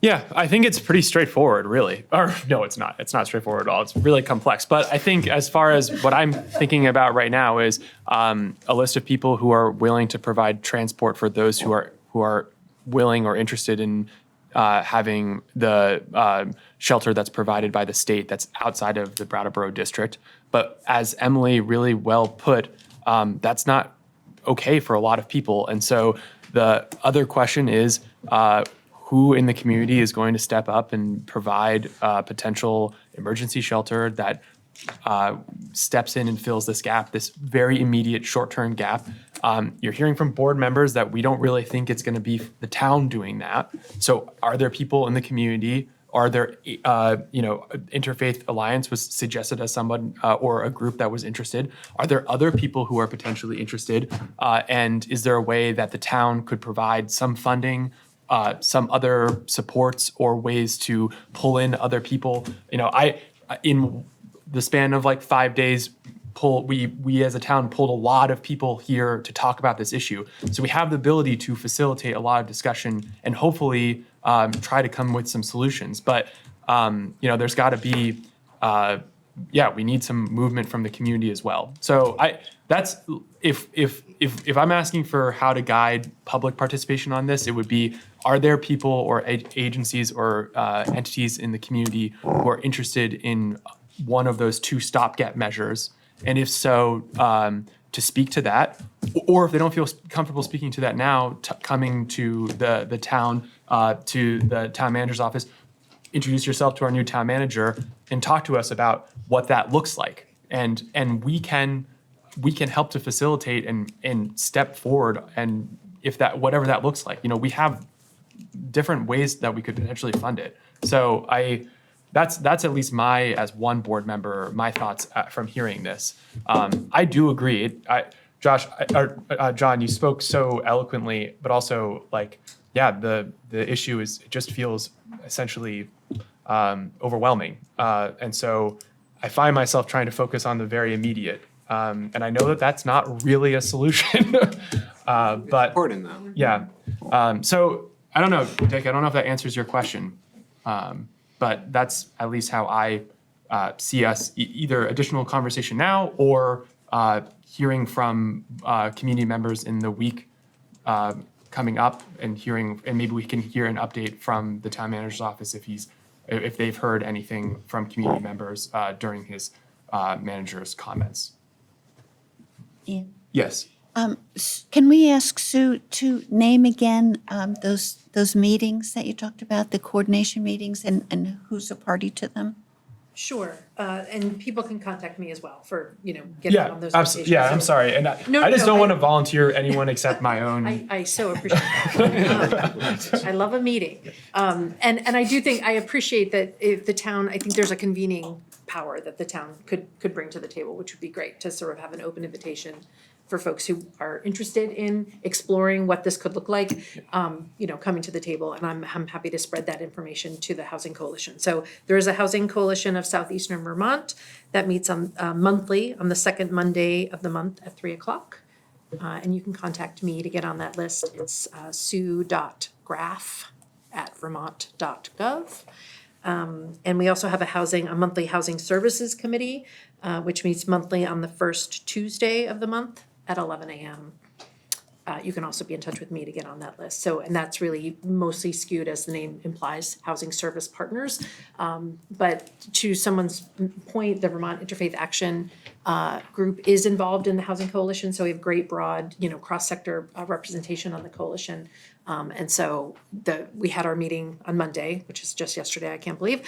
Yeah, I think it's pretty straightforward, really. Or no, it's not. It's not straightforward at all. It's really complex. But I think as far as what I'm thinking about right now is a list of people who are willing to provide transport for those who are willing or interested in having the shelter that's provided by the state that's outside of the Brattleboro district. But as Emily really well put, that's not okay for a lot of people. And so the other question is, who in the community is going to step up and provide potential emergency shelter that steps in and fills this gap, this very immediate short-term gap. You're hearing from board members that we don't really think it's going to be the town doing that. So are there people in the community? Are there, Interfaith Alliance was suggested as someone or a group that was interested. Are there other people who are potentially interested? And is there a way that the town could provide some funding, some other supports or ways to pull in other people? In the span of like 5 days, we as a town pulled a lot of people here to talk about this issue. So we have the ability to facilitate a lot of discussion and hopefully try to come with some solutions. But there's got to be, we need some movement from the community as well. So that's if I'm asking for how to guide public participation on this, it would be: are there people or agencies or entities in the community who are interested in one of those two stopgap measures? And if so, to speak to that, or if they don't feel comfortable speaking to that now, coming to the town, to the town manager's office, introduce yourself to our new town manager and talk to us about what that looks like. And we can help to facilitate and step forward. And if that, whatever that looks like, we have different ways that we could potentially fund it. So that's at least as one board member, my thoughts from hearing this. I do agree. John, you spoke so eloquently, but also the issue is, it just feels essentially overwhelming. And so I find myself trying to focus on the very immediate. And I know that that's not really a solution, but Important though. yeah. So I don't know, Dick, I don't know if that answers your question. But that's at least how I see us, either additional conversation now or hearing from community members in the week coming up and maybe we can hear an update from the town manager's office if they've heard anything from community members during his manager's comments. Ian? Yes. Can we ask Sue to name again those meetings that you talked about, the coordination meetings, and who's a party to them? Sure, and people can contact me as well for, getting on those. Absolutely. Yeah, I'm sorry. And I just don't want to volunteer anyone except my own. I so appreciate that. I love a meeting. And I do think, I appreciate that if the town, I think there's a convening power that the town could bring to the table, which would be great to sort of have an open invitation for folks who are interested in exploring what this could look like, coming to the table. And I'm happy to spread that information to the Housing Coalition. So there is a Housing Coalition of Southeastern Vermont that meets on monthly on the second Monday of the month at 3:00. And you can contact me to get on that list. It's sue.graff@vermont.gov. And we also have a monthly housing services committee, which meets monthly on the first Tuesday of the month at 11 a.m. You can also be in touch with me to get on that list. And that's really mostly skewed, as the name implies, housing service partners. But to someone's point, the Vermont Interfaith Action group is involved in the Housing Coalition. So we have great broad, cross-sector representation on the coalition. And so we had our meeting on Monday, which is just yesterday, I can't believe.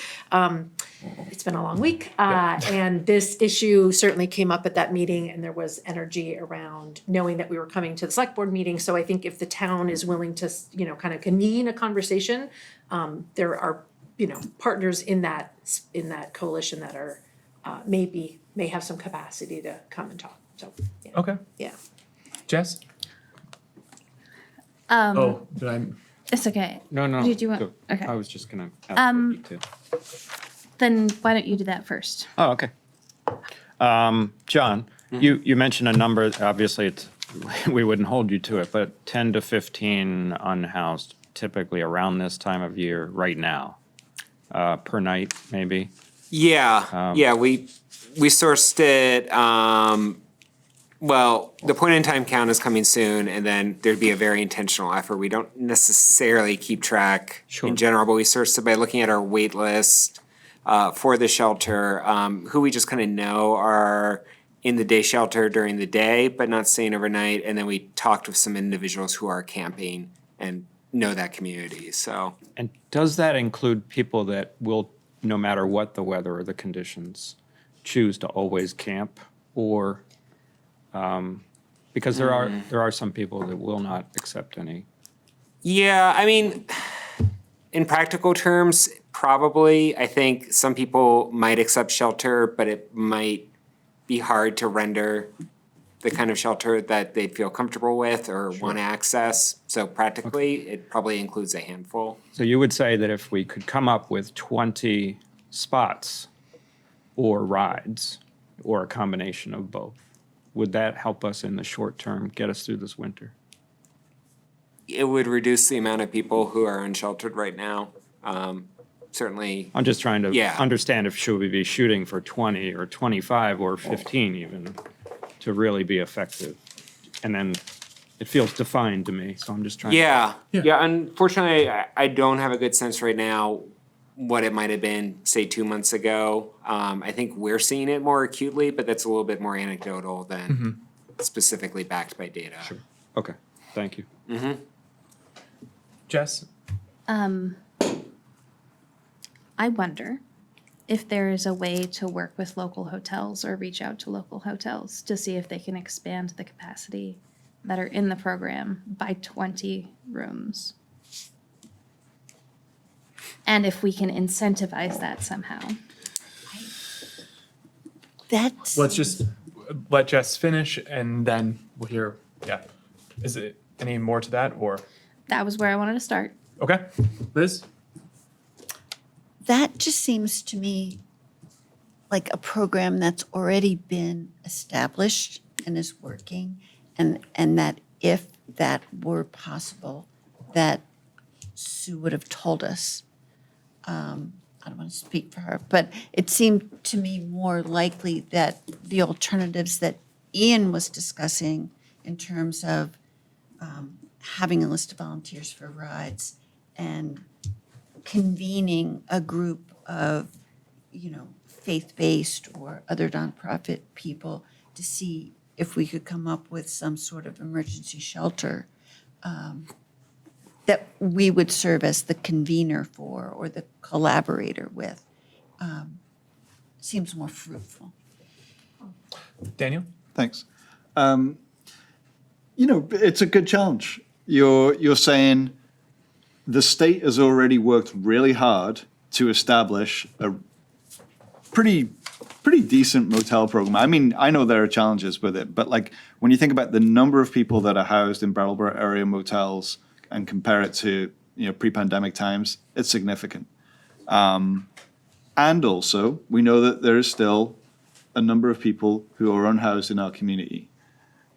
It's been a long week. And this issue certainly came up at that meeting, and there was energy around knowing that we were coming to the select board meeting. So I think if the town is willing to, kind of convene a conversation, there are, partners in that coalition that are may have some capacity to come and talk. So, yeah. Okay. Yeah. Jess? Did I? It's okay. No. Did you want? Go. Okay. I was just gonna ask you to. Then why don't you do that first? Oh, okay. John, you mentioned a number. Obviously, we wouldn't hold you to it, but 10 to 15 unhoused typically around this time of year right now? Per night, maybe? Yeah, yeah, we sourced it, well, the point in time count is coming soon, and then there'd be a very intentional effort. We don't necessarily keep track in general, but we sourced it by looking at our wait list for the shelter, who we just kind of know are in the day shelter during the day, but not staying overnight. And then we talked with some individuals who are camping and know that community, so. And does that include people that will, no matter what the weather or the conditions, choose to always camp? Or, because there are some people that will not accept any. Yeah, I mean, in practical terms, probably. I think some people might accept shelter, but it might be hard to render the kind of shelter that they'd feel comfortable with or want to access. So practically, it probably includes a handful. So you would say that if we could come up with 20 spots or rides or a combination of both, would that help us in the short term, get us through this winter? It would reduce the amount of people who are unsheltered right now. Certainly. I'm just trying to Yeah. understand if should we be shooting for 20 or 25 or 15 even to really be effective. And then it feels defined to me, so I'm just trying. Yeah, unfortunately, I don't have a good sense right now what it might have been, say, 2 months ago. I think we're seeing it more acutely, but that's a little bit more anecdotal than specifically backed by data. Sure. Okay, thank you. Jess? I wonder if there is a way to work with local hotels or reach out to local hotels to see if they can expand the capacity that are in the program by 20 rooms. And if we can incentivize that somehow. That's. Let's just let Jess finish and then we'll hear, yeah. Is it any more to that or? That was where I wanted to start. Okay, Liz? That just seems to me like a program that's already been established and is working, and that if that were possible, that Sue would have told us. I don't want to speak for her, but it seemed to me more likely that the alternatives that Ian was discussing in terms of having a list of volunteers for rides and convening a group of, faith-based or other nonprofit people to see if we could come up with some sort of emergency shelter that we would serve as the convener for or the collaborator with, seems more fruitful. Daniel? Thanks. It's a good challenge. You're saying the state has already worked really hard to establish a pretty decent motel program. I mean, I know there are challenges with it, but like when you think about the number of people that are housed in Brattleboro area motels and compare it to pre-pandemic times, it's significant. And also, we know that there is still a number of people who are unhoused in our community.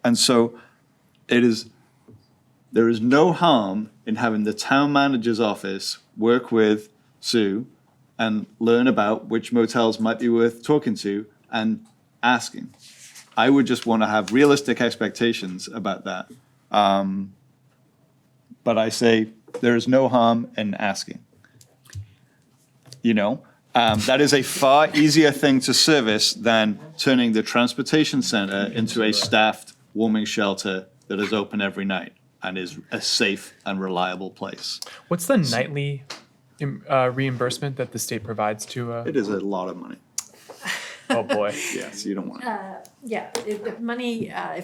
And so there is no harm in having the town manager's office work with Sue and learn about which motels might be worth talking to and asking. I would just want to have realistic expectations about that. But I say there is no harm in asking. That is a far easier thing to service than turning the transportation center into a staffed warming shelter that is open every night and is a safe and reliable place. What's the nightly reimbursement that the state provides to? It is a lot of money. Oh, boy. Yes, you don't want it. Yeah, if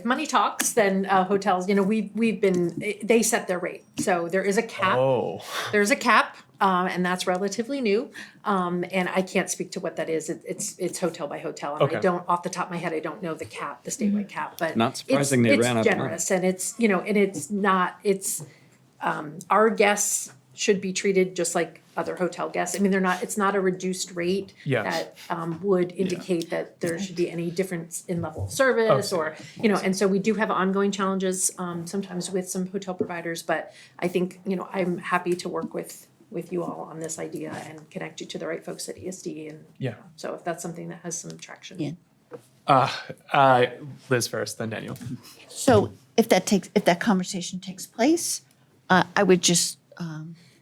money talks, then hotels, they set their rate. So there is a cap. Oh. There's a cap, and that's relatively new. And I can't speak to what that is. It's hotel by hotel. And Okay. I don't, off the top of my head, I don't know the cap, the statewide cap, but Not surprising they ran out of it's money. generous, and it's our guests should be treated just like other hotel guests. I mean, it's not a reduced rate Yeah. that would indicate that there should be any difference in level of service or, and so we do have ongoing challenges sometimes with some hotel providers, but I think, I'm happy to work with you all on this idea and connect you to the right folks at ESD. And Yeah. so if that's something that has some traction. Yeah. Liz first, then Daniel. So if that conversation takes place, I would just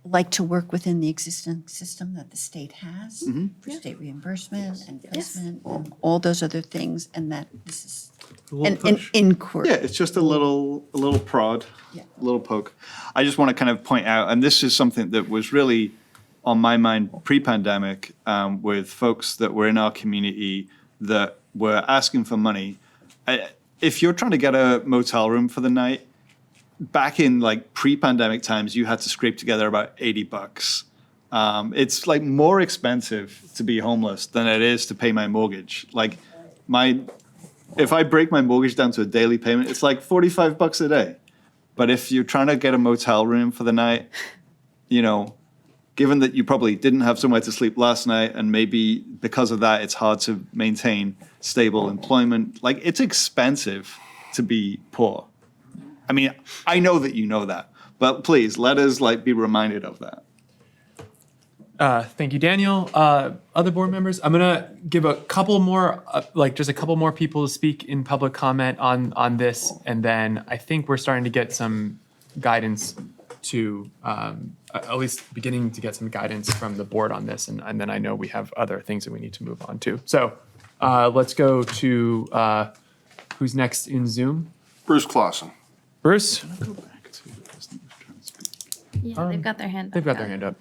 like to work within the existing system that the state has for state reimbursement and investment and all those other things, and that this is an inquiry. Yeah, it's just a little prod, a little poke. I just want to kind of point out, and this is something that was really on my mind pre-pandemic with folks that were in our community that were asking for money. If you're trying to get a motel room for the night, back in like pre-pandemic times, you had to scrape together about $80. It's like more expensive to be homeless than it is to pay my mortgage. Like if I break my mortgage down to a daily payment, it's like $45 a day. But if you're trying to get a motel room for the night, given that you probably didn't have somewhere to sleep last night, and maybe because of that, it's hard to maintain stable employment. Like, it's expensive to be poor. I mean, I know that you know that, but please let us be reminded of that. Thank you, Daniel. Other board members, I'm gonna give a couple more, just a couple more people to speak in public comment on this, and then I think we're starting to get some guidance to, at least beginning to get some guidance from the board on this, and then I know we have other things that we need to move on to. So let's go to who's next in Zoom? Bruce Clausen. Bruce? Yeah, they've got their hand. They've back got their up. hand up.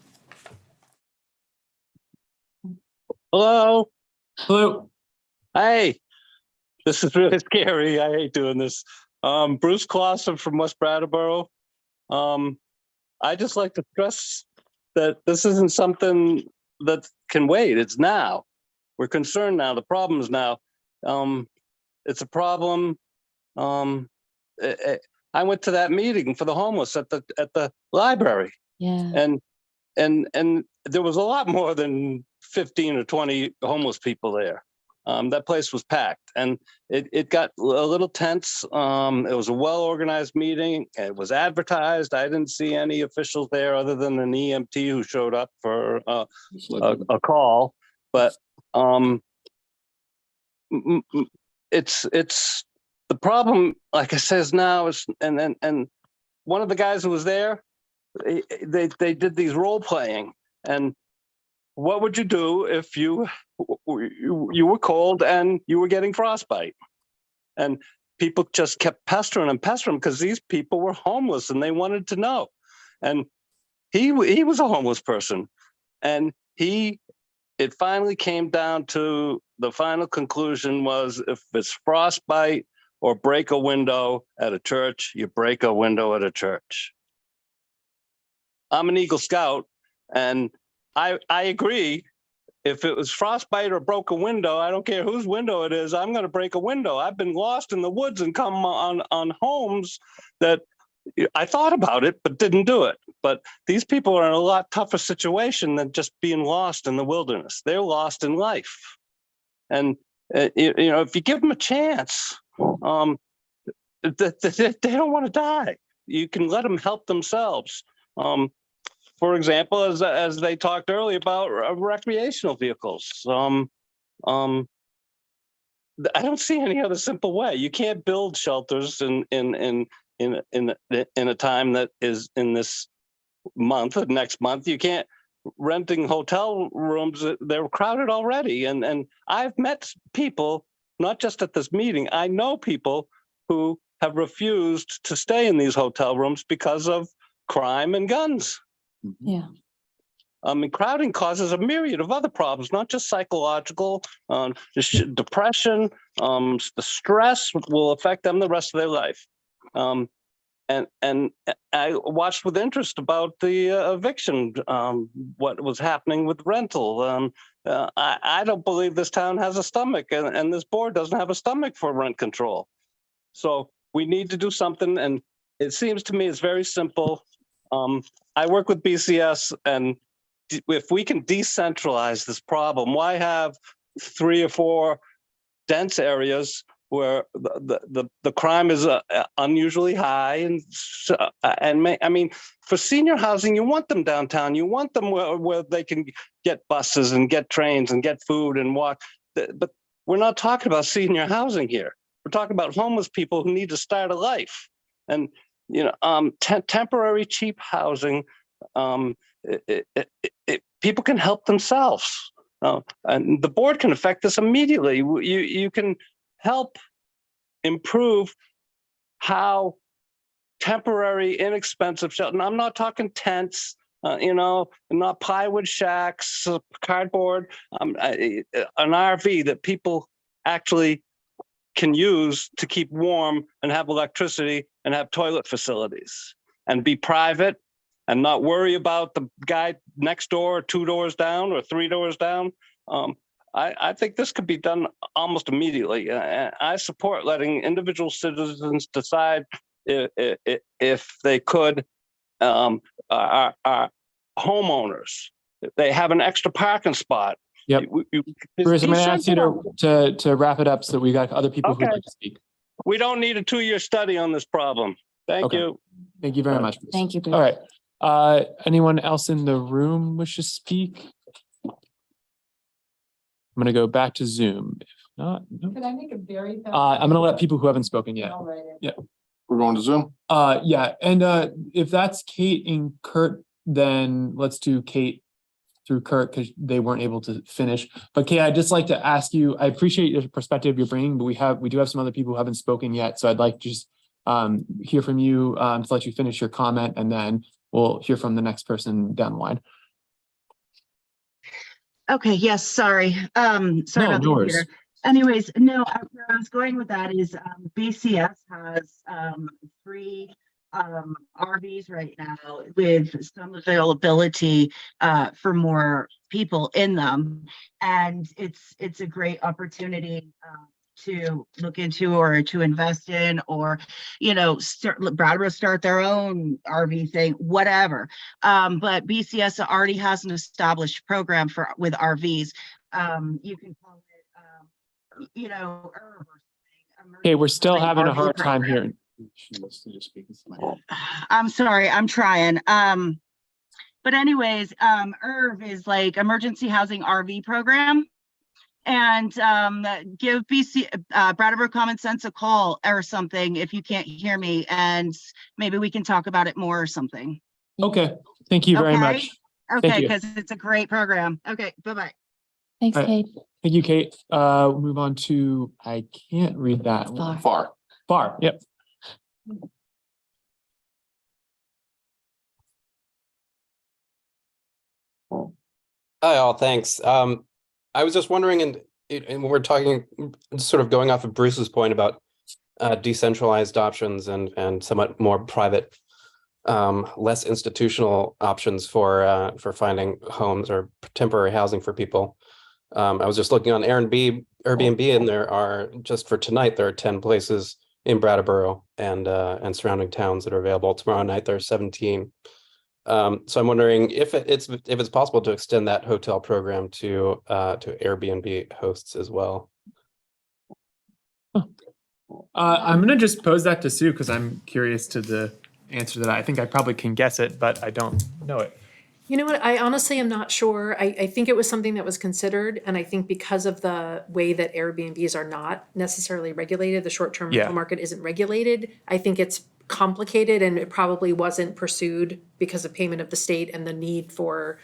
Hello. Hello. Hey, this is really scary. I hate doing this. Bruce Clausen from West Brattleboro. I just like to stress that this isn't something that can wait. It's now. We're concerned now. The problem is now. It's a problem. I went to that meeting for the homeless at the library. Yeah. And there was a lot more than 15 or 20 homeless people there. That place was packed, and it got a little tense. It was a well-organized meeting. It was advertised. I didn't see any officials there other than an EMT who showed up for a call. But it's the problem, like I says now, is and one of the guys who was there, they did these role playing. And what would you do if you were cold and you were getting frostbite? And people just kept pestering because these people were homeless and they wanted to know. And he was a homeless person, and it finally came down to the final conclusion was, if it's frostbite or break a window at a church, you break a window at a church. I'm an Eagle Scout, and I agree. If it was frostbite or broke a window, I don't care whose window it is, I'm going to break a window. I've been lost in the woods and come on homes that I thought about it, but didn't do it. But these people are in a lot tougher situation than just being lost in the wilderness. They're lost in life. And, if you give them a chance, they don't want to die. You can let them help themselves. For example, as they talked earlier about recreational vehicles, I don't see any other simple way. You can't build shelters in a time that is in this month or next month. You can't renting hotel rooms. They're crowded already. And I've met people, not just at this meeting. I know people who have refused to stay in these hotel rooms because of crime and guns. Yeah. Crowding causes a myriad of other problems, not just psychological, depression, the stress will affect them the rest of their life. And I watched with interest about the eviction, what was happening with rental. I don't believe this town has a stomach, and this board doesn't have a stomach for rent control. So we need to do something, and it seems to me it's very simple. I work with BCS, and if we can decentralize this problem, why have 3 or 4 dense areas where the crime is unusually high I mean, for senior housing, you want them downtown. You want them where they can get buses and get trains and get food and walk. But we're not talking about senior housing here. We're talking about homeless people who need to start a life. And, temporary cheap housing, people can help themselves. And the board can affect this immediately. You can help improve how temporary, inexpensive shelter. And I'm not talking tents, not plywood shacks, cardboard, an RV that people actually can use to keep warm and have electricity and have toilet facilities and be private and not worry about the guy next door, 2 doors down or 3 doors down. I think this could be done almost immediately. I support letting individual citizens decide if they could, our homeowners, if they have an extra parking spot. Yep. Bruce, I'm going to ask you to wrap it up so we got other people who would like to speak. We don't need a 2-year study on this problem. Thank you. Thank you very much, Bruce. Thank you, Bruce. All right. Anyone else in the room wish to speak? I'm going to go back to Zoom. If not, no. Could I make a very fast? I'm going to let people who haven't spoken yet. All right. Yeah. We're going to Zoom? Yeah. And if that's Kate and Kurt, then let's do Kate through Kurt because they weren't able to finish. But Kate, I'd just like to ask you, I appreciate your perspective you're bringing, but we do have some other people who haven't spoken yet. So I'd like to just hear from you to let you finish your comment, and then we'll hear from the next person down the line. Okay, yes, sorry. Sorry about no the worries. computer. Anyways, no, where I was going with that is BCS has 3 RVs right now with some availability for more people in them. And it's a great opportunity to look into or to invest in, or, Brattleboro start their own RV thing, whatever. But BCS already has an established program with RVs. You can call it, ERV or something. Okay, we're still having a RV hard time program. hearing. I'm sorry, I'm trying. But anyways, ERV is like emergency housing RV program. And give Brattleboro Common Sense a call or something if you can't hear me, and maybe we can talk about it more or something. Okay, thank you very much. Okay, Thank you. because it's a great program. Okay, bye-bye. Thanks, All right. Kate. Thank you, Kate. We'll move on to, I can't read that. Far, yep. Hi, all. Thanks. I was just wondering, and when we're talking, sort of going off of Bruce's point about decentralized options and somewhat more private, less institutional options for finding homes or temporary housing for people. I was just looking on Airbnb, and there are, just for tonight, there are 10 places in Brattleboro and surrounding towns that are available. Tomorrow night there are 17. So I'm wondering if it's possible to extend that hotel program to Airbnb hosts as well. I'm going to just pose that to Sue because I'm curious to the answer to that. I think I probably can guess it, but I don't know it. You know what? I honestly am not sure. I think it was something that was considered, and I think because of the way that Airbnbs are not necessarily regulated, the short-term rental market isn't regulated. I think it's complicated, and it probably wasn't pursued because of payment of the state and the need for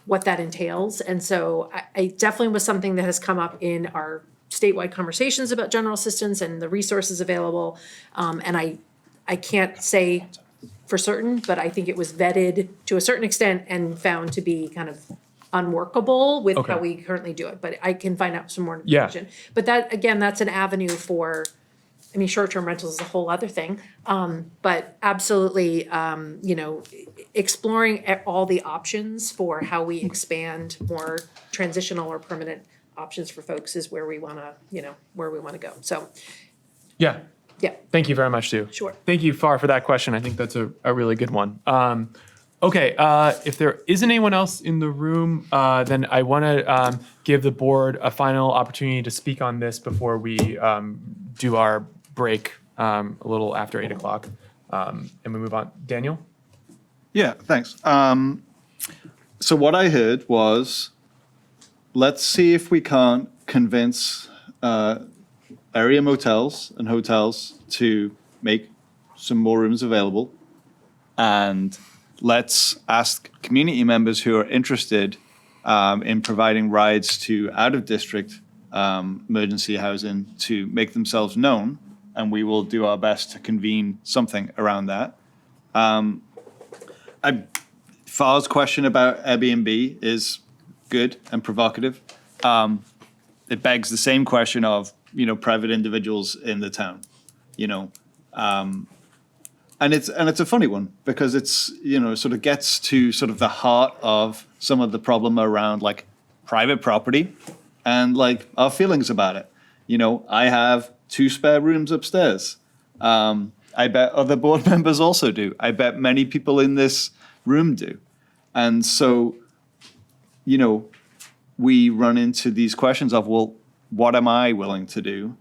what that entails. And so I definitely was something that has come up in our statewide conversations about general assistance and the resources available. And I can't say for certain, but I think it was vetted to a certain extent and found to be kind of unworkable with how we currently do it. But I can find out some more information. But that, again, that's an avenue for, I mean, short-term rentals is a whole other thing. But absolutely, exploring all the options for how we expand more transitional or permanent options for folks is where we want to, go. So, Yeah. Yeah. Thank you very much, Sue. Sure. Thank you, Far, for that question. I think that's a really good one. Okay, if there isn't anyone else in the room, then I want to give the board a final opportunity to speak on this before we do our break a little after 8 o'clock. And we move on. Daniel? Yeah, thanks. So what I heard was, let's see if we can't convince area motels and hotels to make some more rooms available. And let's ask community members who are interested in providing rides to out-of-district emergency housing to make themselves known, and we will do our best to convene something around that. Far's question about Airbnb is good and provocative. It begs the same question of, private individuals in the town, And it's a funny one because it's, sort of gets to sort of the heart of some of the problem around like private property and like our feelings about it. I have 2 spare rooms upstairs. I bet other board members also do. I bet many people in this room do. And so, we run into these questions of, well, what am I willing to do?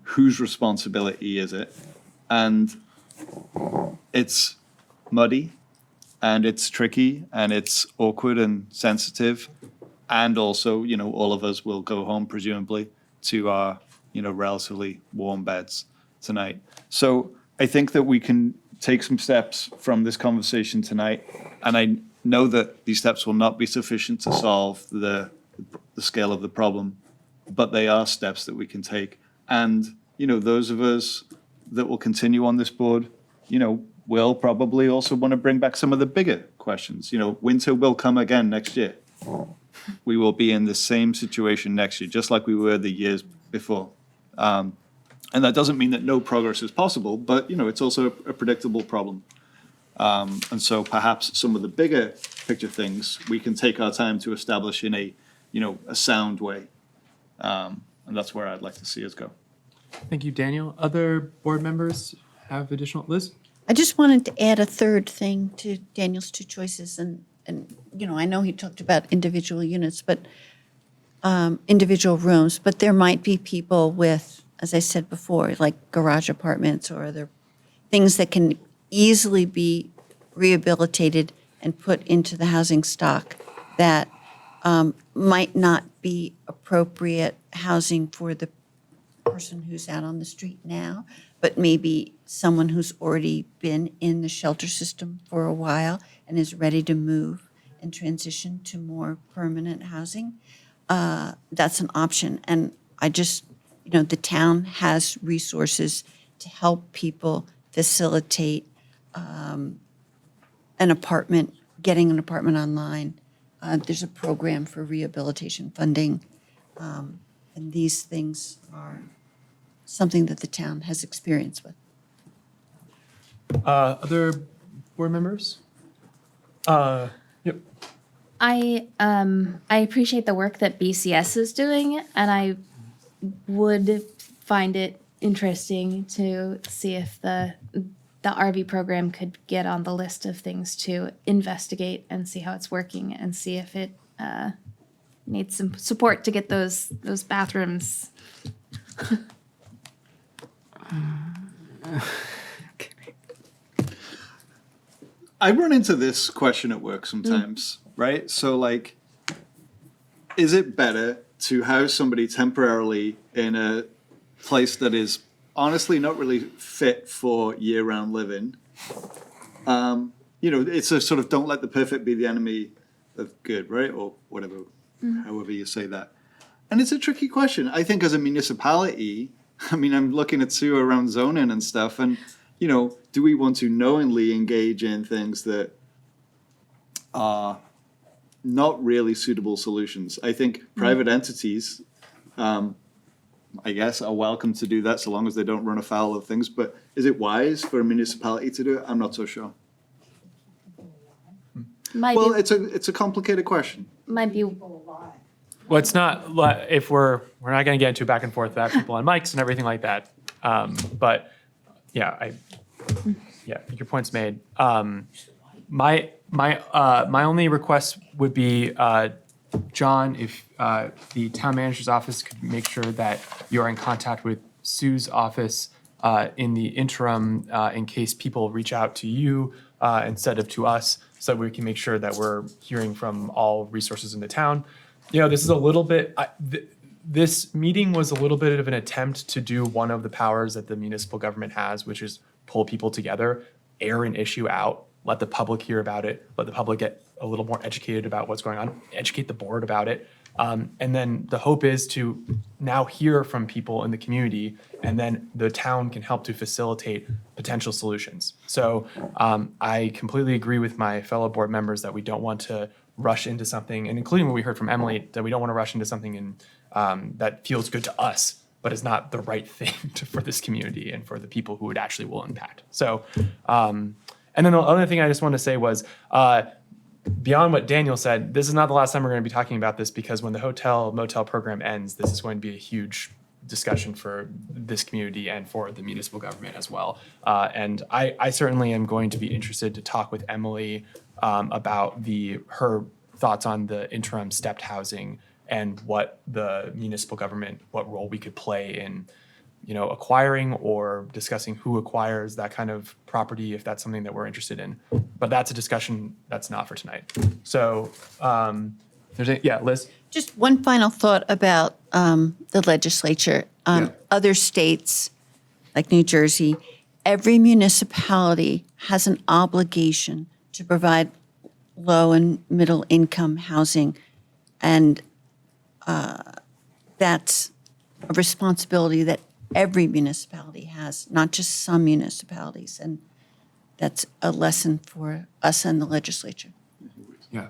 Whose responsibility is it? And it's muddy and it's tricky and it's awkward and sensitive. And also, all of us will go home presumably to our, relatively warm beds tonight. So I think that we can take some steps from this conversation tonight. And I know that these steps will not be sufficient to solve the scale of the problem, but they are steps that we can take. And, those of us that will continue on this board, will probably also want to bring back some of the bigger questions. Winter will come again next year. We will be in the same situation next year, just like we were the years before. And that doesn't mean that no progress is possible, but, it's also a predictable problem. And so perhaps some of the bigger picture things we can take our time to establish in a sound way. And that's where I'd like to see us go. Thank you, Daniel. Other board members have additional? Liz? I just wanted to add a third thing to Daniel's 2 choices. And I know he talked about individual units, but individual rooms, but there might be people with, as I said before, like garage apartments or other things that can easily be rehabilitated and put into the housing stock that might not be appropriate housing for the person who's out on the street now, but maybe someone who's already been in the shelter system for a while and is ready to move and transition to more permanent housing. That's an option. And I just, the town has resources to help people facilitate getting an apartment online. There's a program for rehabilitation funding. And these things are something that the town has experience with. Other board members? Yep. I appreciate the work that BCS is doing, and I would find it interesting to see if the RV program could get on the list of things to investigate and see how it's working and see if it needs some support to get those bathrooms. I run into this question at work sometimes, right? So like, is it better to house somebody temporarily in a place that is honestly not really fit for year-round living? It's a sort of don't let the perfect be the enemy of good, right? Or whatever, however you say that. And it's a tricky question. I think as a municipality, I'm looking at Sue around zoning and stuff, and, do we want to knowingly engage in things that are not really suitable solutions? I think private entities, I guess, are welcome to do that so long as they don't run afoul of things. But is it wise for a municipality to do it? I'm not so sure. It's a complicated question. Might be. Well, it's not, if we're not going to get into back and forth about people on mics and everything like that. But yeah, your point's made. My only request would be, John, if the town manager's office could make sure that you're in contact with Sue's office in the interim, in case people reach out to you instead of to us, so we can make sure that we're hearing from all resources in the town. This is a little bit, this meeting was a little bit of an attempt to do one of the powers that the municipal government has, which is pull people together, air an issue out, let the public hear about it, let the public get a little more educated about what's going on, educate the board about it. And then the hope is to now hear from people in the community, and then the town can help to facilitate potential solutions. So I completely agree with my fellow board members that we don't want to rush into something, and including what we heard from Emily, that we don't want to rush into something that feels good to us, but is not the right thing for this community and for the people who it actually will impact. So, and then the other thing I just want to say was, beyond what Daniel said, this is not the last time we're going to be talking about this, because when the hotel-motel program ends, this is going to be a huge discussion for this community and for the municipal government as well. And I certainly am going to be interested to talk with Emily about her thoughts on the interim stepped housing and what the municipal government, what role we could play in acquiring or discussing who acquires that kind of property, if that's something that we're interested in. But that's a discussion that's not for tonight. So Liz? Just one final thought about the legislature. Other states, like New Jersey, every municipality has an obligation to provide low and middle income housing. And that's a responsibility that every municipality has, not just some municipalities. And that's a lesson for us and the legislature. Yeah.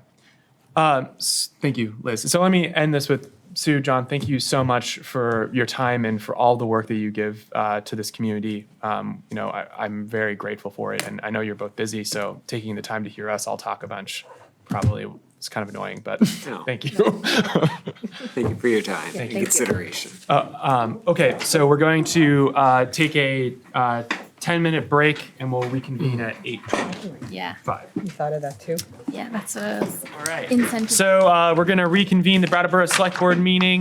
Thank you, Liz. So let me end this with Sue, John, thank you so much for your time and for all the work that you give to this community. I'm very grateful for it, and I know you're both busy, so taking the time to hear us all talk a bunch probably is kind of annoying, but thank you. Thank you for your time and you. consideration. Okay, so we're going to take a 10-minute break, and we'll reconvene at 8:25. Yeah. You thought of that too? Yeah, that's what I was. All right. Incentive. So we're going to reconvene the Brattleboro Selectboard meeting.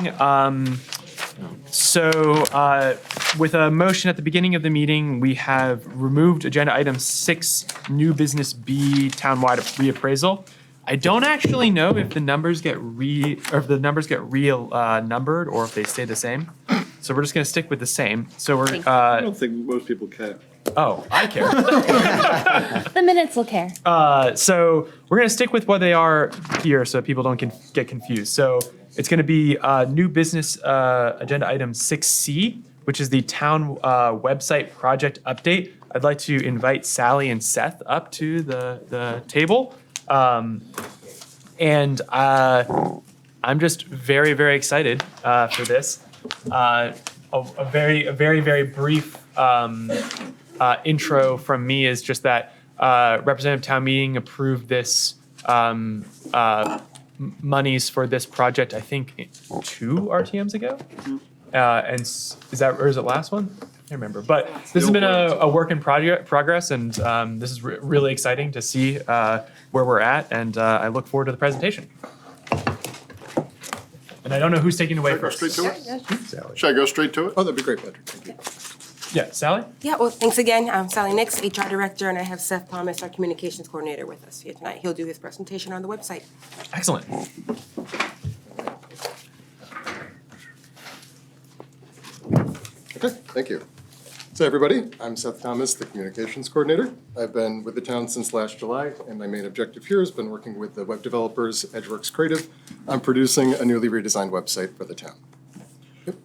With a motion at the beginning of the meeting, we have removed agenda item 6, new business B, townwide reappraisal. I don't actually know if the numbers get numbered or if they stay the same. So we're just going to stick with the same. So we're. I don't think most people care. Oh, I care. The minutes will care. So we're going to stick with what they are here so people don't get confused. So it's going to be new business agenda item 6C, which is the town website project update. I'd like to invite Sally and Seth up to the table. And I'm just very, very excited for this. A very, very brief intro from me is just that Representative Town Meeting approved this monies for this project, I think 2 RTMs ago. And is it last one? I can't remember. But this has been a work in progress, and this is really exciting to see where we're at, and I look forward to the presentation. And I don't know who's taking it away first. Straight to it? Should I go straight to it? Oh, that'd be great, Patrick. Thank you. Yeah, Sally? Yeah, well, thanks again. I'm Sally Nix, HR Director, and I have Seth Thomas, our Communications Coordinator, with us here tonight. He'll do his presentation on the website. Excellent. Okay, thank you. So everybody, I'm Seth Thomas, the Communications Coordinator. I've been with the town since last July, and my main objective here has been working with the web developers, Edgeworks Creative, on producing a newly redesigned website for the town. Yep.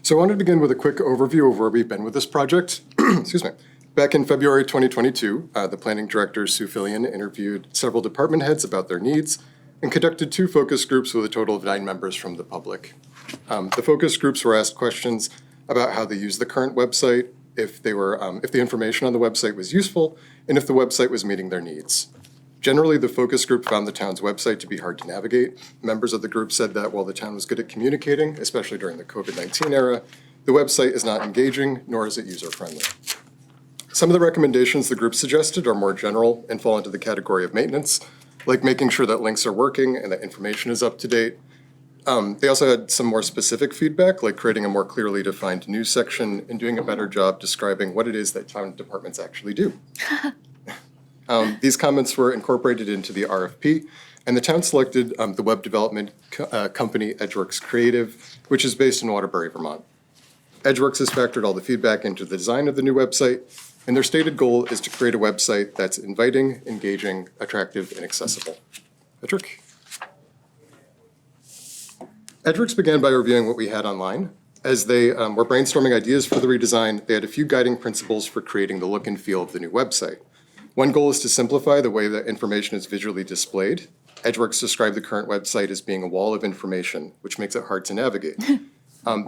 So I wanted to begin with a quick overview of where we've been with this project. Excuse me. Back in February 2022, the planning director, Sue Fillion, interviewed several department heads about their needs and conducted 2 focus groups with a total of 9 members from the public. The focus groups were asked questions about how they use the current website, if the information on the website was useful, and if the website was meeting their needs. Generally, the focus group found the town's website to be hard to navigate. Members of the group said that while the town was good at communicating, especially during the COVID-19 era, the website is not engaging, nor is it user-friendly. Some of the recommendations the group suggested are more general and fall into the category of maintenance, like making sure that links are working and that information is up to date. They also had some more specific feedback, like creating a more clearly defined news section and doing a better job describing what it is that town departments actually do. These comments were incorporated into the RFP, and the town selected the web development company Edgeworks Creative, which is based in Waterbury, Vermont. Edgeworks has factored all the feedback into the design of the new website, and their stated goal is to create a website that's inviting, engaging, attractive, and accessible. Patrick? Edgeworks began by reviewing what we had online. As they were brainstorming ideas for the redesign, they had a few guiding principles for creating the look and feel of the new website. One goal is to simplify the way that information is visually displayed. Edgeworks described the current website as being a wall of information, which makes it hard to navigate.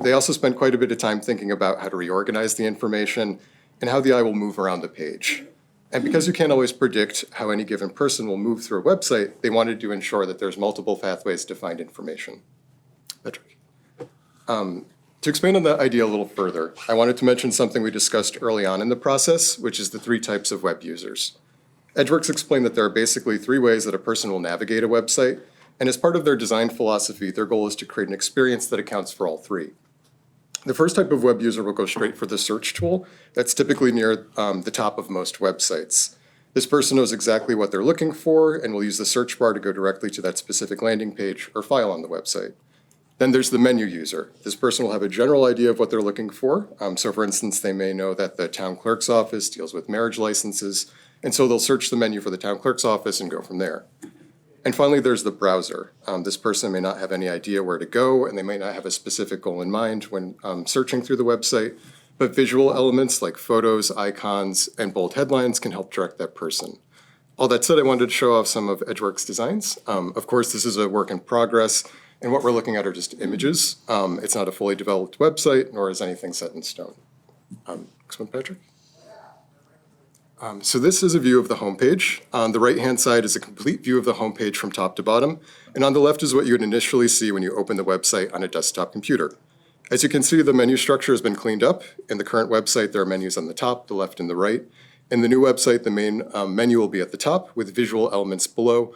They also spent quite a bit of time thinking about how to reorganize the information and how the eye will move around the page. And because you can't always predict how any given person will move through a website, they wanted to ensure that there's multiple pathways to find information. Patrick. To expand on that idea a little further, I wanted to mention something we discussed early on in the process, which is the 3 types of web users. Edgeworks explained that there are basically 3 ways that a person will navigate a website, and as part of their design philosophy, their goal is to create an experience that accounts for all 3. The first type of web user will go straight for the search tool that's typically near the top of most websites. This person knows exactly what they're looking for and will use the search bar to go directly to that specific landing page or file on the website. Then there's the menu user. This person will have a general idea of what they're looking for. So for instance, they may know that the town clerk's office deals with marriage licenses, and so they'll search the menu for the town clerk's office and go from there. And finally, there's the browser. This person may not have any idea where to go, and they might not have a specific goal in mind when searching through the website, but visual elements like photos, icons, and bold headlines can help direct that person. All that said, I wanted to show off some of Edgeworks' designs. Of course, this is a work in progress, and what we're looking at are just images. It's not a fully developed website, nor is anything set in stone. Next one, Patrick. So this is a view of the homepage. On the right-hand side is a complete view of the homepage from top to bottom, and on the left is what you would initially see when you open the website on a desktop computer. As you can see, the menu structure has been cleaned up. In the current website, there are menus on the top, the left, and the right. In the new website, the main menu will be at the top with visual elements below,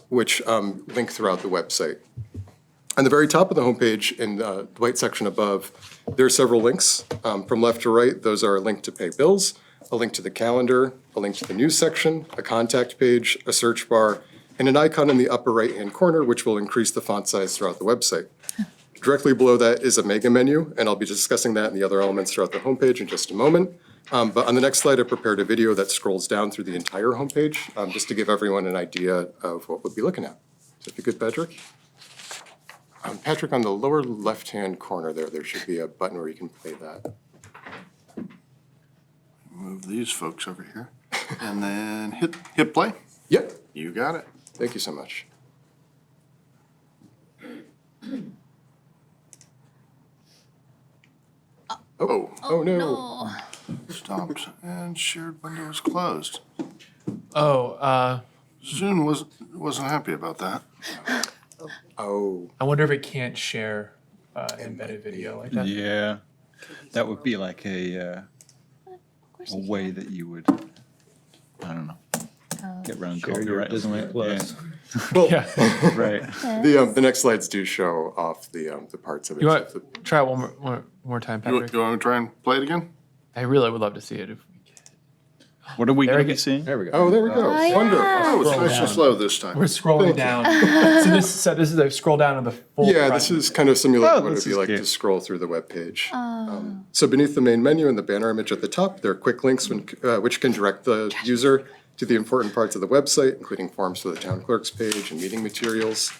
which link throughout the website. On the very top of the homepage, in the white section above, there are several links. From left to right, those are a link to pay bills, a link to the calendar, a link to the news section, a contact page, a search bar, and an icon in the upper right-hand corner, which will increase the font size throughout the website. Directly below that is a mega menu, and I'll be discussing that and the other elements throughout the homepage in just a moment. But on the next slide, I prepared a video that scrolls down through the entire homepage, just to give everyone an idea of what we'll be looking at. So if you could, Patrick. Patrick, on the lower left-hand corner there should be a button where you can play that. Move these folks over here and then hit play. Yep. You got it. Thank you so much. Oh no. Stopped and shared window is closed. Oh, Zoom wasn't happy about that. Oh. I wonder if it can't share embedded video like that. Yeah, that would be like a way that you would, I don't know, get around copyright, isn't it? Plus. Well, Yeah. Right. The next slides do show off the parts of it. You want to try it one more time, You Patrick? want me to try and play it again? I really would love to see it. If we can. What are we There going we to be go. seeing? There we go. Oh, there we go. yeah. Wonderful. Oh, it's Scroll nice and down. slow this time. We're scrolling down. So this is a scroll down of the full. Yeah, front. this is kind of simulating Oh, what this it'd be is like cute. to scroll through the web page. So beneath the main menu and the banner image at the top, there are quick links which can direct the user to the important parts of the website, including forms for the town clerk's page and meeting materials.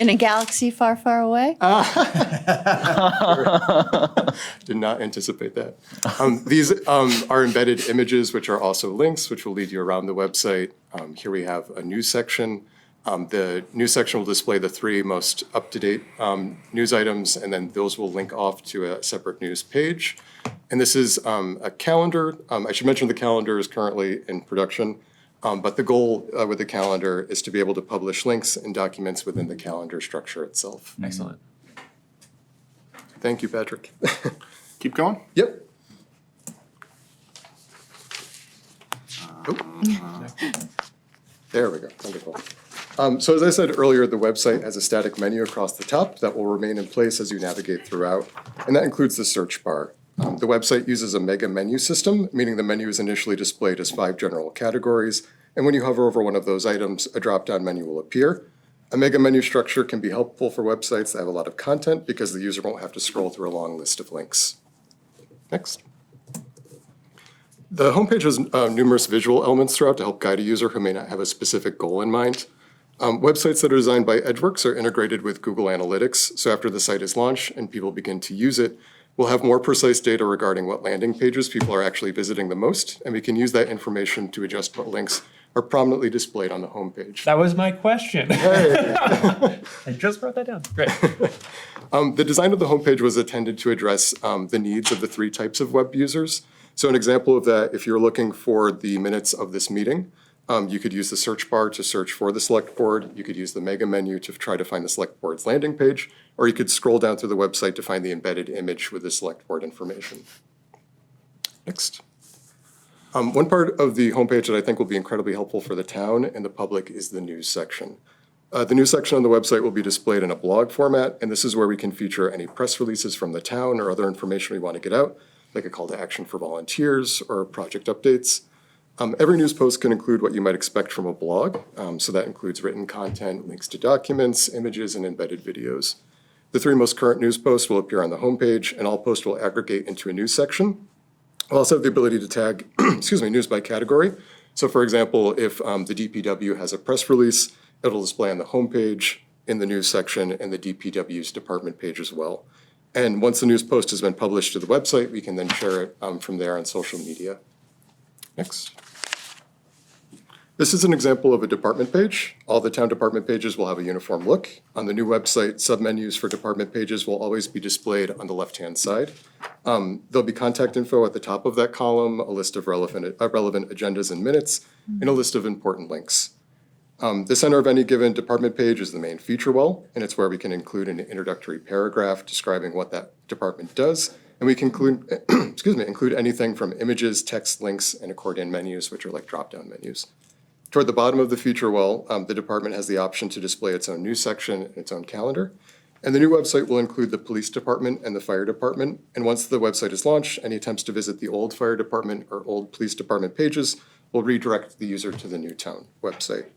In a galaxy far, far away? Did not anticipate that. These are embedded images, which are also links, which will lead you around the website. Here we have a news section. The news section will display the 3 most up-to-date news items, and then those will link off to a separate news page. And this is a calendar. I should mention the calendar is currently in production, but the goal with the calendar is to be able to publish links and documents within the calendar structure itself. Excellent. Thank you, Patrick. Keep going. Yep. There we go, wonderful. So as I said earlier, the website has a static menu across the top that will remain in place as you navigate throughout, and that includes the search bar. The website uses a mega menu system, meaning the menu is initially displayed as 5 general categories, and when you hover over one of those items, a drop-down menu will appear. A mega menu structure can be helpful for websites that have a lot of content because the user won't have to scroll through a long list of links. Next. The homepage has numerous visual elements throughout to help guide a user who may not have a specific goal in mind. Websites that are designed by Edgeworks are integrated with Google Analytics, so after the site is launched and people begin to use it, we'll have more precise data regarding what landing pages people are actually visiting the most, and we can use that information to adjust what links are prominently displayed on the homepage. That was my question. I just wrote that down. Great. The design of the homepage was intended to address the needs of the 3 types of web users. So an example of that, if you're looking for the minutes of this meeting, you could use the search bar to search for the select board. You could use the mega menu to try to find the select board's landing page, or you could scroll down through the website to find the embedded image with the select board information. Next. One part of the homepage that I think will be incredibly helpful for the town and the public is the news section. The news section on the website will be displayed in a blog format, and this is where we can feature any press releases from the town or other information we want to get out, like a call to action for volunteers or project updates. Every news post can include what you might expect from a blog, so that includes written content, links to documents, images, and embedded videos. The 3 most current news posts will appear on the homepage, and all posts will aggregate into a news section. We'll also have the ability to tag news by category. So for example, if the DPW has a press release, it'll display on the homepage, in the news section, and the DPW's department page as well. And once the news post has been published to the website, we can then share it from there on social media. Next. This is an example of a department page. All the town department pages will have a uniform look. On the new website, submenus for department pages will always be displayed on the left-hand side. There'll be contact info at the top of that column, a list of relevant agendas and minutes, and a list of important links. The center of any given department page is the main feature well, and it's where we can include an introductory paragraph describing what that department does. And we can include anything from images, text, links, and accordion menus, which are like drop-down menus. Toward the bottom of the feature well, the department has the option to display its own news section and its own calendar. And the new website will include the police department and the fire department. And once the website is launched, any attempts to visit the old fire department or old police department pages will redirect the user to the new town website.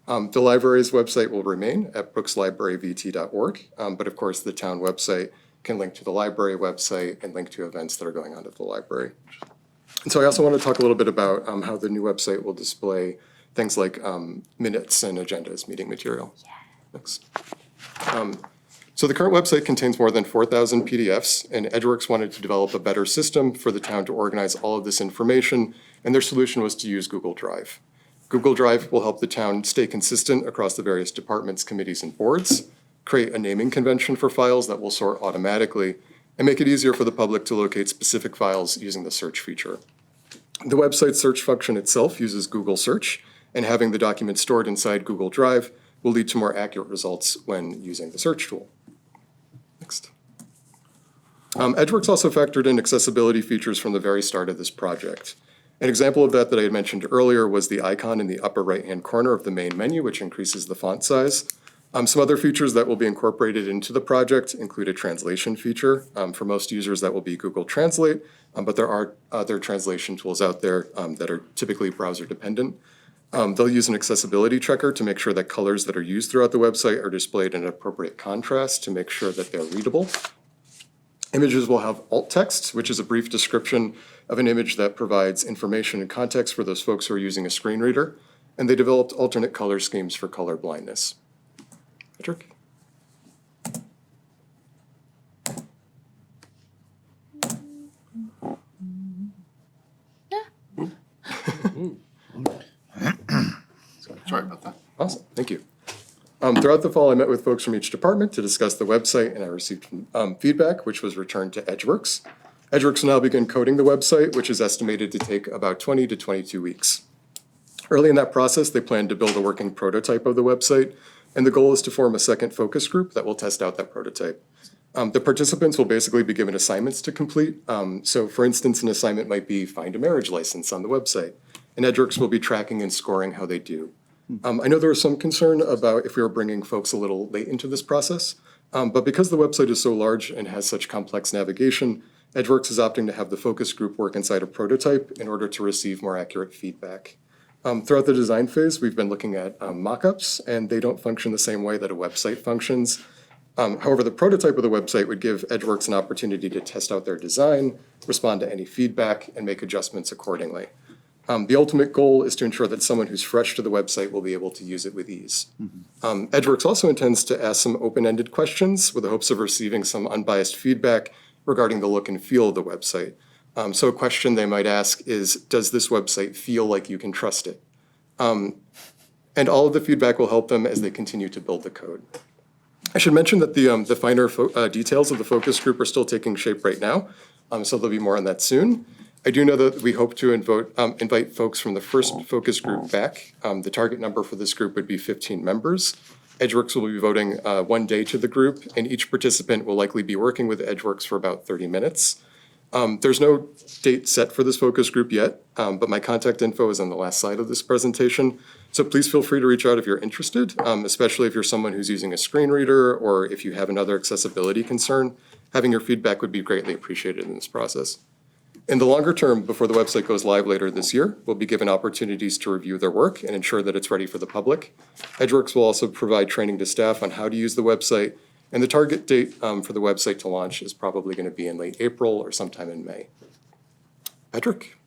The library's website will remain at brookslibraryvt.org, but of course the town website can link to the library website and link to events that are going on at the library. And so I also want to talk a little bit about how the new website will display things like minutes and agendas, meeting material. Next. So the current website contains more than 4,000 PDFs, and Edgeworks wanted to develop a better system for the town to organize all of this information, and their solution was to use Google Drive. Google Drive will help the town stay consistent across the various departments, committees, and boards, create a naming convention for files that will sort automatically, and make it easier for the public to locate specific files using the search feature. The website search function itself uses Google Search, and having the document stored inside Google Drive will lead to more accurate results when using the search tool. Next. Edgeworks also factored in accessibility features from the very start of this project. An example of that I had mentioned earlier was the icon in the upper right-hand corner of the main menu, which increases the font size. Some other features that will be incorporated into the project include a translation feature. For most users, that will be Google Translate, but there are other translation tools out there that are typically browser dependent. They'll use an accessibility checker to make sure that colors that are used throughout the website are displayed in an appropriate contrast to make sure that they're readable. Images will have alt text, which is a brief description of an image that provides information and context for those folks who are using a screen reader. And they developed alternate color schemes for color blindness. Patrick? Sorry about that. Awesome, thank you. Throughout the fall, I met with folks from each department to discuss the website, and I received feedback, which was returned to Edgeworks. Edgeworks will now begin coding the website, which is estimated to take about 20 to 22 weeks. Early in that process, they plan to build a working prototype of the website, and the goal is to form a second focus group that will test out that prototype. The participants will basically be given assignments to complete. So for instance, an assignment might be find a marriage license on the website. and Edgeworks will be tracking and scoring how they do. I know there was some concern about if we were bringing folks a little late into this process, but because the website is so large and has such complex navigation, Edgeworks is opting to have the focus group work inside a prototype in order to receive more accurate feedback. Throughout the design phase, we've been looking at mock-ups, and they don't function the same way that a website functions. However, the prototype of the website would give Edgeworks an opportunity to test out their design, respond to any feedback, and make adjustments accordingly. The ultimate goal is to ensure that someone who's fresh to the website will be able to use it with ease. Edgeworks also intends to ask some open-ended questions with the hopes of receiving some unbiased feedback regarding the look and feel of the website. So a question they might ask is, does this website feel like you can trust it? And all of the feedback will help them as they continue to build the code. I should mention that the finer details of the focus group are still taking shape right now, so there'll be more on that soon. I do know that we hope to invite folks from the first focus group back. The target number for this group would be 15 members. Edgeworks will be voting one day to the group, and each participant will likely be working with Edgeworks for about 30 minutes. There's no date set for this focus group yet, but my contact info is on the last slide of this presentation. So please feel free to reach out if you're interested, especially if you're someone who's using a screen reader or if you have another accessibility concern. Having your feedback would be greatly appreciated in this process. In the longer term, before the website goes live later this year, we'll be given opportunities to review their work and ensure that it's ready for the public. Edgeworks will also provide training to staff on how to use the website, and the target date for the website to launch is probably going to be in late April or sometime in May. Patrick?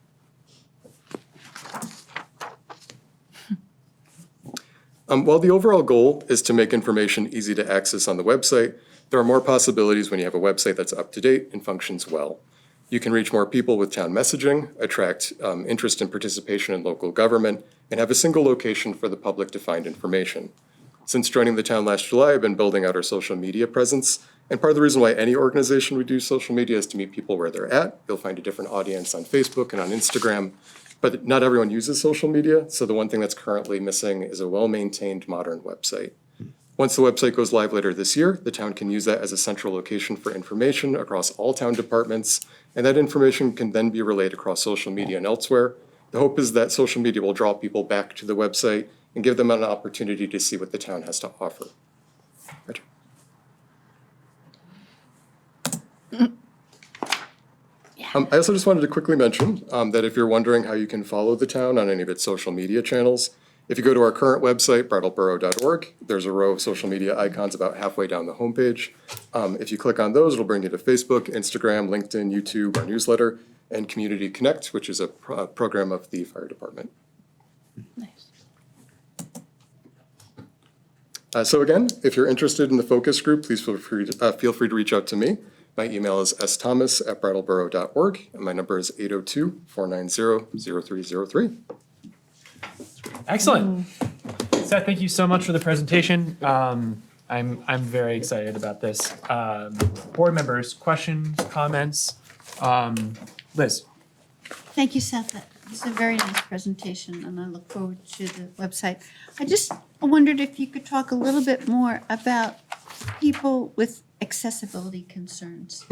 While the overall goal is to make information easy to access on the website, there are more possibilities when you have a website that's up to date and functions well. You can reach more people with town messaging, attract interest and participation in local government, and have a single location for the public to find information. Since joining the town last July, I've been building out our social media presence, and part of the reason why any organization would do social media is to meet people where they're at. You'll find a different audience on Facebook and on Instagram, but not everyone uses social media, so the one thing that's currently missing is a well-maintained modern website. Once the website goes live later this year, the town can use that as a central location for information across all town departments, and that information can then be relayed across social media and elsewhere. The hope is that social media will draw people back to the website and give them an opportunity to see what the town has to offer. Roger. I also just wanted to quickly mention that if you're wondering how you can follow the town on any of its social media channels, if you go to our current website, brattleboro.org, there's a row of social media icons about halfway down the homepage. If you click on those, it'll bring you to Facebook, Instagram, LinkedIn, YouTube, our newsletter, and Community Connect, which is a program of the fire department. Nice. So again, if you're interested in the focus group, please feel free to reach out to me. My email is sthomas@brattleboro.org, and my number is 802-490-0303. Excellent. Seth, thank you so much for the presentation. I'm very excited about this. Board members, questions, comments? Liz. Thank you, Seth. It's a very nice presentation, and I look forward to the website. I just wondered if you could talk a little bit more about people with accessibility concerns.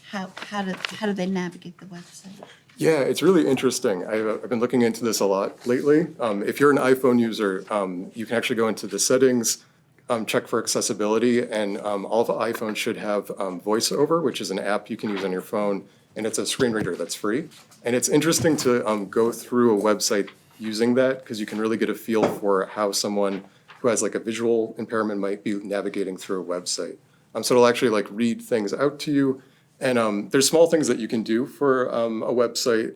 How do they navigate the website? Yeah, it's really interesting. I've been looking into this a lot lately. If you're an iPhone user, you can actually go into the settings, check for accessibility, and all of the iPhones should have VoiceOver, which is an app you can use on your phone, and it's a screen reader that's free. And it's interesting to go through a website using that because you can really get a feel for how someone who has like a visual impairment might be navigating through a website. So it'll actually like read things out to you. And there's small things that you can do for a website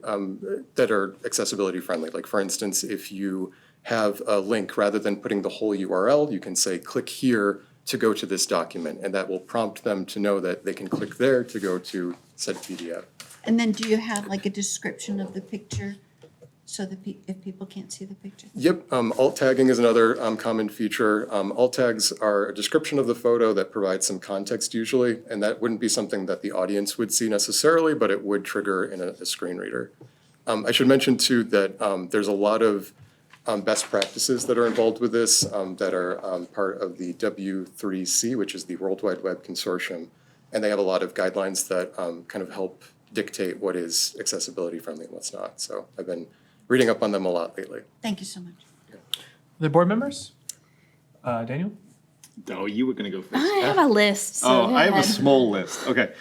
that are accessibility friendly. Like for instance, if you have a link, rather than putting the whole URL, you can say, click here to go to this document. And that will prompt them to know that they can click there to go to said PDF. And then do you have like a description of the picture so that if people can't see the picture? Yep, alt tagging is another common feature. Alt tags are a description of the photo that provides some context usually, and that wouldn't be something that the audience would see necessarily, but it would trigger in a screen reader. I should mention too that there's a lot of best practices that are involved with this that are part of the W3C, which is the World Wide Web Consortium, and they have a lot of guidelines that kind of help dictate what is accessibility friendly and what's not. So I've been reading up on them a lot lately. Thank you so much. The board members? Daniel? Oh, you were going to go first. I have a list. So Oh, go I have a ahead. small list. Okay.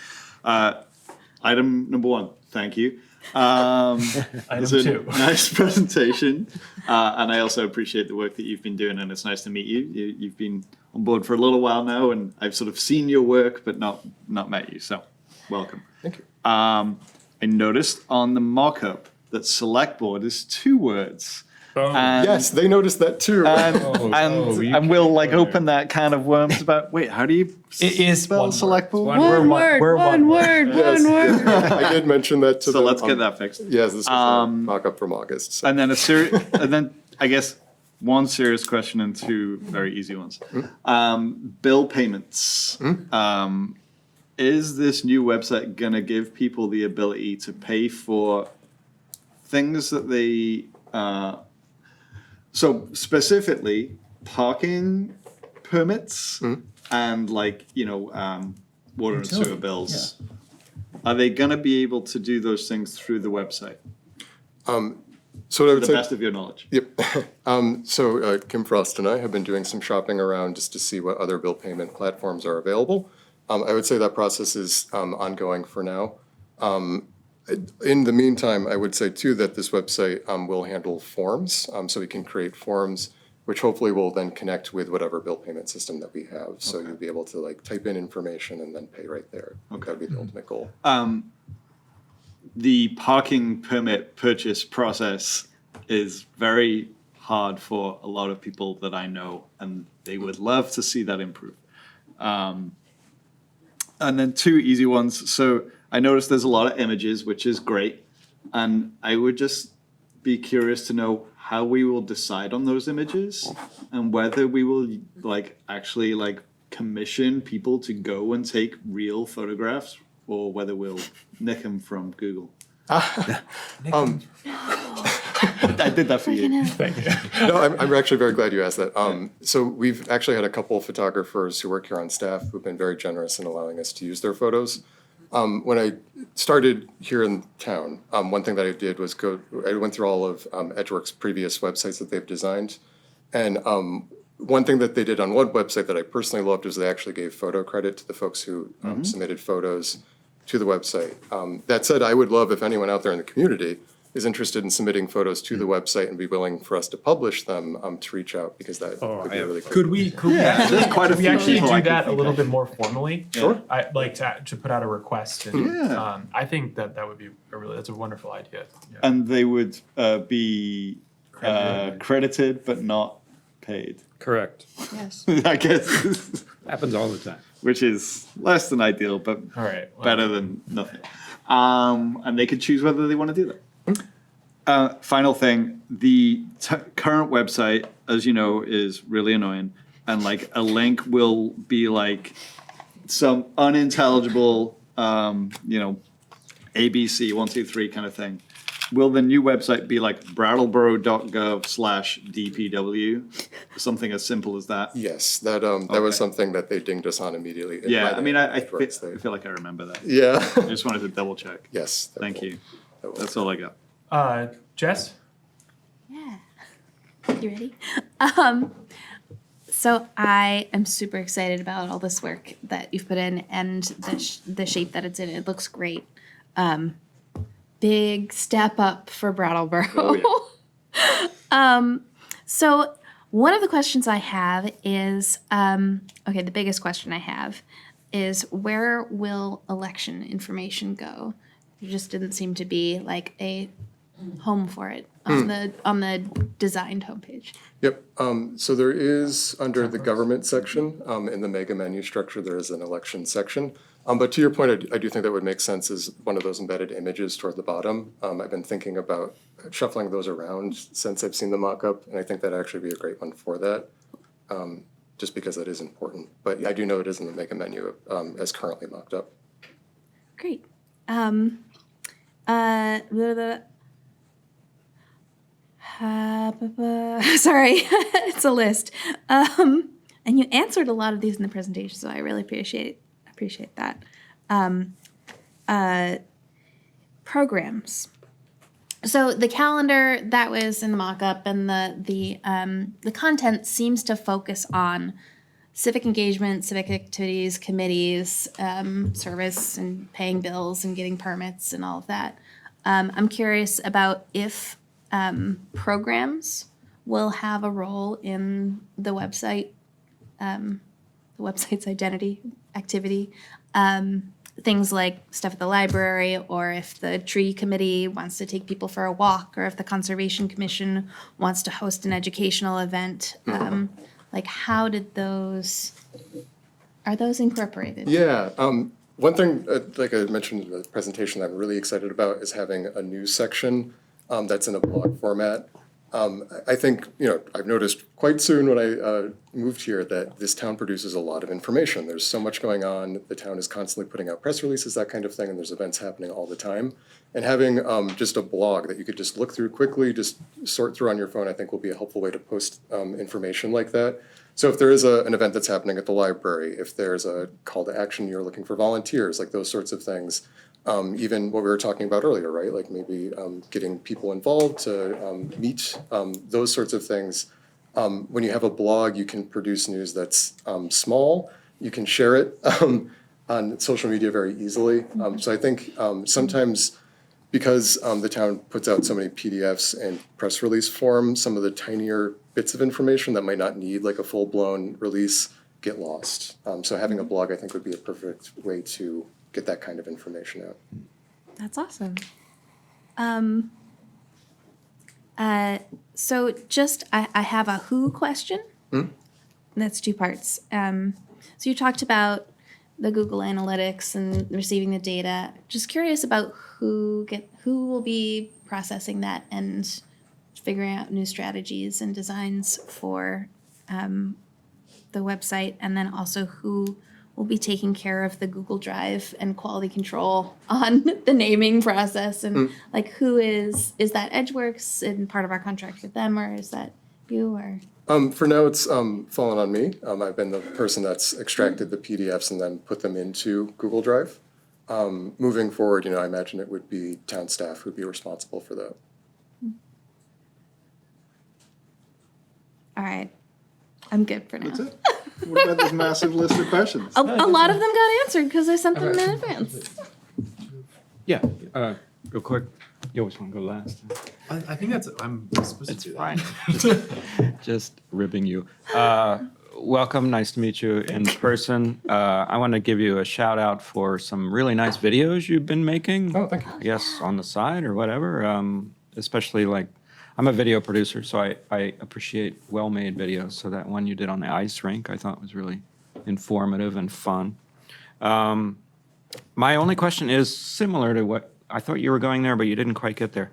Item number 1, thank you. It's a two. nice presentation. And I also appreciate the work that you've been doing, and it's nice to meet you. You've been on board for a little while now, and I've sort of seen your work, but not met you. So welcome. Thank you. I noticed on the mock-up that Selectboard is 2 words. And, Yes, they noticed that too. and we'll like open that can of worms about, wait, how do you spell Selectboard? One word. Yes, yes, I did mention that to So them. let's get that fixed. Yes, this was a mock-up from August. So. And then and then I guess 1 serious question and 2 very easy ones. Bill payments. Is this new website gonna give people the ability to pay for things that they, so specifically parking permits and like, water and sewer bills? Are they gonna be able to do those things through the website? So what I To would the say, best of your knowledge. Yep. So Kim Frost and I have been doing some shopping around just to see what other bill payment platforms are available. I would say that process is ongoing for now. In the meantime, I would say too that this website will handle forms, so we can create forms, which hopefully will then connect with whatever bill payment system that we have. So you'll be able to like type in information and then pay right there. That would be the ultimate goal. The parking permit purchase process is very hard for a lot of people that I know, and they would love to see that improve. And then 2 easy ones. So I noticed there's a lot of images, which is great. And I would just be curious to know how we will decide on those images and whether we will actually commission people to go and take real photographs, or whether we'll nick them from Google. I did that for you. Thank you. No, I'm actually very glad you asked that. So we've actually had a couple of photographers who work here on staff who've been very generous in allowing us to use their photos. When I started here in town, one thing that I did was I went through all of Edgeworks' previous websites that they've designed. And one thing that they did on one website that I personally loved was they actually gave photo credit to the folks who submitted photos to the website. That said, I would love if anyone out there in the community is interested in submitting photos to the website and be willing for us to publish them, to reach out, because that would be really cool. Could we actually people do I could that a think little of. bit more formally? Sure. I like to put out a request, and Yeah. I think that would be that's a wonderful idea. Yeah. And they would be credited but not paid. Correct. Yes. I guess. Happens all the time. Which is less than ideal, but All right. Well, better than nothing. And they could choose whether they want to do that. Final thing, the current website, as you know, is really annoying. And like a link will be like some unintelligible, ABC 1, 2, 3 kind of thing. Will the new website be like brattleboro.gov/DPW? Something as simple as that? Yes, that was something that they dinged us on immediately. Yeah, I mean, I Edgeworks, feel like I remember that. Yeah. I just wanted to double check. Yes. Thank you. That's all I got. Jess? Yeah. You ready? So I am super excited about all this work that you've put in and the shape that it's in. It looks great. Big step up for Brattleboro. Oh, So one of the questions I have is, the biggest question I have is, where will election information go? There just didn't seem to be like a home for it on the designed homepage. Yep, so there is, under the government section, in the mega menu structure, there is an election section. But to your point, I do think that would make sense as one of those embedded images toward the bottom. I've been thinking about shuffling those around since I've seen the mock-up, and I think that'd actually be a great one for that, just because that is important. But I do know it is in the mega menu as currently mocked up. Great. Sorry, it's a list. And you answered a lot of these in the presentation, so I really appreciate that. Programs. So the calendar that was in the mock-up and the content seems to focus on civic engagement, civic activities, committees, service and paying bills and getting permits and all of that. I'm curious about if programs will have a role in the website's identity activity. Things like stuff at the library, or if the tree committee wants to take people for a walk, or if the conservation commission wants to host an educational event. Like, how did are those incorporated? Yeah, one thing, like I mentioned in the presentation, that I'm really excited about is having a news section that's in a blog format. I think, I've noticed quite soon when I moved here that this town produces a lot of information. There's so much going on. The town is constantly putting out press releases, that kind of thing, and there's events happening all the time. And having just a blog that you could just look through quickly, just sort through on your phone, I think will be a helpful way to post information like that. So if there is an event that's happening at the library, if there's a call to action, you're looking for volunteers, like those sorts of things. Even what we were talking about earlier, right? Like maybe getting people involved to meet, those sorts of things. When you have a blog, you can produce news that's small. You can share it on social media very easily. So I think sometimes because the town puts out so many PDFs and press release form, some of the tinier bits of information that might not need like a full-blown release get lost. So having a blog, I think, would be a perfect way to get that kind of information out. That's awesome. So just, I have a who question. That's two parts. So you talked about the Google Analytics and receiving the data. Just curious about who will be processing that and figuring out new strategies and designs for the website, and then also who will be taking care of the Google Drive and quality control on the naming process, and like who is that Edgeworks and part of our contract with them, or is that you, or? For now, it's fallen on me. I've been the person that's extracted the PDFs and then put them into Google Drive. Moving forward, I imagine it would be town staff who'd be responsible for that. All right, I'm good for now. That's it. What about this massive list of questions? A lot of them got answered because I sent them in advance. Yeah, real quick. You always want to go last. I think I'm supposed to do that. Fine. Just ribbing you. Welcome, nice to meet you in person. I want to give you a shout out for some really nice videos you've been making. Oh, thank you. I guess on the side or whatever. Especially like, I'm a video producer, so I appreciate well-made videos. So that one you did on the ice rink, I thought was really informative and fun. My only question is similar to what I thought you were going there, but you didn't quite get there.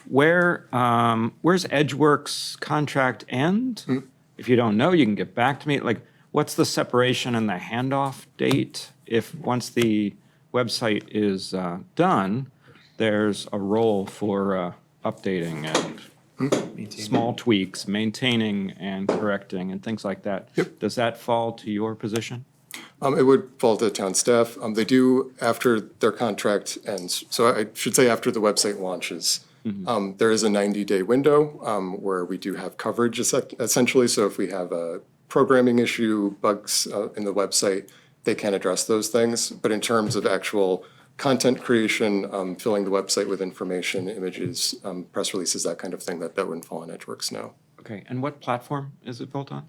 Where's Edgeworks' contract end? If you don't know, you can get back to me. Like, what's the separation and the handoff date? If once the website is done, there's a role for updating and small tweaks, maintaining and correcting and things like that. Yep. Does that fall to your position? It would fall to town staff. They do after their contract ends. So I should say after the website launches. There is a 90-day window where we do have coverage essentially. So if we have a programming issue, bugs in the website, they can address those things. But in terms of actual content creation, filling the website with information, images, press releases, that kind of thing, that wouldn't fall on Edgeworks, no. Okay, and what platform is it built on?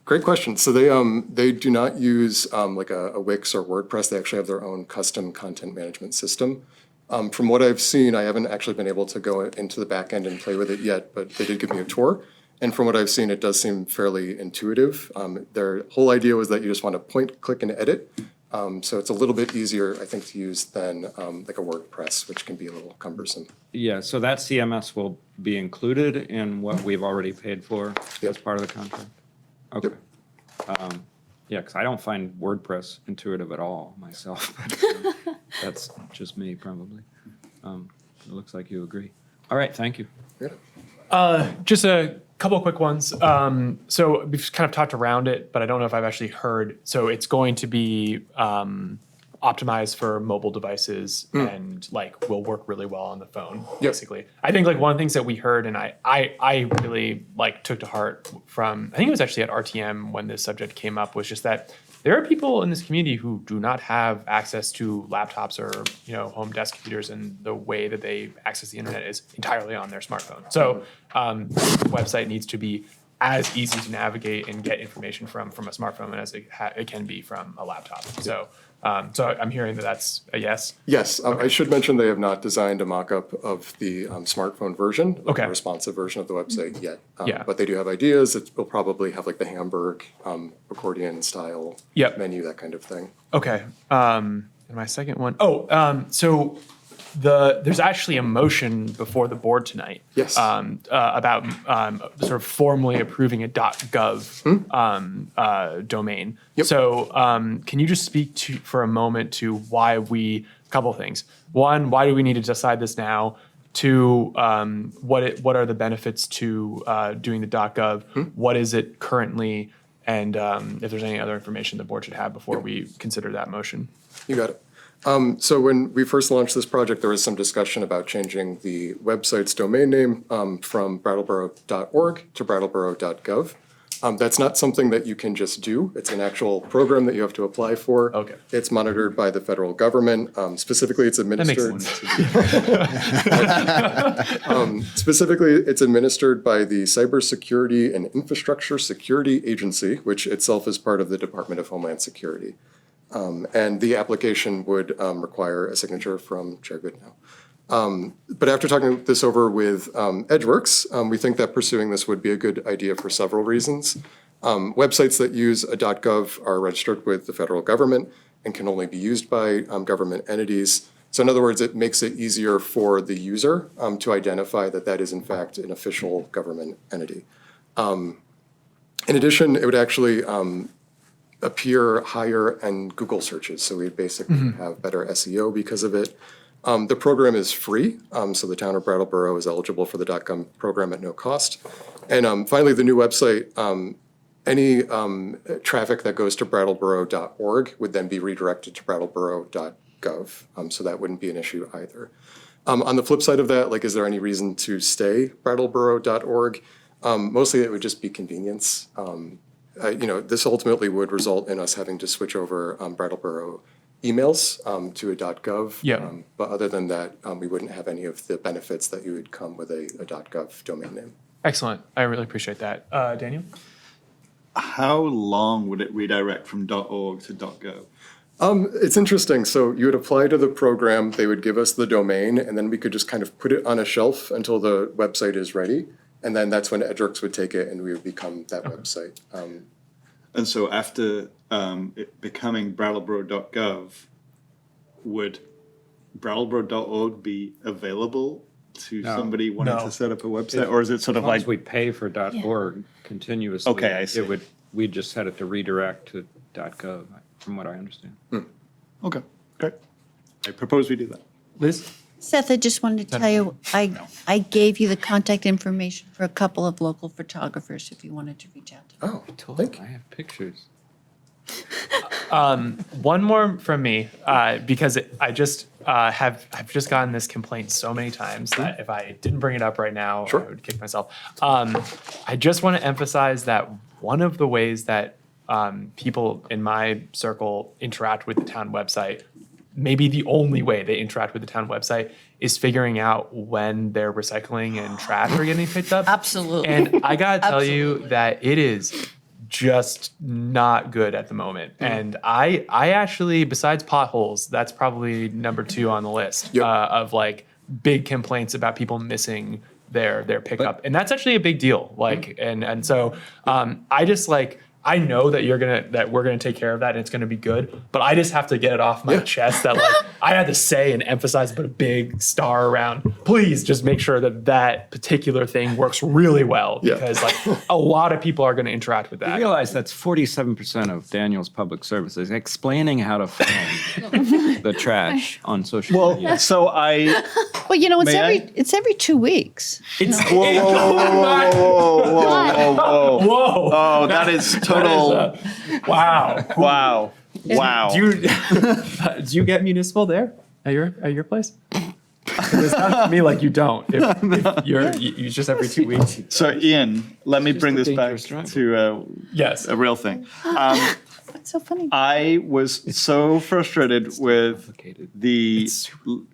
Great question. So they do not use like a Wix or WordPress. They actually have their own custom content management system. From what I've seen, I haven't actually been able to go into the back end and play with it yet, but they did give me a tour. And from what I've seen, it does seem fairly intuitive. Their whole idea was that you just want to point, click, and edit. So it's a little bit easier, I think, to use than like a WordPress, which can be a little cumbersome. Yeah, so that CMS will be included in what we've already paid for as part of the contract? Okay. Yeah, because I don't find WordPress intuitive at all myself. But, that's just me, probably. It looks like you agree. All right, thank you. Just a couple of quick ones. So we've kind of talked around it, but I don't know if I've actually heard. So it's going to be optimized for mobile devices and like will work really well on the phone, basically. I think like one of the things that we heard and I really like took to heart from, I think it was actually at RTM when this subject came up, was just that there are people in this community who do not have access to laptops or, home desk computers, and the way that they access the internet is entirely on their smartphone. So the website needs to be as easy to navigate and get information from a smartphone as it can be from a laptop. So I'm hearing that that's a yes. Yes, I should mention they have not designed a mock-up of the smartphone version, the responsive version of the website yet. But they do have ideas. It will probably have like the Hamburg accordion style menu, that kind of thing. Okay. And my second one, so there's actually a motion before the board tonight. Yes. About sort of formally approving a .gov domain. So can you just speak for a moment to why a couple of things. One, why do we need to decide this now? Two, what are the benefits to doing the .gov? What is it currently? And if there's any other information the board should have before we consider that motion. You got it. So when we first launched this project, there was some discussion about changing the website's domain name from brattleboro.org to brattleboro.gov. That's not something that you can just do. It's an actual program that you have to apply for. Okay. It's monitored by the federal government. Specifically, it's administered. Specifically, it's administered by the Cybersecurity and Infrastructure Security Agency, which itself is part of the Department of Homeland Security. And the application would require a signature from Chair Goodnow. But after talking this over with Edgeworks, we think that pursuing this would be a good idea for several reasons. Websites that use a .gov are registered with the federal government and can only be used by government entities. So in other words, it makes it easier for the user to identify that that is in fact an official government entity. In addition, it would actually appear higher in Google searches. So we'd basically have better SEO because of it. The program is free, so the town of Brattleboro is eligible for the .gov program at no cost. And finally, the new website, any traffic that goes to brattleboro.org would then be redirected to brattleboro.gov, so that wouldn't be an issue either. On the flip side of that, like, is there any reason to stay brattleboro.org? Mostly it would just be convenience. This ultimately would result in us having to switch over Brattleboro emails to a .gov. But other than that, we wouldn't have any of the benefits that you would come with a .gov domain name. Excellent. I really appreciate that. Daniel? How long would it redirect from .org to .gov? It's interesting. So you would apply to the program, they would give us the domain, and then we could just kind of put it on a shelf until the website is ready. And then that's when Edgeworks would take it and we would become that website. And so after it becoming brattleboro.gov, would brattleboro.org be available to somebody wanting to set up a website? Or is it sort of like... Once we pay for .org continuously, Okay, I see. we'd just set it to redirect to .gov, from what I understand. Okay, great. I propose we do that. Liz? Seth, I just wanted to tell you, I gave you the contact information for a couple of local photographers if you wanted to reach out to them. Oh, thank you. I have pictures. One more from me, because I've just gotten this complaint so many times that if I didn't bring it up right now, I would kick myself. I just want to emphasize that one of the ways that people in my circle interact with the town website, maybe the only way they interact with the town website, is figuring out when their recycling and trash are getting picked up. Absolutely. And I gotta tell you that it is just not good at the moment. And I actually, besides potholes, that's probably number 2 on the list of like big complaints about people missing their pickup. And that's actually a big deal. Like, and so I just like, I know that we're gonna take care of that and it's gonna be good, but I just have to get it off my chest that like I had to say and emphasize, put a big star around. Please just make sure that particular thing works really well because like a lot of people are gonna interact with that. You realize that's 47% of Daniel's public services, explaining how to film the trash on social media. Well, so I... Well, you know, May it's every 2 weeks. It's Whoa. Oh, that is total... Wow. Wow. Wow. Do you get municipal there at your place? It sounds to me like you don't. If you just every 2 weeks. So Ian, let me bring this back to yes, a real thing. What's so funny? I was so frustrated with the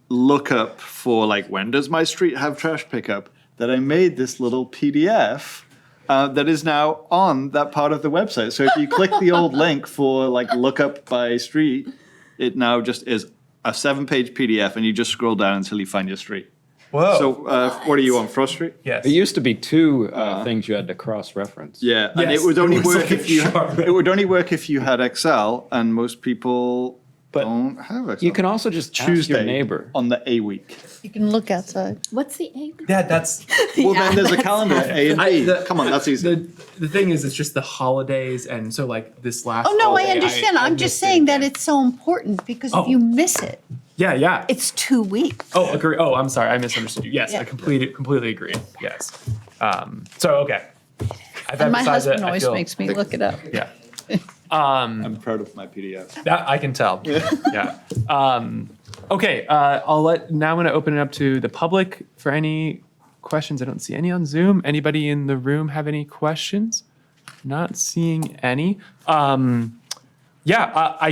lookup for like, when does my street have trash pickup, that I made this little PDF that is now on that part of the website. So if you click the old link for like lookup by street, it now just is a 7-page PDF, and you just scroll down until you find your street. Whoa. So what are you on, Frost Street? Yes. It used to be two things you had to cross-reference. Yeah, and Yes, it would only it was work like if you sharp. it would only work if you had Excel, and most people don't have Excel. You can also just ask Tuesday your neighbor. on the A week. You can look outside. What's the A? Yeah, that's Well, then there's a calendar, A and B. Come on, that's easy. the thing is, it's just the holidays, and so like this last. Oh, no, I holiday, understand. I'm just saying that it's so important because if you miss it, Yeah. it's 2 weeks. Oh, agree. Oh, I'm sorry, I misunderstood you. Yes, Yeah. I completely agree. Yes. So okay. I've And my emphasized it. husband I always feel- makes me look it up. Yeah. I'm proud of my PDF. That I can tell. Yeah. Okay. Now I'm going to open it up to the public for any questions. I don't see any on Zoom. Anybody in the room have any questions? Not seeing any. I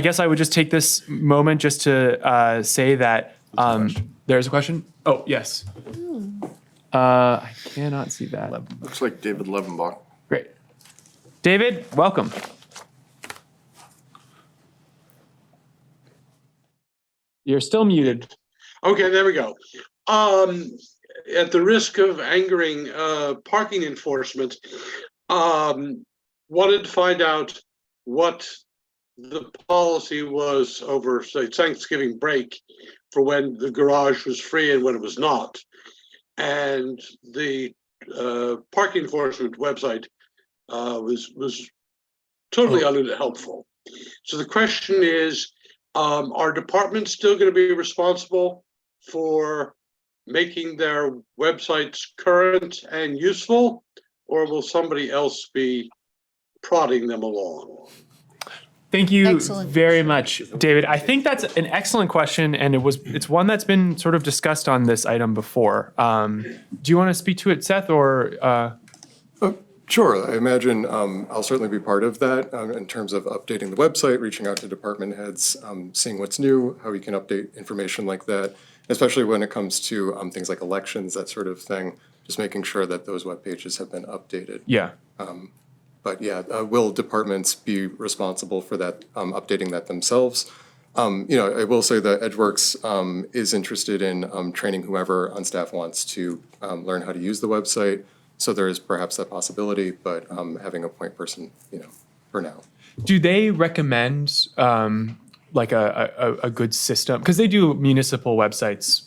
guess I would just take this moment just to say that there's a question. Oh, yes. I cannot see that. Looks like David Levenbach. Great. David, welcome. You're still muted. Okay, there we go. At the risk of angering parking enforcement, wanted to find out what the policy was over, say, Thanksgiving break for when the garage was free and when it was not. And the parking enforcement website was totally unhelpful. So the question is, are departments still going to be responsible for making their websites current and useful, or will somebody else be prodding them along? Thank you Excellent. very much, David. I think that's an excellent question, and it's one that's been sort of discussed on this item before. Do you want to speak to it, Seth, or? Sure, I imagine I'll certainly be part of that in terms of updating the website, reaching out to department heads, seeing what's new, how we can update information like that, especially when it comes to things like elections, that sort of thing, just making sure that those web pages have been updated. Yeah. But yeah, will departments be responsible for that, updating that themselves? I will say that EdgeWorks is interested in training whoever on staff wants to learn how to use the website. So there is perhaps that possibility, but having a point person, for now. Do they recommend like a good system? Because they do municipal websites,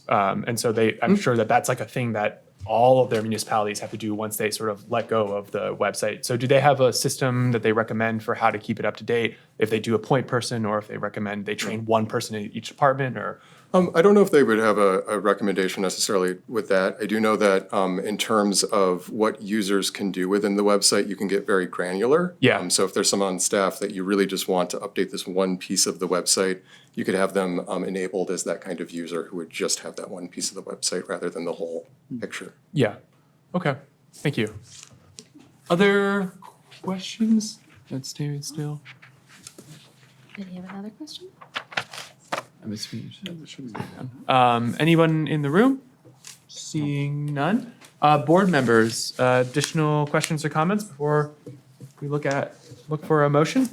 and so I'm sure that's like a thing that all of their municipalities have to do once they sort of let go of the website. So do they have a system that they recommend for how to keep it up to date? If they do a point person, or if they recommend they train one person in each department, or? I don't know if they would have a recommendation necessarily with that. I do know that in terms of what users can do within the website, you can get very granular. Yeah. So if there's someone on staff that you really just want to update this one piece of the website, you could have them enabled as that kind of user who would just have that one piece of the website rather than the whole picture. Yeah. Okay. Thank you. Other questions? That's David still. Did you have another question? Anyone in the room? Seeing none. Board members, additional questions or comments before we look for a motion?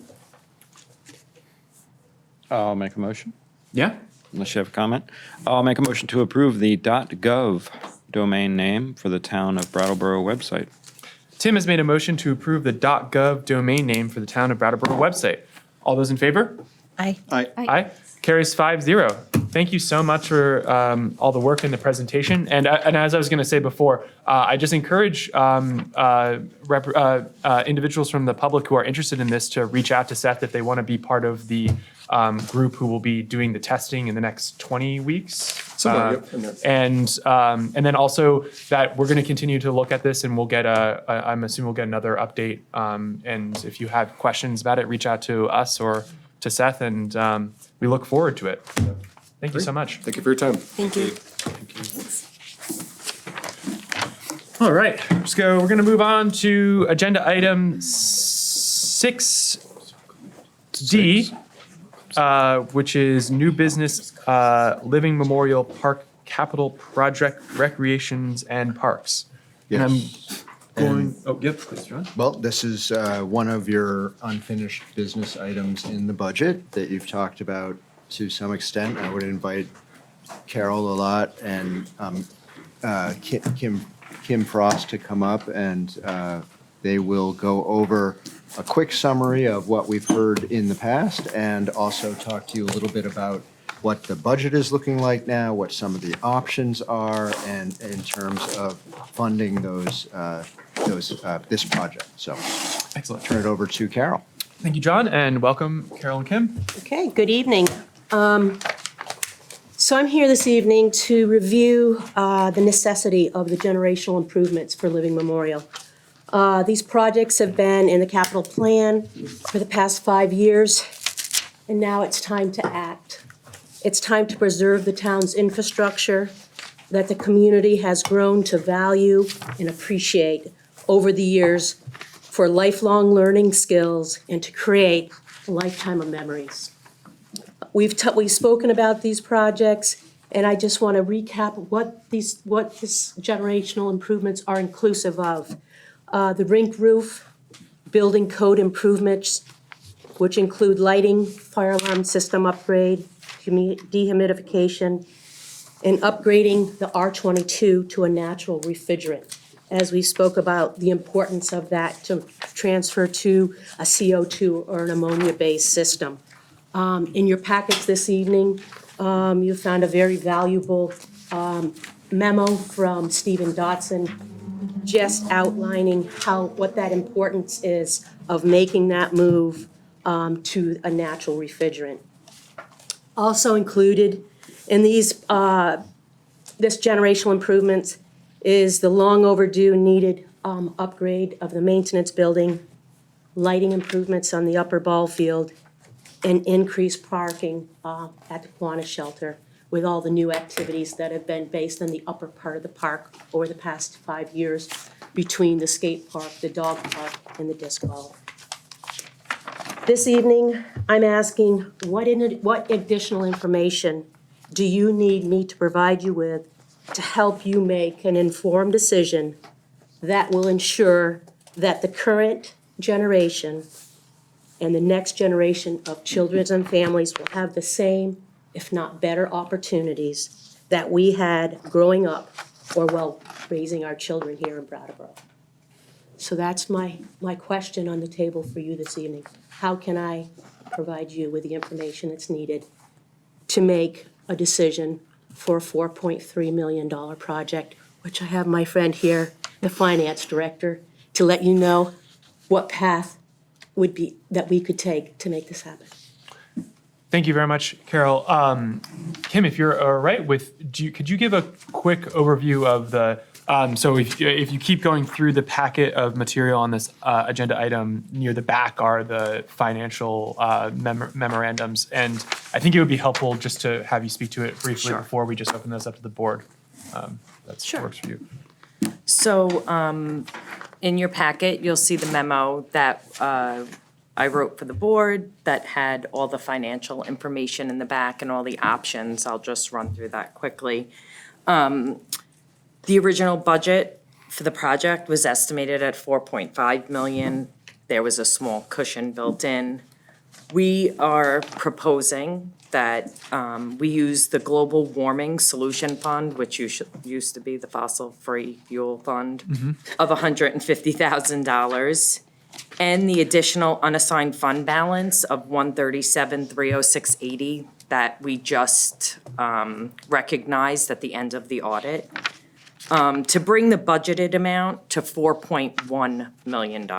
I'll make a motion, Yeah. unless you have a comment. I'll make a motion to approve the .gov domain name for the town of Brattleboro website. Tim has made a motion to approve the .gov domain name for the town of Brattleboro website. All those in favor? Aye. Aye. Carries 5-0. Thank you so much for all the work in the presentation. And as I was going to say before, I just encourage individuals from the public who are interested in this to reach out to Seth if they want to be part of the group who will be doing the testing in the next 20 weeks. Somewhere, yep, in there. And then also that we're going to continue to look at this, and we'll get I'm assuming we'll get another update. And if you have questions about it, reach out to us or to Seth, and we look forward to it. Thank you so much. Thank you for your time. Thank you. All right, we're going to move on to agenda item 6D, which is new business, Living Memorial Park Capital Project Recreations and Parks. And I'm going, please, John. Well, this is one of your unfinished business items in the budget that you've talked about to some extent. I would invite Carol a lot and Kim Frost to come up, and they will go over a quick summary of what we've heard in the past and also talk to you a little bit about what the budget is looking like now, what some of the options are, and in terms of funding this project. So Excellent. Turn it over to Carol. Thank you, John, and welcome, Carol and Kim. Okay, good evening. So I'm here this evening to review the necessity of the generational improvements for Living Memorial. These projects have been in the capital plan for the past 5 years, and now it's time to act. It's time to preserve the town's infrastructure that the community has grown to value and appreciate over the years for lifelong learning skills and to create a lifetime of memories. We've spoken about these projects, and I just want to recap what this generational improvements are inclusive of. The rink roof, building code improvements, which include lighting, fire alarm system upgrade, dehumidification, and upgrading the R22 to a natural refrigerant. As we spoke about the importance of that to transfer to a CO2 or an ammonia-based system. In your packets this evening, you found a very valuable memo from Stephen Dotson just outlining what that importance is of making that move to a natural refrigerant. Also included in this generational improvements is the long overdue needed upgrade of the maintenance building, lighting improvements on the upper ball field, and increased parking at the Kiwanis shelter with all the new activities that have been based in the upper part of the park over the past 5 years between the skate park, the dog park, and the disc golf. This evening, I'm asking what additional information do you need me to provide you with to help you make an informed decision that will ensure that the current generation and the next generation of children and families will have the same, if not better, opportunities that we had growing up or while raising our children here in Brattleboro. So that's my question on the table for you this evening. How can I provide you with the information that's needed to make a decision for a $4.3 million project, which I have my friend here, the finance director, to let you know what path would be that we could take to make this happen. Thank you very much, Carol. Kim, if you're all right could you give a quick overview of the, so if you keep going through the packet of material on this agenda item, near the back are the financial memorandums. And I think it would be helpful just to have you speak to it briefly before we just open those up to the board. That works for you. So in your packet, you'll see the memo that I wrote for the board that had all the financial information in the back and all the options. I'll just run through that quickly. The original budget for the project was estimated at $4.5 million. There was a small cushion built in. We are proposing that we use the Global Warming Solution Fund, which used to be the Fossil Free Fuel Fund, of $150,000, and the additional unassigned fund balance of $137,306.80 that we just recognized at the end of the audit, to bring the budgeted amount to $4.1 million.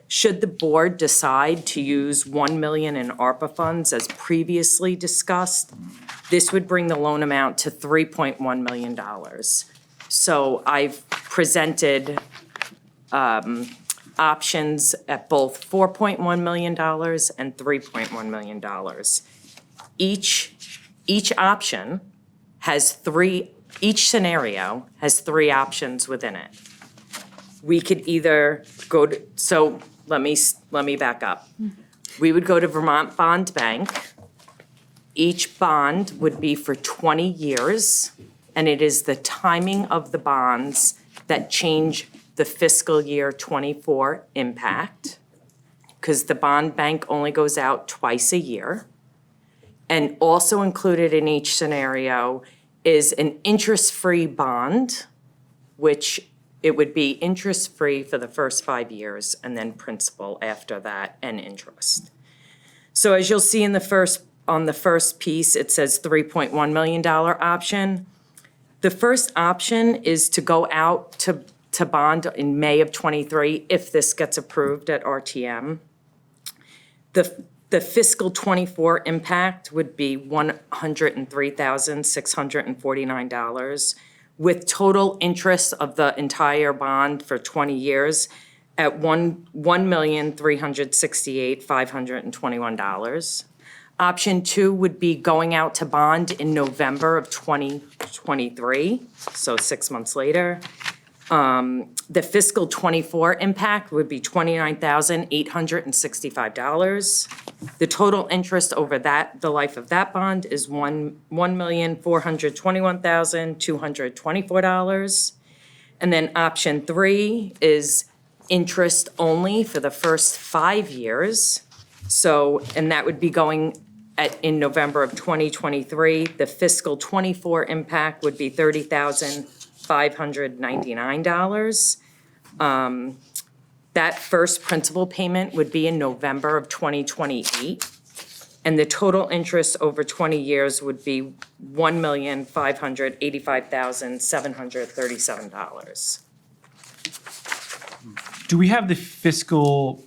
Should the board decide to use $1 million in ARPA funds as previously discussed, this would bring the loan amount to $3.1 million. So I've presented options at both $4.1 million and $3.1 million. Each option has each scenario has 3 options within it. We could either go to, so let me back up. We would go to Vermont Bond Bank. Each bond would be for 20 years, and it is the timing of the bonds that change the fiscal year '24 impact, because the bond bank only goes out twice a year. And also included in each scenario is an interest-free bond, which it would be interest-free for the first 5 years and then principal after that and interest. So as you'll see on the first piece, it says $3.1 million option. The first option is to go out to bond in May of '23 if this gets approved at RTM. The fiscal '24 impact would be $103,649 with total interest of the entire bond for 20 years at $1,368,521. Option 2 would be going out to bond in November of 2023, so 6 months later. The fiscal '24 impact would be $29,865. The total interest over the life of that bond is $1,421,224. And then option 3 is interest only for the first 5 years. So, and that would be going in November of 2023. The fiscal '24 impact would be $30,599. That first principal payment would be in November of 2028. And the total interest over 20 years would be $1,585,737. Do we have the fiscal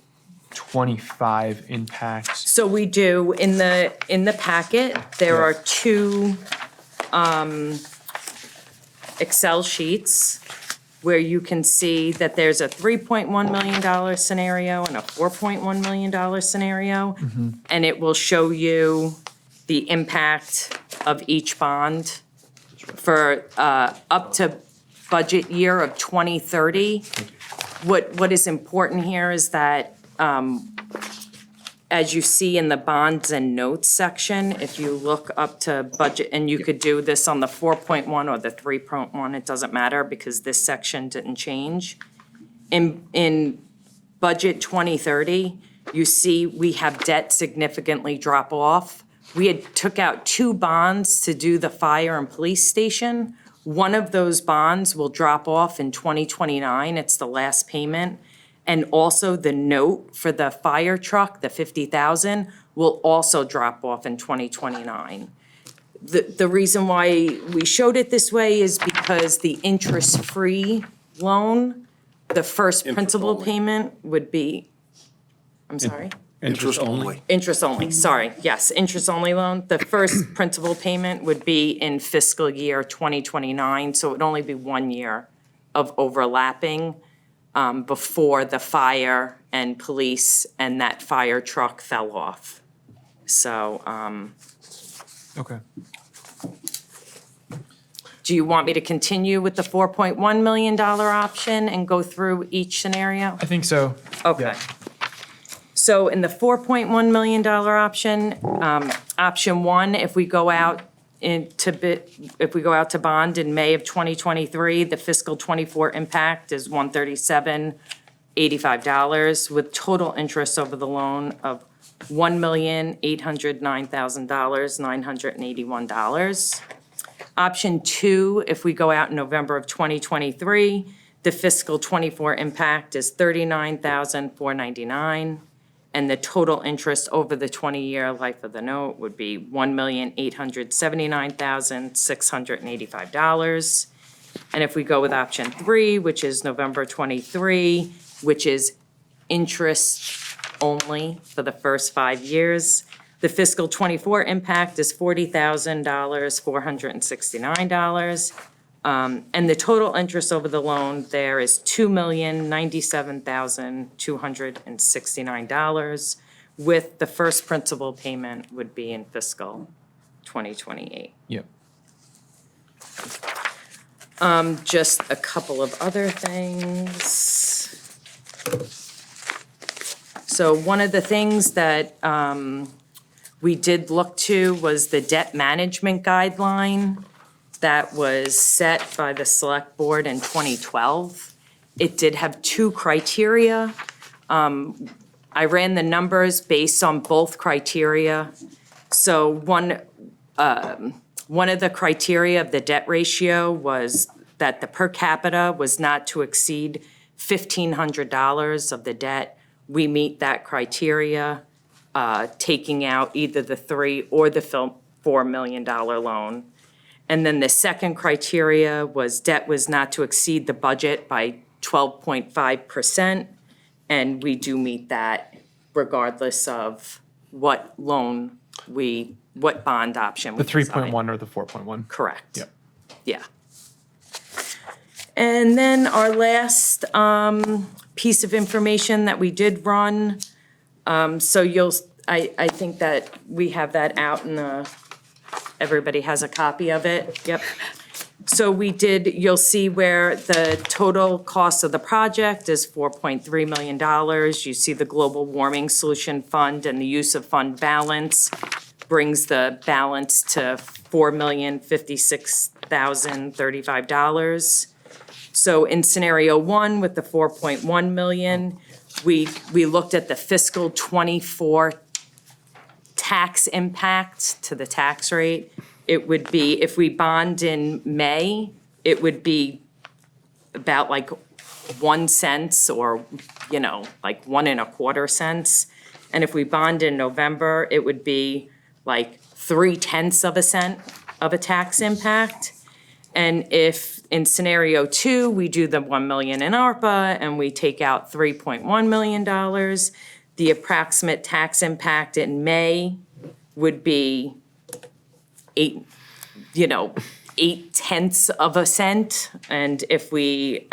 '25 impact? So we do, in the packet, there are 2 Excel sheets where you can see that there's a $3.1 million scenario and a $4.1 million scenario. And it will show you the impact of each bond for up to budget year of 2030. What is important here is that as you see in the bonds and notes section, if you look up to budget, and you could do this on the 4.1 or the 3.1, it doesn't matter because this section didn't change. In budget 2030, you see we have debt significantly drop off. We had took out 2 bonds to do the fire and police station. One of those bonds will drop off in 2029. It's the last payment. And also the note for the fire truck, the $50,000, will also drop off in 2029. The reason why we showed it this way is because the interest-free loan, the first principal payment would be, I'm sorry? Interest only. Interest only, sorry, yes, interest only loan. The first principal payment would be in fiscal year 2029, so it would only be 1 year of overlapping before the fire and police and that fire truck fell off. So, Okay. do you want me to continue with the $4.1 million option and go through each scenario? I think so. Okay. So in the $4.1 million option, option 1, if we go out to bond in May of 2023, the fiscal '24 impact is $137,85 with total interest over the loan of $1,809,981. Option 2, if we go out in November of 2023, the fiscal '24 impact is $39,499. And the total interest over the 20-year life of the note would be $1,879,685. And if we go with option 3, which is November 23, which is interest only for the first 5 years, the fiscal '24 impact is $40,469. And the total interest over the loan there is $2,097,269, with the first principal payment would be in fiscal 2028. Yep. Just a couple of other things. So one of the things that we did look to was the debt management guideline that was set by the Select Board in 2012. It did have two criteria. I ran the numbers based on both criteria. So one of the criteria of the debt ratio was that the per capita was not to exceed $1,500 of the debt. We meet that criteria, taking out either the $3 or the $4 million loan. And then the second criteria was debt was not to exceed the budget by 12.5%. And we do meet that regardless of what loan what bond option we The decide. 3.1 or the 4.1? Correct. Yep. Yeah. And then our last piece of information that we did run, so I think that we have that out in everybody has a copy of it, yep. So you'll see where the total cost of the project is $4.3 million. You see the Global Warming Solution Fund and the use of fund balance brings the balance to $4,056,035. So in scenario one with the 4.1 million, we looked at the fiscal 24 tax impact to the tax rate. It would be, if we bond in May, it would be about like 1 cent or, like 1 1/4 cents. And if we bond in November, it would be like 0.3 cents of a tax impact. And if in scenario two, we do the 1 million in ARPA and we take out $3.1 million, the approximate tax impact in May would be 0.8 cents. And if we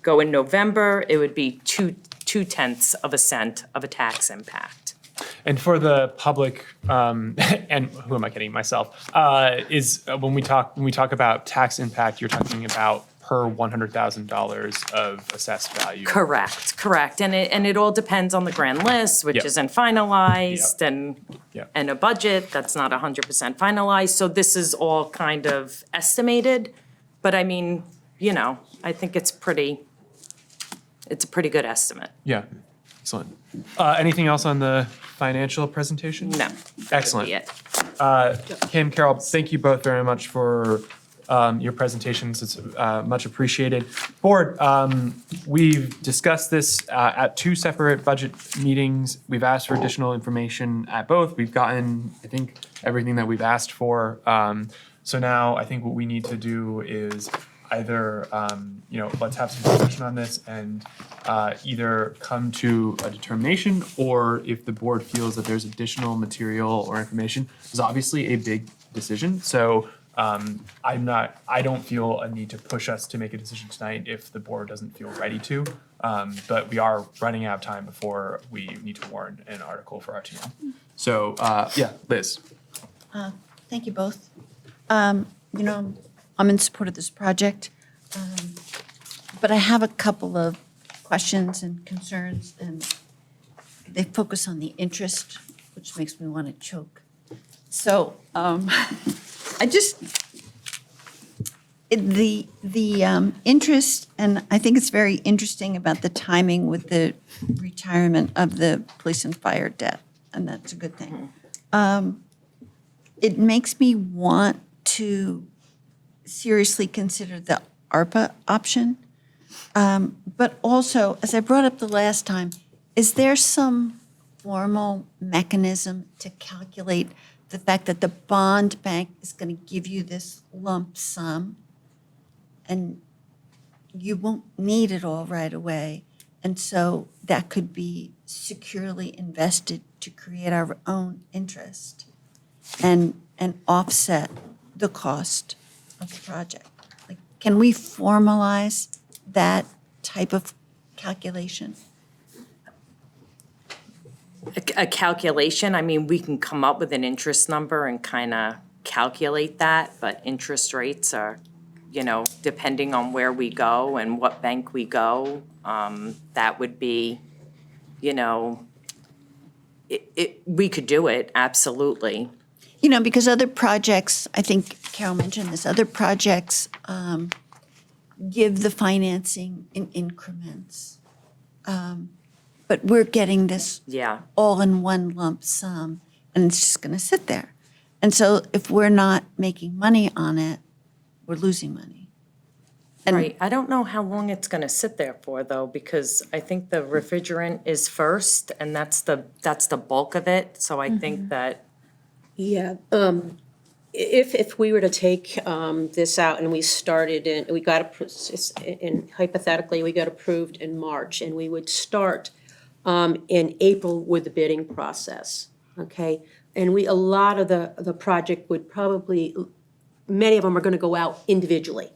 go in November, it would be 0.2 cents of a tax impact. And for the public, and who am I kidding, myself, is when we talk about tax impact, you're talking about per $100,000 of assessed value. Correct. And it all depends on the grand list, which Yep. isn't finalized, Yep. and a budget that's not 100% finalized. So this is all kind of estimated, but I mean, I think it's a pretty good estimate. Yeah, excellent. Anything else on the financial presentation? No. Excellent. It. Kim, Carol, thank you both very much for your presentations. It's much appreciated. Board, we've discussed this at 2 separate budget meetings. We've asked for additional information at both. We've gotten, I think, everything that we've asked for. So now I think what we need to do is either, let's have some discussion on this and either come to a determination, or if the board feels that there's additional material or information, it's obviously a big decision. So I don't feel a need to push us to make a decision tonight if the board doesn't feel ready to. But we are running out of time before we need to warn an article for RTM. So, Liz. Thank you both. I'm in support of this project, but I have a couple of questions and concerns, and they focus on the interest, which makes me want to choke. So the interest, and I think it's very interesting about the timing with the retirement of the police and fire debt, and that's a good thing. It makes me want to seriously consider the ARPA option. But also, as I brought up the last time, is there some formal mechanism to calculate the fact that the bond bank is going to give you this lump sum and you won't need it all right away? And so that could be securely invested to create our own interest and offset the cost of the project. Can we formalize that type of calculation? A calculation, I mean, we can come up with an interest number and kind of calculate that, but interest rates are, you know, depending on where we go and what bank we go, that would be, you know, we could do it, absolutely. You know, because other projects, I think Carol mentioned this, other projects give the financing in increments. But we're getting this Yeah. all in one lump sum, and it's just going to sit there. And so if we're not making money on it, we're losing money. Right, I don't know how long it's gonna sit there for though, because I think the refrigerant is first and that's the bulk of it, so I think that. Yeah, if we were to take this out and we started in, we got, and hypothetically, we got approved in March, and we would start in April with the bidding process, okay? And a lot of the project would probably, many of them are gonna go out individually.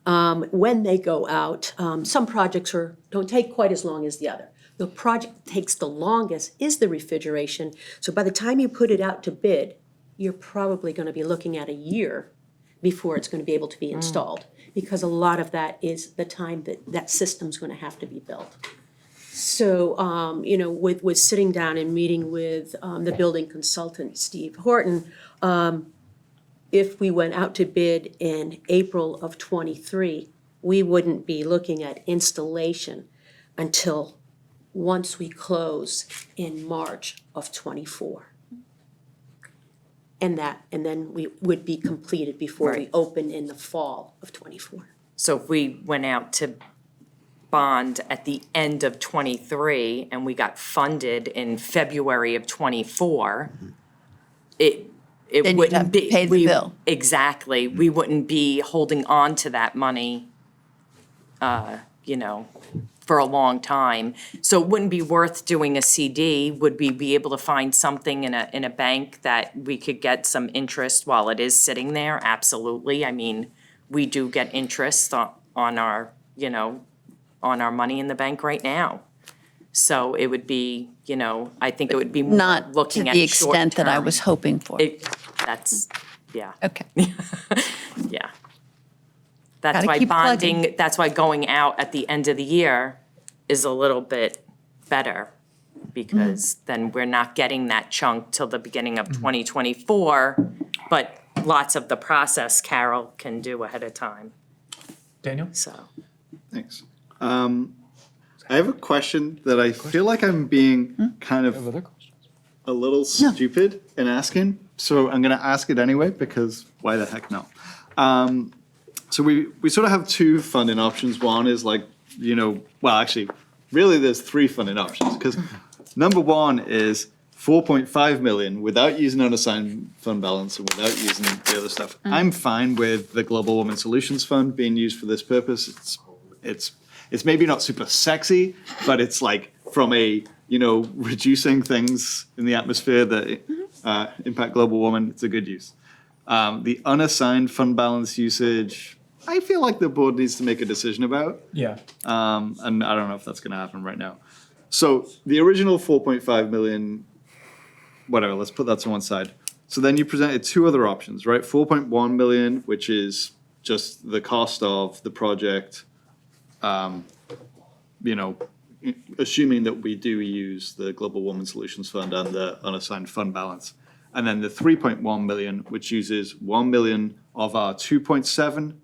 When they go out, some projects don't take quite as long as the other. The project that takes the longest is the refrigeration. So by the time you put it out to bid, you're probably going to be looking at a year before it's going to be able to be installed, because a lot of that is the time that system's going to have to be built. So, you know, with sitting down and meeting with the building consultant, Steve Horton, if we went out to bid in April of '23, we wouldn't be looking at installation until once we close in March of '24. And then we would be completed before we Right. open in the fall of '24. So if we went out to bond at the end of '23 and we got funded in February of '24, it Then you'd wouldn't have to be. pay the bill. Exactly, we wouldn't be holding on to that money, you know, for a long time. So it wouldn't be worth doing a CD. Would we be able to find something in a bank that we could get some interest while it is sitting there? Absolutely. I mean, we do get interest on our, you know, on our money in the bank right now. So it would be, you know, I think it would be more Not to looking at the extent that I short-term. was hoping for. That's, yeah. Okay. Yeah. That's Gotta why keep plugging. bonding, that's why going out at the end of the year is a little bit better, because then we're not getting that chunk till the beginning of 2024, but lots of the process Carol can do ahead of time, Daniel? so. Thanks. I have a question that I feel like I'm being kind of a little stupid in asking, so I'm going to ask it anyway, because why the heck no? So we sort of have two funding options. One is like, you know, well, actually, really there's three funding options, because number one is 4.5 million without using unassigned fund balance and without using the other stuff. I'm fine with the Global Warming Solutions Fund being used for this purpose. It's maybe not super sexy, but it's like from a, you know, reducing things in the atmosphere that impact global warming, it's a good use. The unassigned fund balance usage, I feel like the board needs to make a decision about. Yeah. And I don't know if that's going to happen right now. So the original 4.5 million, whatever, let's put that to one side. So then you presented two other options, right? 4.1 million, which is just the cost of the project, you know, assuming that we do use the Global Warming Solutions Fund and the unassigned fund balance. And then the 3.1 million, which uses 1 million of our 2.7.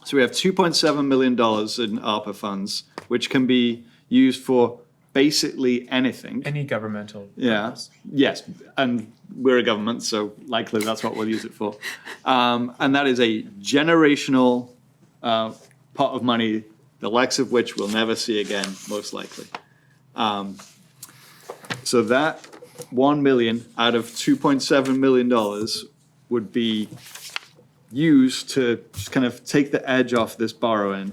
So we have $2.7 million in ARPA funds, which can be used for basically anything. Any governmental. Yeah, purpose. yes, and we're a government, so likely that's what we'll use it for. And that is a generational pot of money, the likes of which we'll never see again, most likely. So that 1 million out of $2.7 million would be used to just kind of take the edge off this borrowing.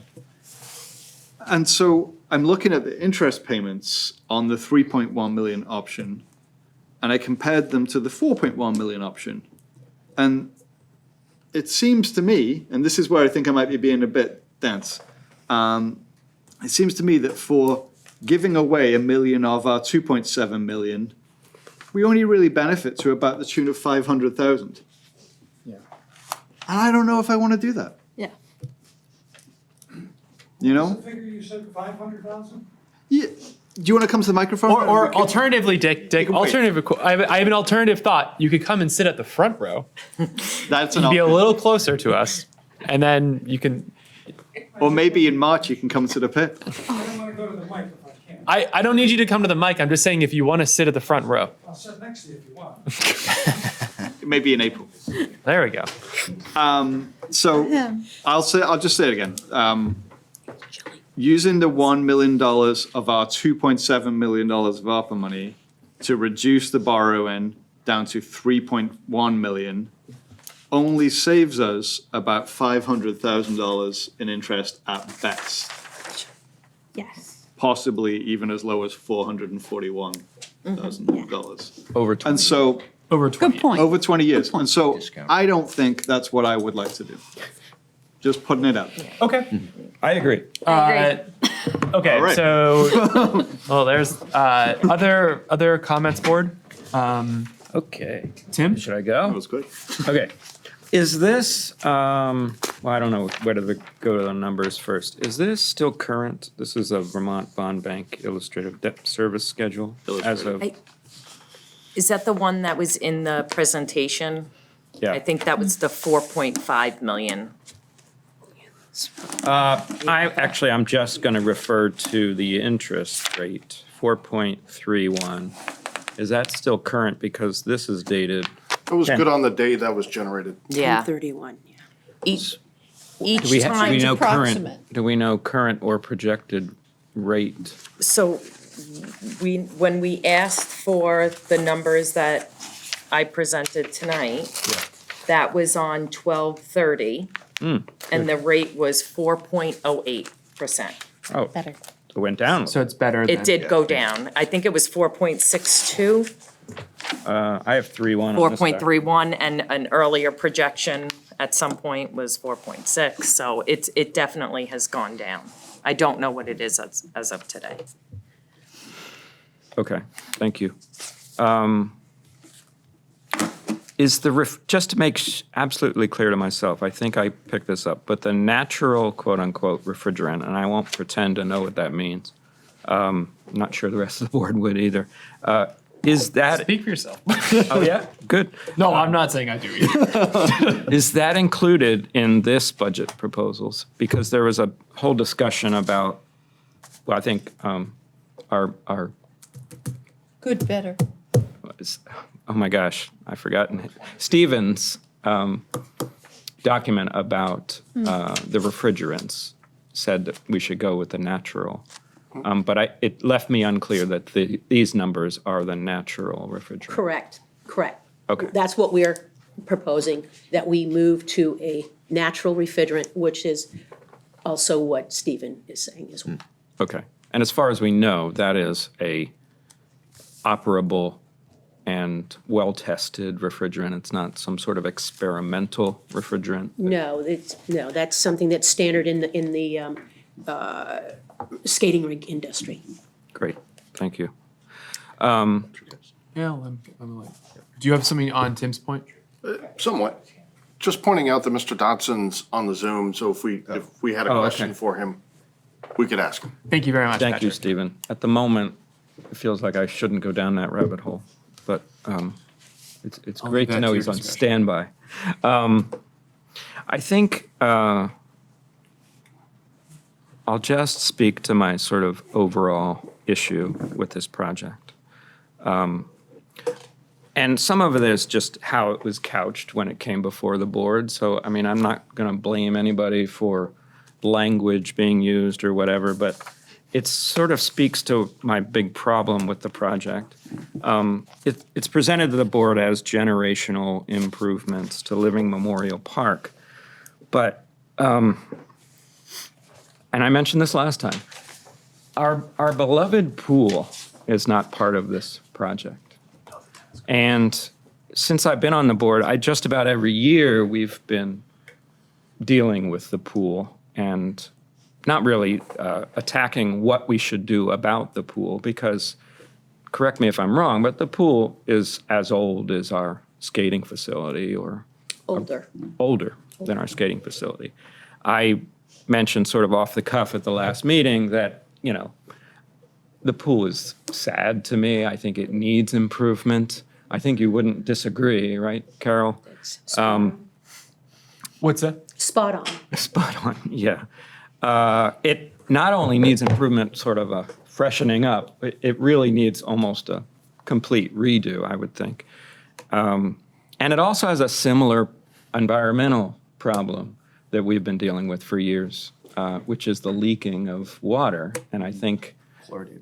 And so I'm looking at the interest payments on the 3.1 million option, and I compared them to the 4.1 million option. And it seems to me, and this is where I think I might be being a bit dense, it seems to me that for giving away $1 million of our 2.7 million, we only really benefit to about the tune of 500,000. Yeah. And I don't know if I want to do that. Yeah. You know? Figure you said 500,000? Yeah. Do you want to come to the microphone? Or alternatively, Dick, can wait. I have an alternative thought. You could come and sit at the front row. That's an You'd be a option. little closer to us, and then you can. Or maybe in March you can come to the pit. I don't want to go to the mic if I can. I don't need you to come to the mic. I'm just saying if you want to sit at the front row. I'll sit next to you if you want. Maybe in April. There we go. So I'll just say it again. Using the $1 million of our $2.7 million of ARPA money to reduce the borrowing down to 3.1 million only saves us about $500,000 in interest at best. Yes. Possibly even as low as $441,000. Over 20. And so. Over 20. Good point. Over 20 years. And so I don't think that's what I would like to do. Just putting it out. Okay. I agree. Okay, All right. so well, there's other comments, board. Okay. Tim, Should I That go? was good. Okay. Is this, well, I don't know where to go to the numbers first. Is this still current? This is a Vermont Bond Bank illustrative debt service schedule as of, Is that the one that was in the presentation? yeah. I think that was the 4.5 million. I'm just going to refer to the interest rate, 4.31. Is that still current? Because this is dated. It was good on the day that was generated. Yeah. 31, yeah. Each Do we time. know current? approximate. Do we know current or projected rate? So when we asked for the numbers that I presented tonight, that was on 12/30, and the rate was 4.08%. Oh, Better. it went down. so it's better. It did go down. I think it was 4.62, I have 3.1 on this doc. 4.31, and an earlier projection at some point was 4.6, so it definitely has gone down. I don't know what it is as of today. Okay, thank you. Is just to make absolutely clear to myself, I think I picked this up, but the natural quote-unquote refrigerant, and I won't pretend to know what that means. I'm not sure the rest of the board would either. Is that, Speak for yourself. oh yeah, good. No, I'm not saying I do either. Is that included in this budget proposals? Because there was a whole discussion about, well, I think our Good, better. oh my gosh, I've forgotten. Stevens' document about the refrigerants said that we should go with the natural. But it left me unclear that these numbers are the natural refrigerant. Correct. Okay. That's what we're proposing, that we move to a natural refrigerant, which is also what Stephen is saying as well. Okay. And as far as we know, that is a operable and well-tested refrigerant. It's not some sort of experimental refrigerant. No, that's something that's standard in the skating rink industry. Great, thank you. Yeah, do you have something on Tim's point? Somewhat. Just pointing out that Mr. Dodson's on the Zoom, so if we had a Oh, question okay. for him, we could ask him. Thank you very much, Thank you, Patrick. Stephen. At the moment, it feels like I shouldn't go down that rabbit hole, but it's I'll great leave to that know to he's your on discretion. standby. I think I'll just speak to my sort of overall issue with this project. And some of it is just how it was couched when it came before the board. So, I mean, I'm not going to blame anybody for language being used or whatever, but it sort of speaks to my big problem with the project. It's presented to the board as generational improvements to Living Memorial Park. But, and I mentioned this last time, our beloved pool is not part of this project. And since I've been on the board, just about every year we've been dealing with the pool and not really attacking what we should do about the pool, because, correct me if I'm wrong, but the pool is as old as our skating facility, or older than our skating facility. I mentioned sort of off the cuff at the last meeting that, you know, the pool is sad to me. I think it needs improvement. I think you wouldn't disagree, right, Carol? What's that? Spot on. Spot on, yeah. It not only needs improvement, sort of a freshening up, it really needs almost a complete redo, I would think. And it also has a similar environmental problem that we've been dealing with for years, which is the leaking of water. And I think Fluoridated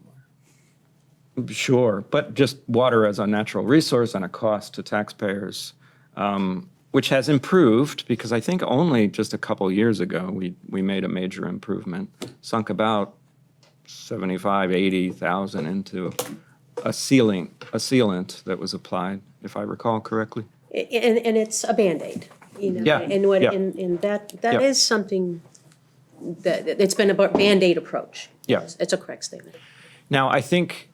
water. sure, but just water as a natural resource and a cost to taxpayers, which has improved, because I think only just a couple years ago we made a major improvement, sunk about 75, 80,000 into a sealant that was applied, if I recall correctly. And it's a Band-Aid, you know? Yeah, And what, yeah. and that Yeah. is something that, it's been a Band-Aid approach. Yeah. It's a correct statement. Now, I think,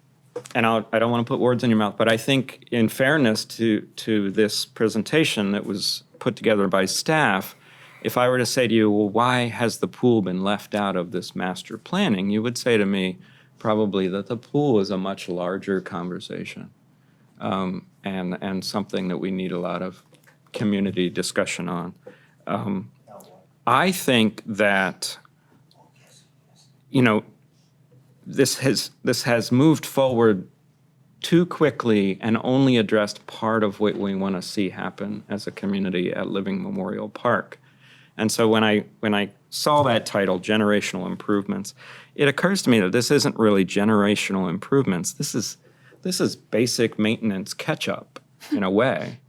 and I don't want to put words in your mouth, but I think in fairness to this presentation that was put together by staff, if I were to say to you, well, why has the pool been left out of this master planning? You would say to me probably that the pool is a much larger conversation, and something that we need a lot of community discussion on. I think that, you know, this has moved forward too quickly and only addressed part of what we want to see happen as a community at Living Memorial Park. And so when I saw that title, Generational Improvements, it occurs to me that this isn't really generational improvements. This is basic maintenance catch-up in a way,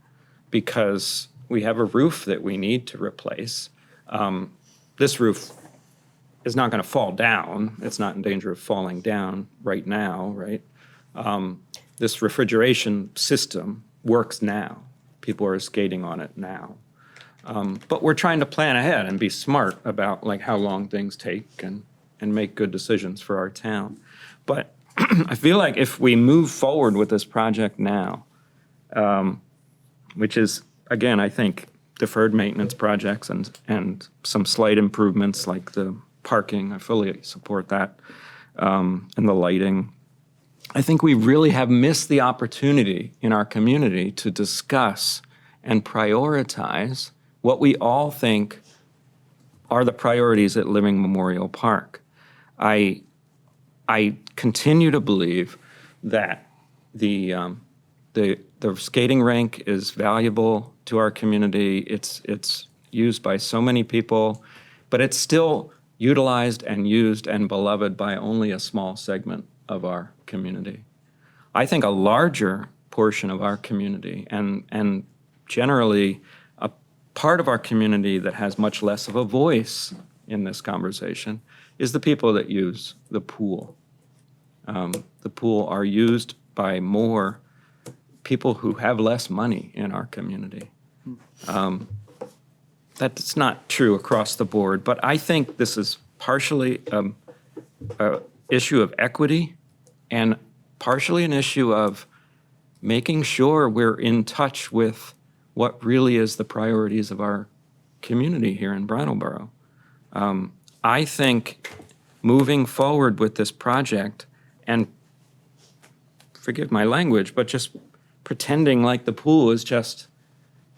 because we have a roof that we need to replace. This roof is not going to fall down. It's not in danger of falling down right now, right? This refrigeration system works now. People are skating on it now. But we're trying to plan ahead and be smart about like how long things take and make good decisions for our town. But I feel like if we move forward with this project now, which is, again, I think deferred maintenance projects and some slight improvements like the parking, I fully support that, and the lighting. I think we really have missed the opportunity in our community to discuss and prioritize what we all think are the priorities at Living Memorial Park. I continue to believe that the skating rink is valuable to our community. It's used by so many people, but it's still utilized and used and beloved by only a small segment of our community. I think a larger portion of our community, and generally a part of our community that has much less of a voice in this conversation, is the people that use the pool. The pool are used by more people who have less money in our community. That's not true across the board, but I think this is partially an issue of equity and partially an issue of making sure we're in touch with what really is the priorities of our community here in Brattleboro. I think moving forward with this project, and forgive my language, but just pretending like the pool is just,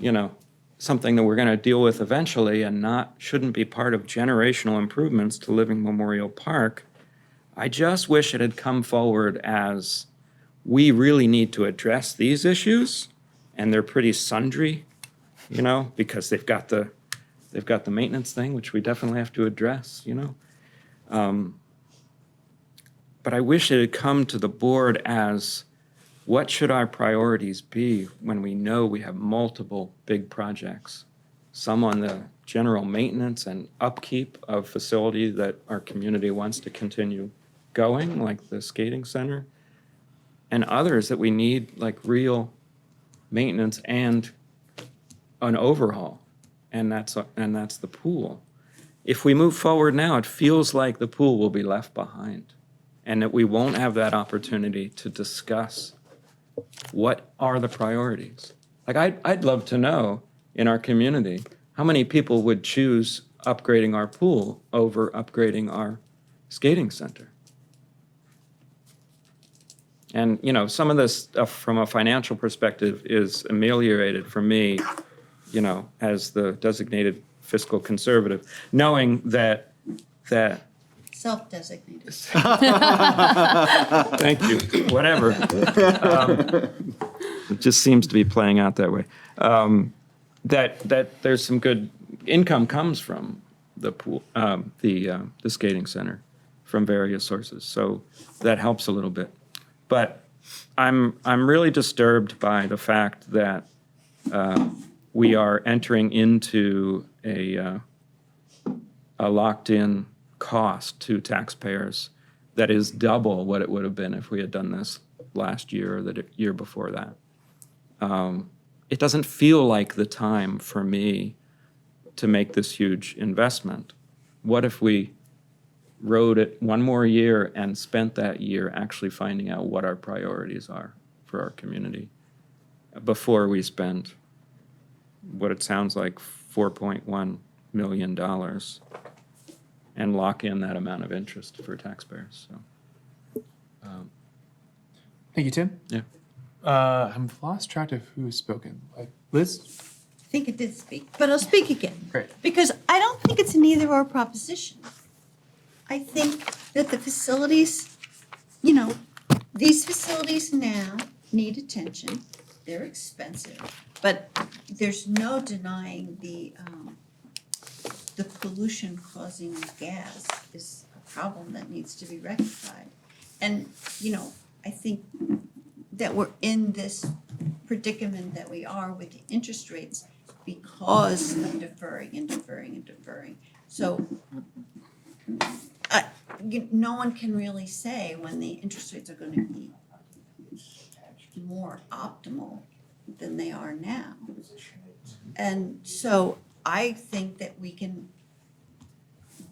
you know, something that we're going to deal with eventually and shouldn't be part of generational improvements to Living Memorial Park. I just wish it had come forward as we really need to address these issues, and they're pretty sundry, you know, because they've got the maintenance thing, which we definitely have to address, you know. But I wish it had come to the board as, what should our priorities be when we know we have multiple big projects? Some on the general maintenance and upkeep of facility that our community wants to continue going, like the skating center, and others that we need like real maintenance and an overhaul, and that's the pool. If we move forward now, it feels like the pool will be left behind, and that we won't have that opportunity to discuss what are the priorities. Like, I'd love to know in our community, how many people would choose upgrading our pool over upgrading our skating center? And, you know, some of this stuff from a financial perspective is ameliorated for me, you know, as the designated fiscal conservative, knowing that Self-designated. Thank you, whatever. It just seems to be playing out that way. That there's some good income comes from the pool, the skating center, from various sources. So that helps a little bit. But I'm really disturbed by the fact that we are entering into a locked-in cost to taxpayers that is double what it would have been if we had done this last year or the year before that. It doesn't feel like the time for me to make this huge investment. What if we rode it one more year and spent that year actually finding out what our priorities are for our community before we spend what it sounds like $4.1 million and lock in that amount of interest for taxpayers. So, Thank you, Tim. yeah. I've lost track of who has spoken. Liz? I think it did speak, but I'll speak again. Great. Because I don't think it's an either or proposition. I think that the facilities, you know, these facilities now need attention. They're expensive, but there's no denying the pollution causing gas is a problem that needs to be rectified. And, you know, I think that we're in this predicament that we are with the interest rates because of deferring and deferring and deferring. So no one can really say when the interest rates are going to be more optimal than they are now. And so I think that we can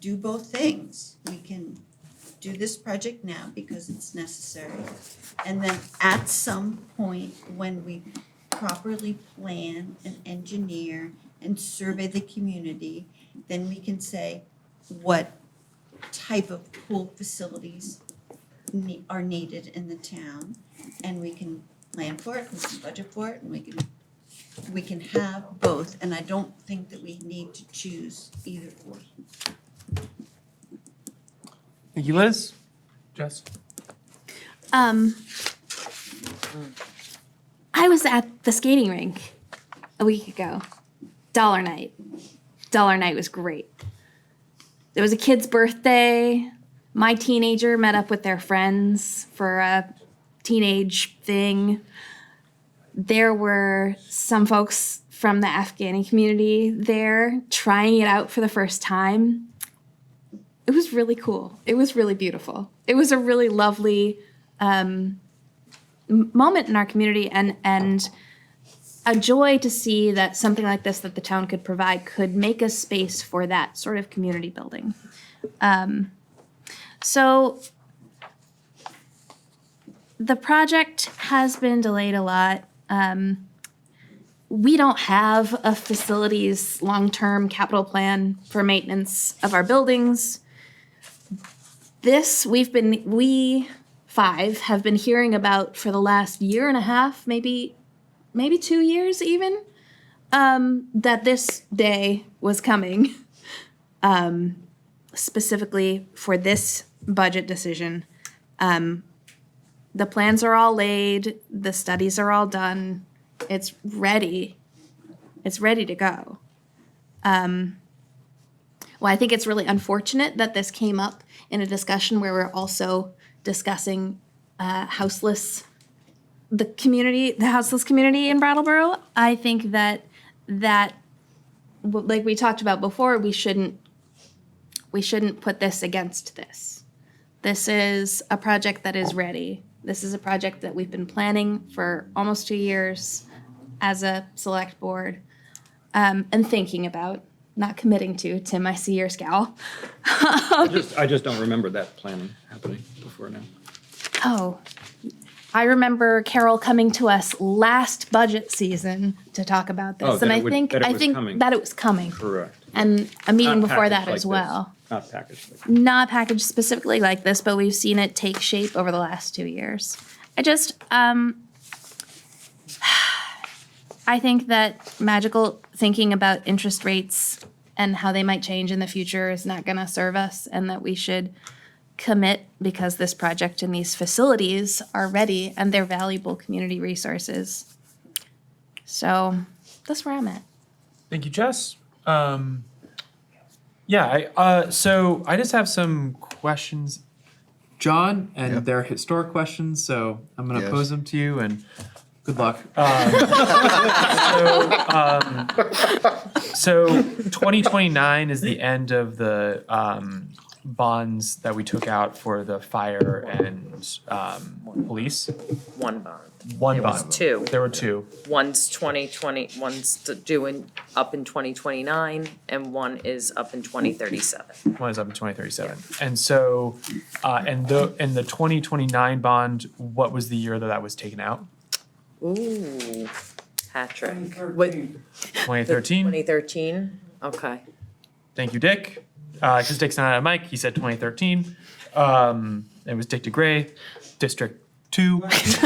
do both things. We can do this project now because it's necessary. And then at some point when we properly plan and engineer and survey the community, then we can say what type of pool facilities are needed in the town. And we can plan for it, we can budget for it, and we can have both. And I don't think that we need to choose either or. Thank you, Liz. Jess? I was at the skating rink a week ago. Dollar night. Dollar night was great. There was a kid's birthday. My teenager met up with their friends for a teenage thing. There were some folks from the Afghani community there trying it out for the first time. It was really cool. It was really beautiful. It was a really lovely moment in our community, and a joy to see that something like this that the town could provide could make a space for that sort of community building. So the project has been delayed a lot. We don't have a facilities long-term capital plan for maintenance of our buildings. This we five have been hearing about for the last year and a half, maybe 2 years even, that this day was coming, specifically for this budget decision. The plans are all laid, the studies are all done, it's ready. It's ready to go. Well, I think it's really unfortunate that this came up in a discussion where we're also discussing the houseless community in Brattleboro. I think that like we talked about before, we shouldn't put this against this. This is a project that is ready. This is a project that we've been planning for almost 2 years. as a select board, and thinking about, not committing to, Tim, I see your scowl. I just don't remember that planning happening before now. Oh, I remember Carol coming to us last budget season to talk about this, Oh, and that I it would- think, that it I was think coming. that it was coming. Correct. And a meeting Not before that packaged like as this. well. Not packaged like this. Not packaged specifically like this, but we've seen it take shape over the last 2 years. I just, I think that magical thinking about interest rates and how they might change in the future is not gonna serve us, and that we should commit because this project and these facilities are ready and they're valuable community resources. So that's where I'm at. Thank you, Jess. So I just have some questions, John, and they're historic questions, so I'm gonna Yes. pose them to you, and good luck. So 2029 is the end of the bonds that we took out for the fire and police. One bond. One There was bond. two. There were two. One's 2020, one's up in 2029, and one is up in 2037. One is up in 2037. And so, and the 2029 bond, what was the year that that was taken out? Ooh, Patrick. What, 2013? 2013? Okay. Thank you, Dick. Because Dick's not at Mike, he said 2013. It was Dick DeGray, District 2. What's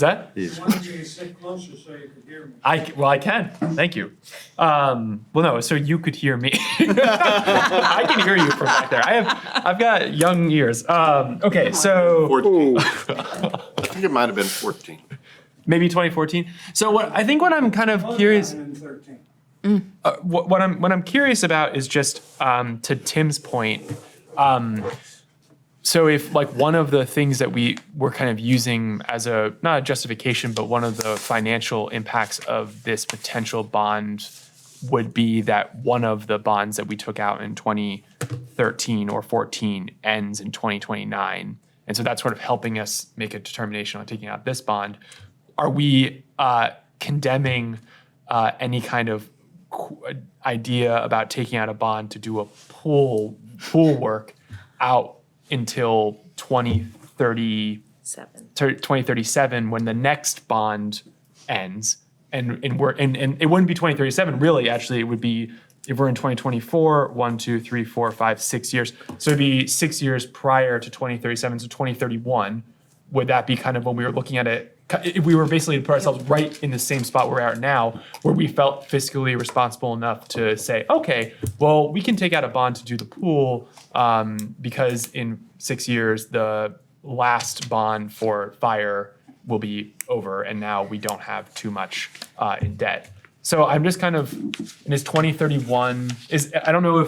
that? Why don't you sit closer so you could hear me? I can. Thank you. Well, no, so you could hear me. I can hear you from back there. I've got young ears. Okay, so 14. I think it might have been 14. maybe 2014. So what I'm kind of curious. 2013. What I'm curious about is just to Tim's point. So if like one of the things that we were kind of using as not a justification, but one of the financial impacts of this potential bond would be that one of the bonds that we took out in 2013 or 14 ends in 2029. And so that's sort of helping us make a determination on taking out this bond. Are we condemning any kind of idea about taking out a bond to do a pool work out until 2037 when the next bond ends, and it wouldn't be 2037 really. Actually, it would be, if we're in 2024, 1, 2, 3, 4, 5, 6 years. So it'd be 6 years prior to 2037. So 2031, would that be kind of when we were looking at it? If we were basically to put ourselves right in the same spot where we are now, where we felt fiscally responsible enough to say, okay, well, we can take out a bond to do the pool because in 6 years, the last bond for fire will be over, and now we don't have too much in debt. So I'm just kind of, and is 2031, I don't know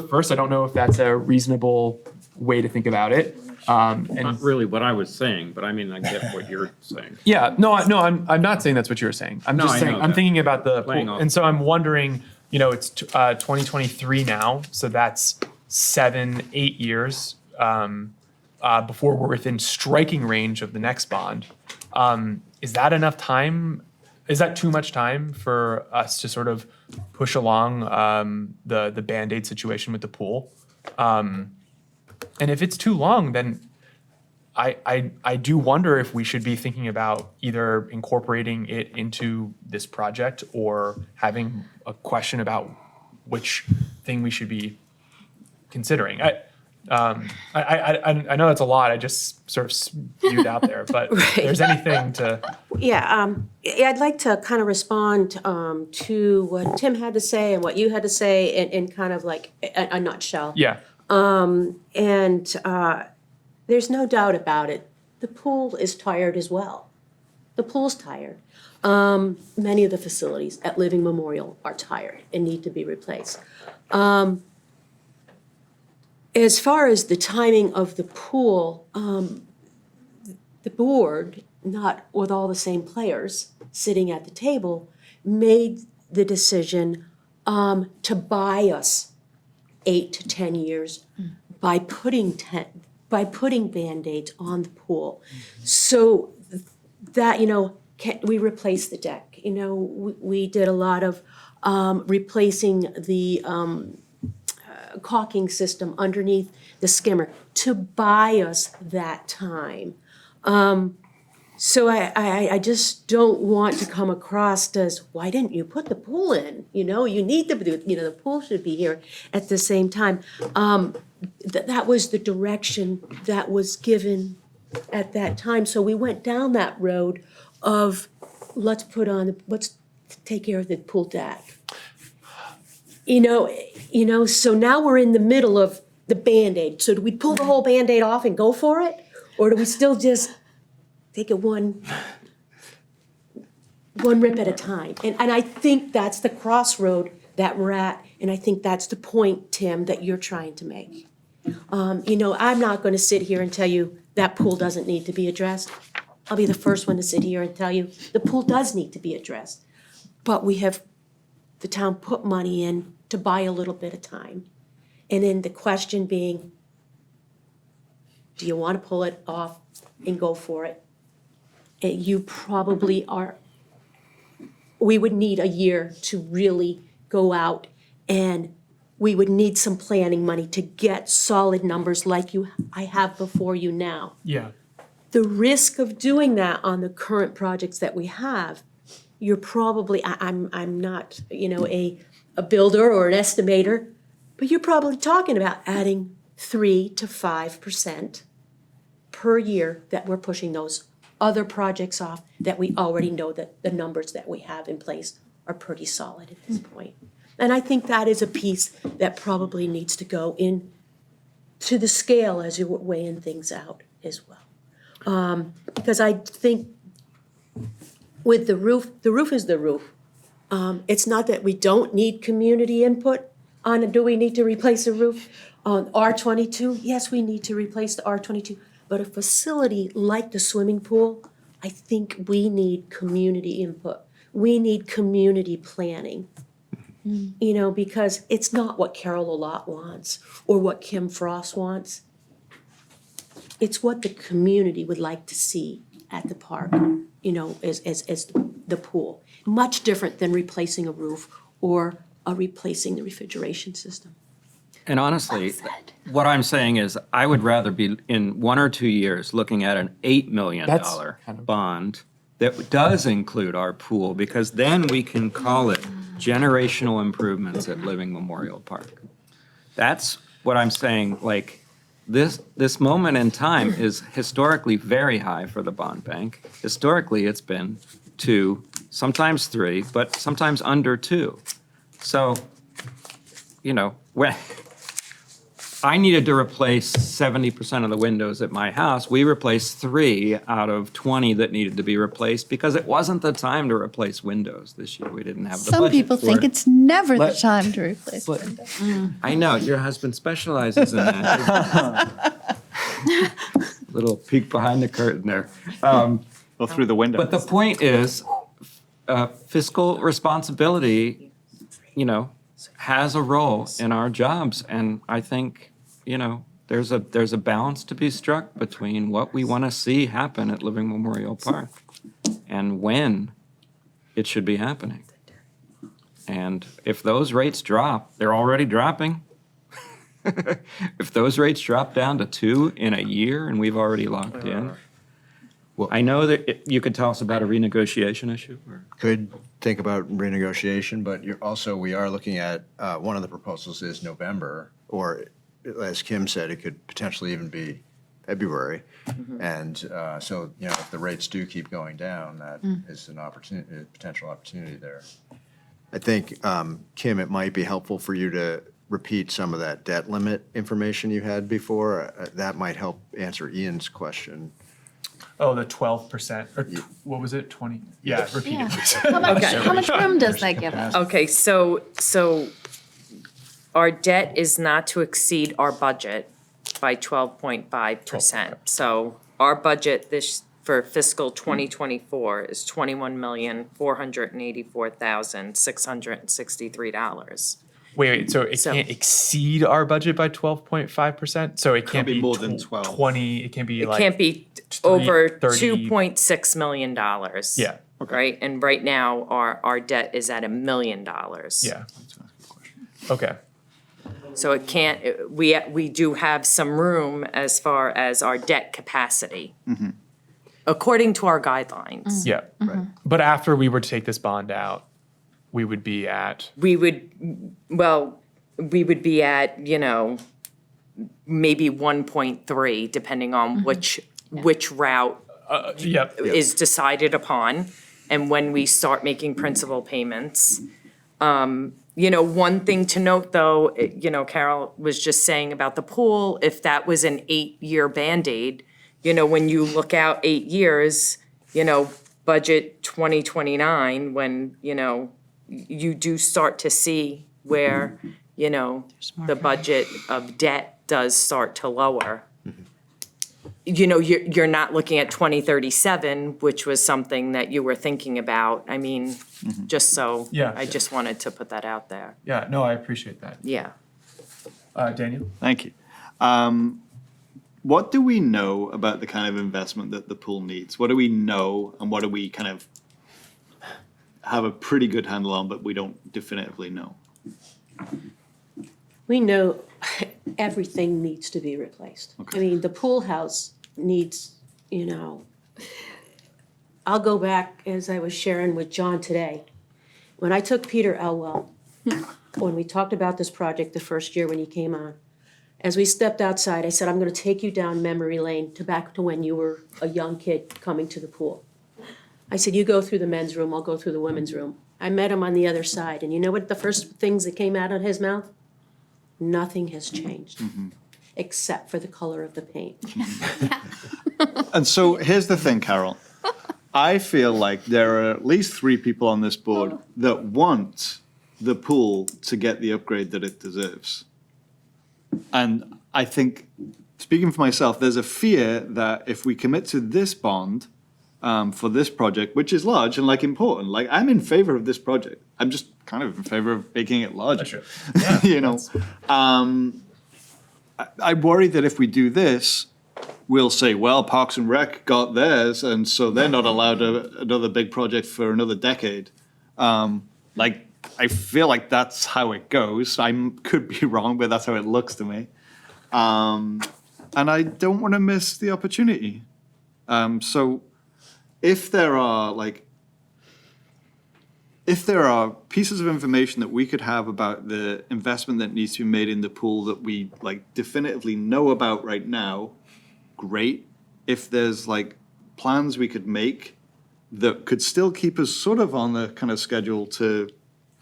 if that's a reasonable way to think about it. Not really what I was saying, but I mean, I get what you're saying. Yeah, I'm not saying that's what you were saying. I'm No, just I saying, know I'm that. thinking about the Playing pool. off. And so I'm wondering, it's 2023 now, so that's 7-8 years before we're within striking range of the next bond. Is that enough time? Is that too much time for us to sort of push along the Band-Aid situation with the pool? And if it's too long, then I do wonder if we should be thinking about either incorporating it into this project or having a question about which thing we should be considering. I know that's a lot. I just sort of spewed out there, but if there's anything to. Yeah, I'd like to kind of respond to what Tim had to say and what you had to say in kind of like a nutshell. Yeah. There's no doubt about it. The pool is tired as well. The pool's tired. Many of the facilities at Living Memorial are tired and need to be replaced. As far as the timing of the pool, the board, not with all the same players sitting at the table, made the decision to buy us 8 to 10 years by putting Band-Aids on the pool. So that, we replaced the deck. You know, we did a lot of replacing the caulking system underneath the skimmer to buy us that time. So I just don't want to come across as, why didn't you put the pool in? You know, you need to do, you know, the pool should be here at the same time. That was the direction that was given at that time. So we went down that road of, let's take care of the pool deck. You know, so now we're in the middle of the Band-Aid. So do we pull the whole Band-Aid off and go for it? Or do we still just take it one rip at a time? And I think that's the crossroad that we're at. And I think that's the point, Tim, that you're trying to make. You know, I'm not going to sit here and tell you that pool doesn't need to be addressed. I'll be the first one to sit here and tell you the pool does need to be addressed. But the town put money in to buy a little bit of time. And then the question being, do you want to pull it off and go for it? And you probably are. We would need a year to really go out, and we would need some planning money to get solid numbers like I have before you now. Yeah. The risk of doing that on the current projects that we have, you're probably, I'm not, you know, a builder or an estimator, but you're probably talking about adding 3 to 5% per year that we're pushing those other projects off that we already know that the numbers that we have in place are pretty solid at this point. And I think that is a piece that probably needs to go in to the scale as you're weighing things out as well. Because I think with the roof is the roof. It's not that we don't need community input on, do we need to replace a roof? On R22, yes, we need to replace the R22. But a facility like the swimming pool, I think we need community input. We need community planning. You know, because it's not what Carol Lalott wants or what Kim Frost wants. It's what the community would like to see at the park, you know, as the pool. Much different than replacing a roof or replacing the refrigeration system. And honestly, what I'm saying is I would rather be in 1 or 2 years looking at an $8 million bond that does include our pool, because then we can call it generational improvements at Living Memorial Park. That's what I'm saying. Like, this moment in time is historically very high for the bond bank. Historically, it's been 2, sometimes 3, but sometimes under 2. So, you know, when I needed to replace 70% of the windows at my house, we replaced 3 out of 20 that needed to be replaced because it wasn't the time to replace windows this year. We didn't have the budget. Some people think for it. it's never the time to replace windows. I know, your husband specializes in that. Little peek behind the curtain there. Or through the window. But the point is, fiscal responsibility, you know, has a role in our jobs. And I think, you know, there's a balance to be struck between what we want to see happen at Living Memorial Park and when it should be happening. And if those rates drop, they're already dropping. If those rates drop down to 2 in a year and we've already locked in, well, I know that you could tell us about a renegotiation issue. Or? Could think about renegotiation, but we are looking at, one of the proposals is November, or as Kim said, it could potentially even be February. And so, you know, if the rates do keep going down, that is an opportunity, a potential opportunity there. I think, Kim, it might be helpful for you to repeat some of that debt limit information you had before. That might help answer Ian's question. Oh, the 12%, or what was it, 20? Yeah, repeat it, please. How much room does that give us? Okay, so our debt is not to exceed our budget by 12.5%. So our budget for fiscal 2024 is $21,484,663. Wait, so it can't exceed our budget by 12.5%? So it can't be more than 12. 20, it can be It like. can't be over $2.6 million. Yeah. right? And right now, our debt is at $1 million. Yeah. Okay. So it can't, we do have some room as far as our debt capacity, according to our guidelines. Yeah. Right. But after we were to take this bond out, we would be at. We would be at, maybe 1.3, depending on which route Yep. is decided upon, and when we start making principal payments. One thing to note, though, Carol was just saying about the pool, if that was an 8-year Band-Aid, when you look out 8 years, budget 2029, when, you do start to see where, the budget of debt does start to lower. You're not looking at 2037, which was something that you were thinking about. I mean, just so. Yeah. I just wanted to put that out there. Yeah, no, I appreciate that. Yeah. Daniel? Thank you. What do we know about the kind of investment that the pool needs? What do we know, and what do we kind of have a pretty good handle on, but we don't definitively know? We know everything needs to be replaced. I mean, the pool house needs, I'll go back, as I was sharing with John today. When I took Peter Elwell, when we talked about this project the first year when he came on, as we stepped outside, I said, I'm gonna take you down memory lane back to when you were a young kid coming to the pool. I said, you go through the men's room, I'll go through the women's room. I met him on the other side, and you know what the first things that came out of his mouth? Nothing has changed, except for the color of the paint. And so here's the thing, Carol. I feel like there are at least 3 people on this board that want the pool to get the upgrade that it deserves. And I think, speaking for myself, there's a fear that if we commit to this bond for this project, which is large and important, I'm in favor of this project. I'm just kind of in favor of making it larger. I worry that if we do this, we'll say, well, Parks and Rec got theirs, and so they're not allowed another big project for another decade. I feel like that's how it goes. I could be wrong, but that's how it looks to me. And I don't want to miss the opportunity. So if there are pieces of information that we could have about the investment that needs to be made in the pool that we definitively know about right now, great. If there's plans we could make that could still keep us sort of on the kind of schedule to,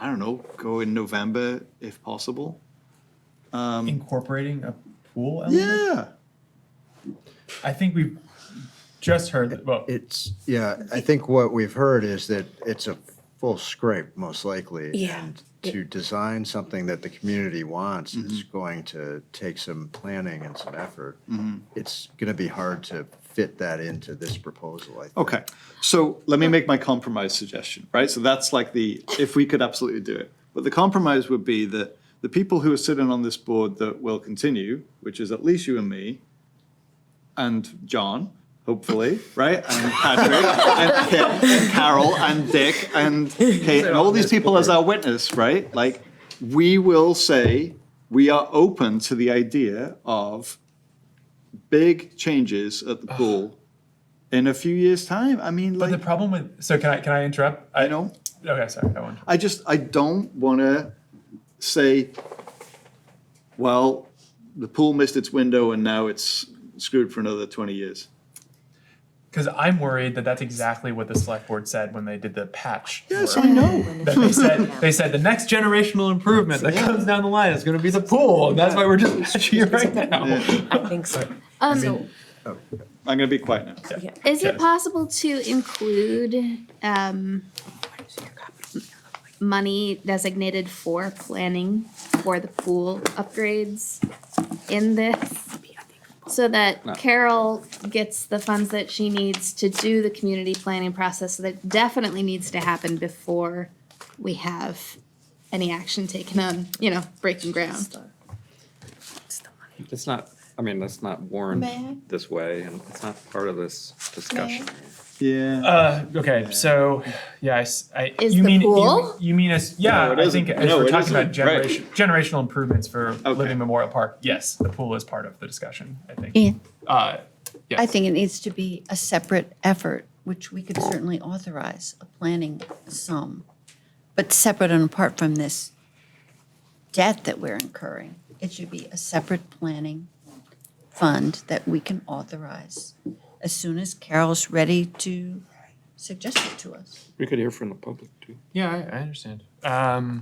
I don't know, go in November if possible. Incorporating a pool element? Yeah. I think we've just heard that, well. I think what we've heard is that it's a full scrape, most likely. Yeah. And to design something that the community wants is going to take some planning and some effort. It's going to be hard to fit that into this proposal, I think. Okay, so let me make my compromise suggestion, right? So that's if we could absolutely do it. But the compromise would be that the people who are sitting on this board that will continue, which is at least you and me, and John, hopefully, right? And Patrick, and Kim, and Carol, and Dick, and Kate, and all these people as our witness, right? We will say we are open to the idea of big changes at the pool in a few years' time. I mean, But the problem with, so can I interrupt? I know. Okay, sorry, I want I don't want to say, well, the pool missed its window and now it's screwed for another 20 years. Because I'm worried that that's exactly what the select board said when they did the patch. Yes, work. I know. That they said the next generational improvement that comes down the line is going to be the pool, and that's why we're just patching it right now. I think so. I'm going to be quiet now. Yeah. Is it possible to include money designated for planning for the pool upgrades in this? So that Carol gets the funds that she needs to do the community planning process that definitely needs to happen before we have any action taken on, breaking ground. It's not, that's not warned this way, and it's not part of this discussion. Okay, so, yeah, Is you the mean, pool? you mean as, yeah, No, it I isn't. think as No, we're it talking about isn't. Right. generational improvements for Living Memorial Park, yes, the pool is part of the discussion, I think. Ian, Yes. I think it needs to be a separate effort, which we could certainly authorize a planning sum, but separate and apart from this debt that we're incurring. It should be a separate planning fund that we can authorize as soon as Carol's ready to suggest it to us. We could hear from the public too. Yeah, I understand. Okay.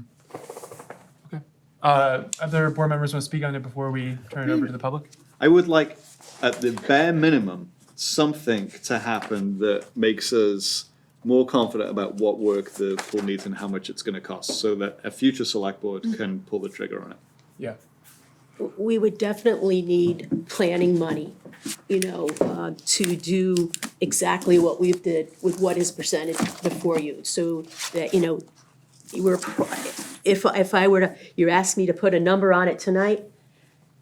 Other board members want to speak on it before we turn it over to the public? I would like, at the bare minimum, something to happen that makes us more confident about what work the pool needs and how much it's gonna cost, so that a future select board can pull the trigger on it. Yeah. We would definitely need planning money, to do exactly what we did with what is presented before you. So that, if I were to, you're asking me to put a number on it tonight,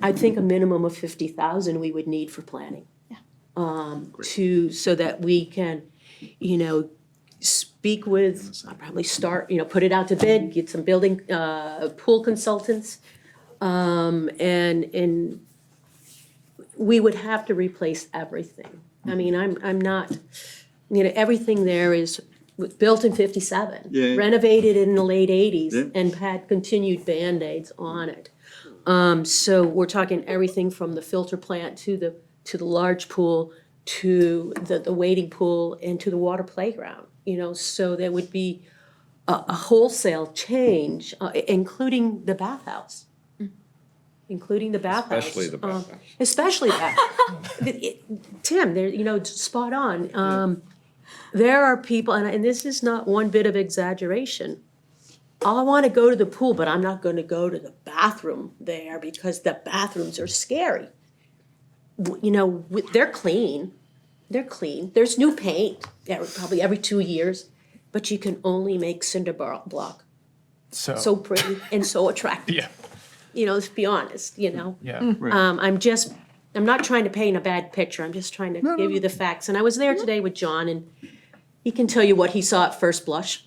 I think a minimum of 50,000 we would need for planning. So that we can, speak with, I'll probably start, put it out to bid, get some building, pool consultants. And we would have to replace everything. I mean, I'm not, everything there is built in 57. Yeah. Renovated in the late 80s Yeah. and had continued Band-Aids on it. So we're talking everything from the filter plant to the large pool, to the wading pool, and to the water playground, so there would be a wholesale change, including the bathhouse. Including the bathhouse. Especially the bathhouse. Especially that. Tim, they're, spot on. There are people, and this is not one bit of exaggeration. I want to go to the pool, but I'm not going to go to the bathroom there because the bathrooms are scary. They're clean. They're clean. There's new paint, probably every 2 years, but you can only make cinder block so pretty and so attractive. Yeah. Let's be honest, Yeah. I'm not trying to paint a bad picture. I'm just trying to give you the facts. And I was there today with John, and he can tell you what he saw at first blush.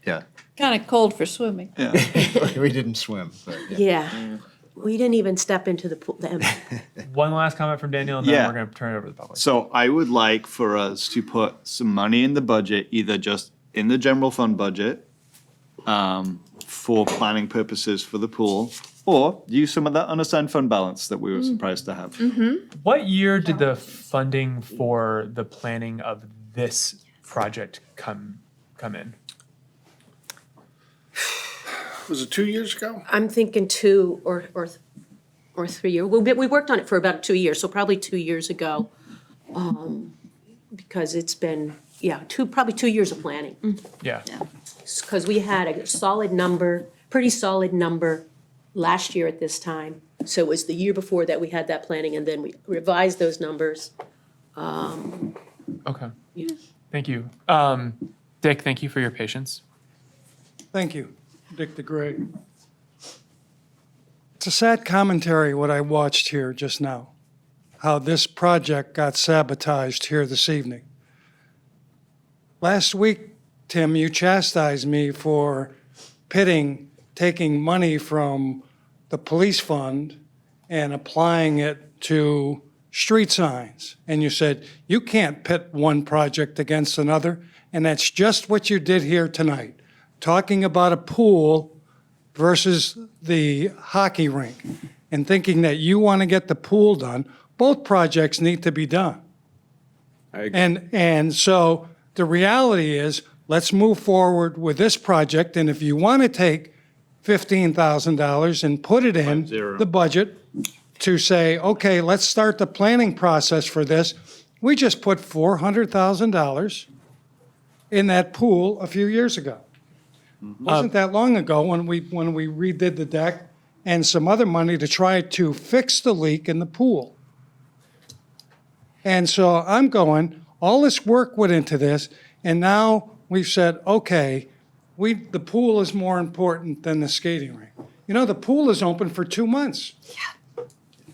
Yeah, Kind of cold for swimming. we didn't swim, but yeah. Yeah. We didn't even step into the pool. One last comment from Daniel, and then Yeah. we're going to turn it over to the public. So I would like for us to put some money in the budget, either just in the general fund budget, for planning purposes for the pool, or use some of that unassigned fund balance that we were surprised to have. What year did the funding for the planning of this project come in? Was it 2 years ago? I'm thinking 2 or 3 years. We worked on it for about 2 years, so probably 2 years ago. Because it's been, probably 2 years of planning. Yeah. Because we had a pretty solid number last year at this time. So it was the year before that we had that planning, and then we revised those numbers. Okay. Thank you. Dick, thank you for your patience. Thank you, Dick DeGray. It's a sad commentary what I watched here just now, how this project got sabotaged here this evening. Last week, Tim, you chastised me for taking money from the police fund and applying it to street signs. And you said, you can't pit one project against another. And that's just what you did here tonight, talking about a pool versus the hockey rink and thinking that you want to get the pool done. Both projects need to be done. I agree. And so the reality is, let's move forward with this project, and if you want to take $15,000 and put it in the budget to say, okay, let's start the planning process for this, we just put $400,000 in that pool a few years ago. Wasn't that long ago when we redid the deck and some other money to try to fix the leak in the pool. And so I'm going, all this work went into this, and now we've said, okay, the pool is more important than the skating rink. The pool is open for 2 months.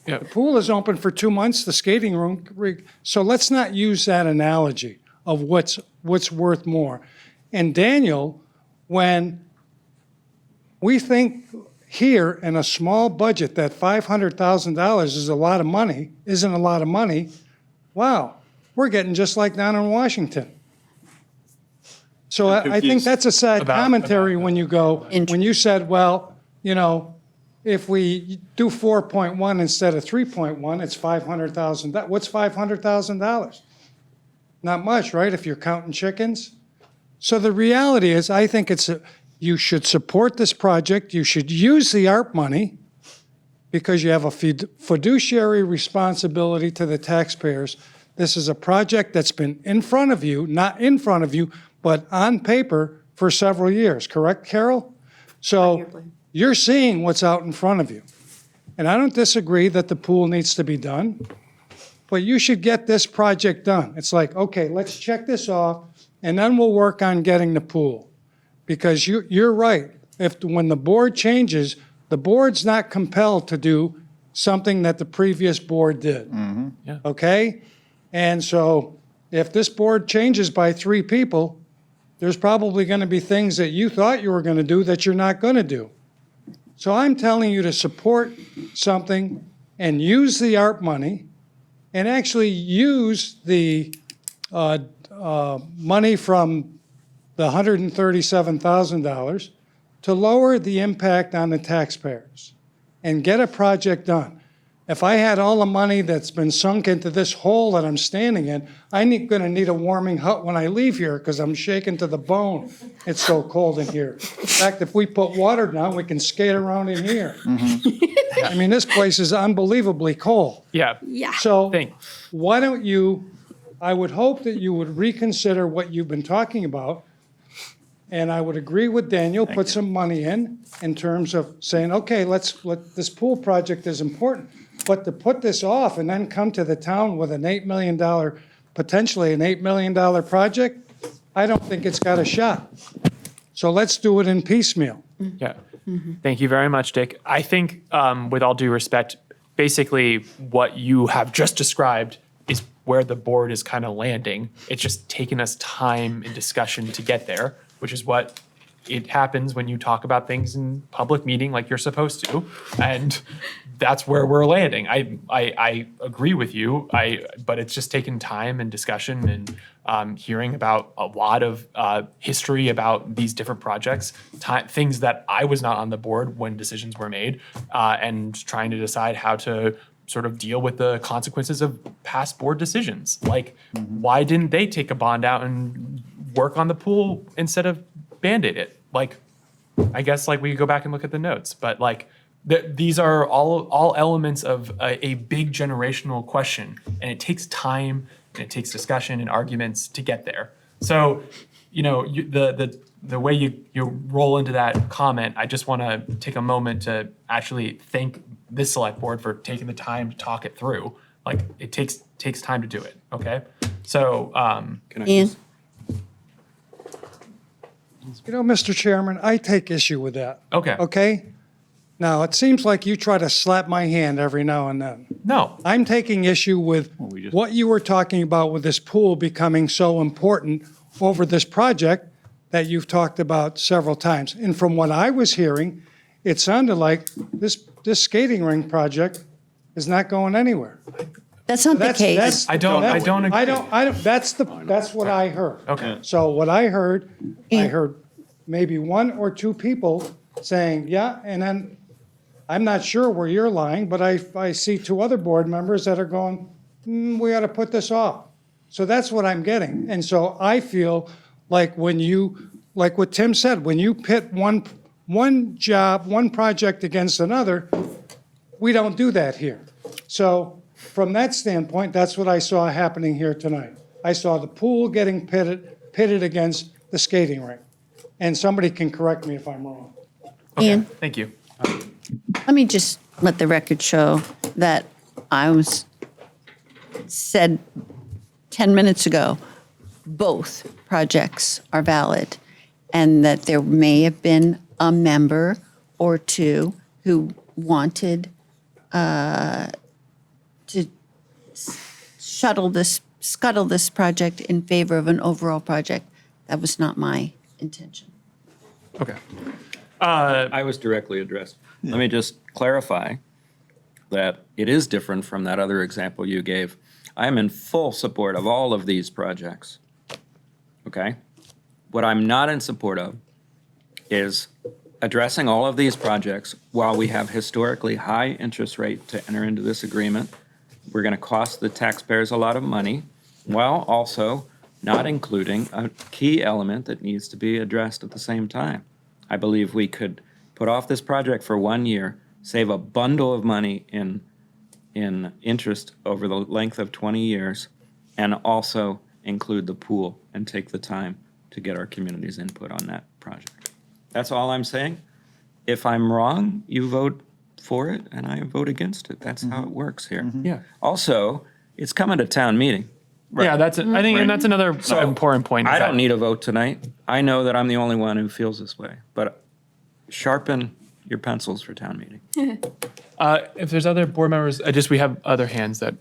Yeah. Yeah. The pool is open for 2 months, the skating rink, so let's not use that analogy of what's worth more. And Daniel, when we think here in a small budget that $500,000 is a lot of money, isn't a lot of money, wow, we're getting just like down in Washington. So I think confused that's a sad commentary when you go, when you said, well, you know, if we do 4.1 instead of 3.1, it's $500,000. What's $500,000? Not much, right, if you're counting chickens? So the reality is, I think you should support this project. You should use the ARP money because you have a fiduciary responsibility to the taxpayers. This is a project that's been in front of you, not in front of you, but on paper for several years, correct, Carol? So you're seeing what's out in front of you. And I don't disagree that the pool needs to be done, but you should get this project done. It's like, okay, let's check this off, and then we'll work on getting the pool. Because you're right. When the board changes, the board's not compelled to do something that the previous board did. Yeah. Okay? And so if this board changes by 3 people, there's probably going to be things that you thought you were going to do that you're not going to do. So I'm telling you to support something and use the ARP money and actually use the money from the $137,000 to lower the impact on the taxpayers and get a project done. If I had all the money that's been sunk into this hole that I'm standing in, I'm going to need a warming hut when I leave here because I'm shaken to the bone. It's so cold in here. In fact, if we put water down, we can skate around in here. I mean, this place is unbelievably cold. Yeah. So why don't you, I would hope that you would reconsider what you've been talking about. And I would agree with Daniel, put some money in terms of saying, okay, this pool project is important. But to put this off and then come to the town with an $8 million, potentially an $8 million project, I don't think it's got a shot. So let's do it in piecemeal. Yeah. Thank you very much, Dick. I think, with all due respect, basically what you have just described is where the board is kind of landing. It's just taken us time and discussion to get there, which is what it happens when you talk about things in public meeting like you're supposed to. And that's where we're landing. I agree with you, but it's just taken time and discussion and hearing about a lot of history about these different projects, things that I was not on the board when decisions were made, and trying to decide how to sort of deal with the consequences of past board decisions. Like, why didn't they take a bond out and work on the pool instead of Band-Aid it? Like, I guess like we could go back and look at the notes, but like these are all elements of a big generational question, and it takes time and it takes discussion and arguments to get there. So, you know, the way you roll into that comment, I just want to take a moment to actually thank this select board for taking the time to talk it through. Like, it takes time to do it. Okay, so Ian? You know, Mr. Chairman, I take issue with that. Okay. Okay? Now, it seems like you try to slap my hand every now and then. No. I'm taking issue with what you were talking about with this pool becoming so important over this project that you've talked about several times. And from what I was hearing, it sounded like this skating rink project is not going anywhere. That's not the case. I don't agree. That's what I heard. Okay. So what I heard maybe 1 or 2 people saying, yeah, and then I'm not sure where you're lying, but I see 2 other board members that are going, we ought to put this off. So that's what I'm getting. And so I feel like like what Tim said, when you pit one job, one project against another, we don't do that here. So from that standpoint, that's what I saw happening here tonight. I saw the pool getting pitted against the skating rink. And somebody can correct me if I'm wrong. Okay. Ian? Thank you. Let me just let the record show that said 10 minutes ago, both projects are valid, and that there may have been a member or 2 who wanted scuttle this project in favor of an overall project. That was not my intention. Okay. I was directly addressed. Let me just clarify that it is different from that other example you gave. I am in full support of all of these projects. Okay? What I'm not in support of is addressing all of these projects while we have historically high interest rate to enter into this agreement. We're going to cost the taxpayers a lot of money, while also not including a key element that needs to be addressed at the same time. I believe we could put off this project for 1 year, save a bundle of money in interest over the length of 20 years, and also include the pool and take the time to get our community's input on that project. That's all I'm saying. If I'm wrong, you vote for it and I vote against it. That's how it works here. Yeah. Also, it's coming to town meeting. Yeah, I think, and that's another important point. I don't need a vote tonight. I know that I'm the only one who feels this way, but sharpen your pencils for town meeting. If there's other board members, we have other hands that.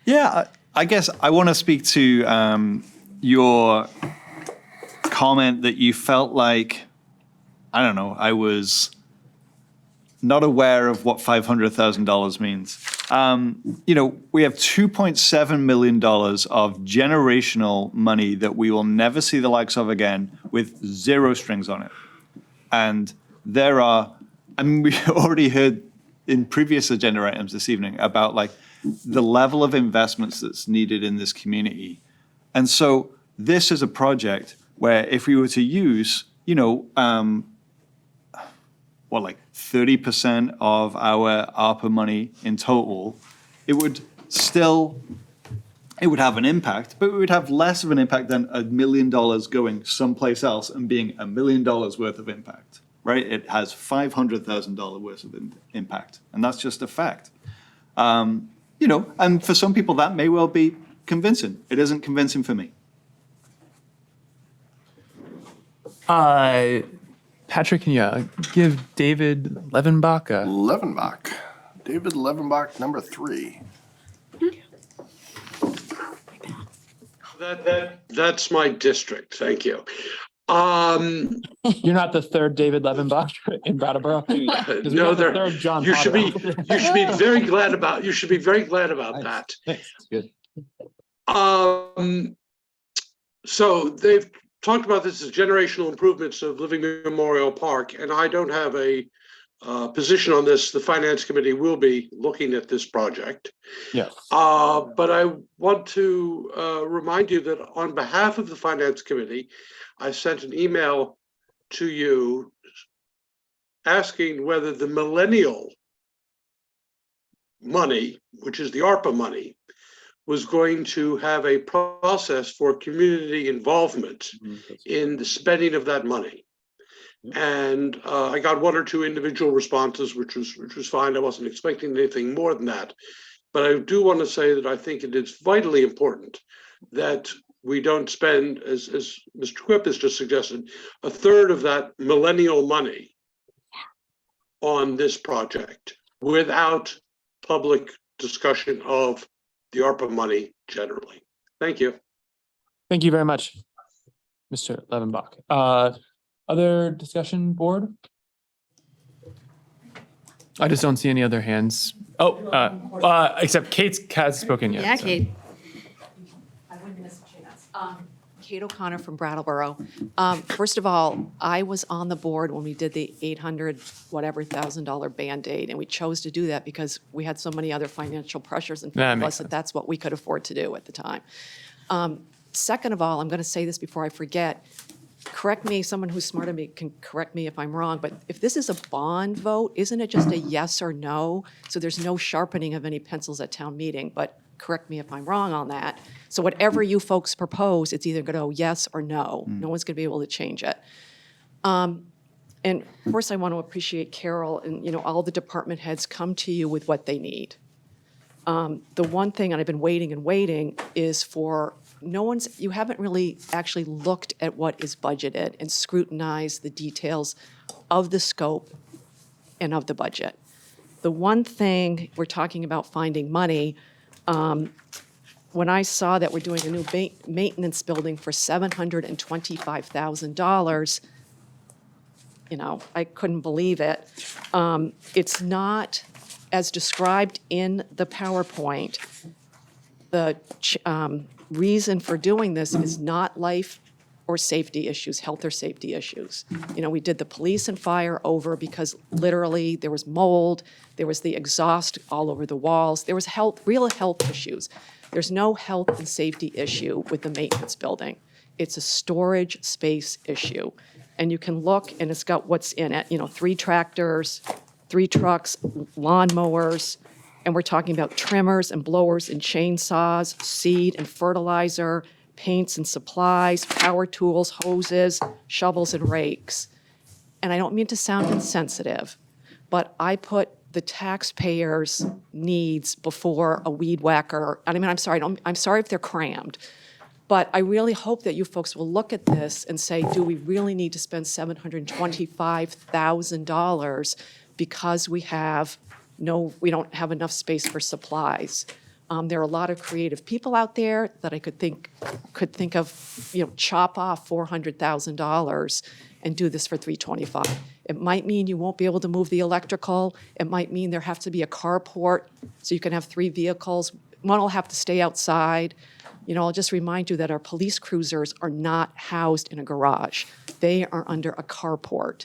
Yeah, I guess I want to speak to your comment that you felt like, I don't know, I was not aware of what $500,000 means. We have $2.7 million of generational money that we will never see the likes of again with zero strings on it. And we already heard in previous agenda items this evening about like the level of investments that's needed in this community. And so this is a project where if we were to use, like 30% of our ARPA money in total, it would have an impact, but it would have less of an impact than $1 million going someplace else and being $1 million worth of impact, right? It has $500,000 worth of impact, and that's just a fact. And for some people that may well be convincing. It isn't convincing for me. Patrick, can you give David Levenbach a... David Levenbach, number 3. That's my district. Thank you. You're not the third David Levenbach in Brattleboro? No, the third John you should be. Potter. You should be very glad about. You should be very glad about that. Thanks. Good. So they've talked about this as generational improvements of Living Memorial Park, and I don't have a position on this. The Finance Committee will be looking at this project. Yes. But I want to remind you that on behalf of the Finance Committee, I sent an email to you asking whether the millennial money, which is the ARPA money, was going to have a process for community involvement in the spending of that money. And I got 1 or 2 individual responses, which was fine. I wasn't expecting anything more than that. But I do want to say that I think it is vitally important that we don't spend, as Mr. Quip has just suggested, a third of that millennial money on this project without public discussion of the ARPA money generally. Thank you. Thank you very much, Mr. Levenbach. Other discussion, board? I just don't see any other hands. Except Kate has spoken yet. Yeah, so. Kate. I wouldn't miss a chance. Kate O'Connor from Brattleboro. First of all, I was on the board when we did the $800,000 Band-Aid, and we chose to do that because we had so many other financial pressures in front of us that that's what we could afford to do at the time. Second of all, I'm going to say this before I forget. Correct me, someone who's smarter than me can correct me if I'm wrong, but if this is a bond vote, isn't it just a yes or no? So there's no sharpening of any pencils at town meeting, but correct me if I'm wrong on that. So whatever you folks propose, it's either going to go yes or no. No one's going to be able to change it. And first, I want to appreciate Carol and all the department heads come to you with what they need. The one thing, and I've been waiting and waiting, is for you haven't really actually looked at what is budgeted and scrutinized the details of the scope and of the budget. The one thing we're talking about finding money, When I saw that we're doing a new maintenance building for $725,000, I couldn't believe it. It's not as described in the PowerPoint. The reason for doing this is not life or safety issues, health or safety issues. We did the police and fire over because literally there was mold, there was the exhaust all over the walls, there was real health issues. There's no health and safety issue with the maintenance building. It's a storage space issue. And you can look and it's got what's in it, 3 tractors, 3 trucks, lawnmowers, and we're talking about trimmers and blowers and chainsaws, seed and fertilizer, paints and supplies, power tools, hoses, shovels and rakes. And I don't mean to sound insensitive, but I put the taxpayers' needs before a weed whacker. I'm sorry if they're crammed, but I really hope that you folks will look at this and say, do we really need to spend $725,000 because we don't have enough space for supplies? There are a lot of creative people out there that I could think of, chop off $400,000 and do this for $325,000. It might mean you won't be able to move the electrical. It might mean there have to be a carport so you can have 3 vehicles. One will have to stay outside. I'll just remind you that our police cruisers are not housed in a garage. They are under a carport.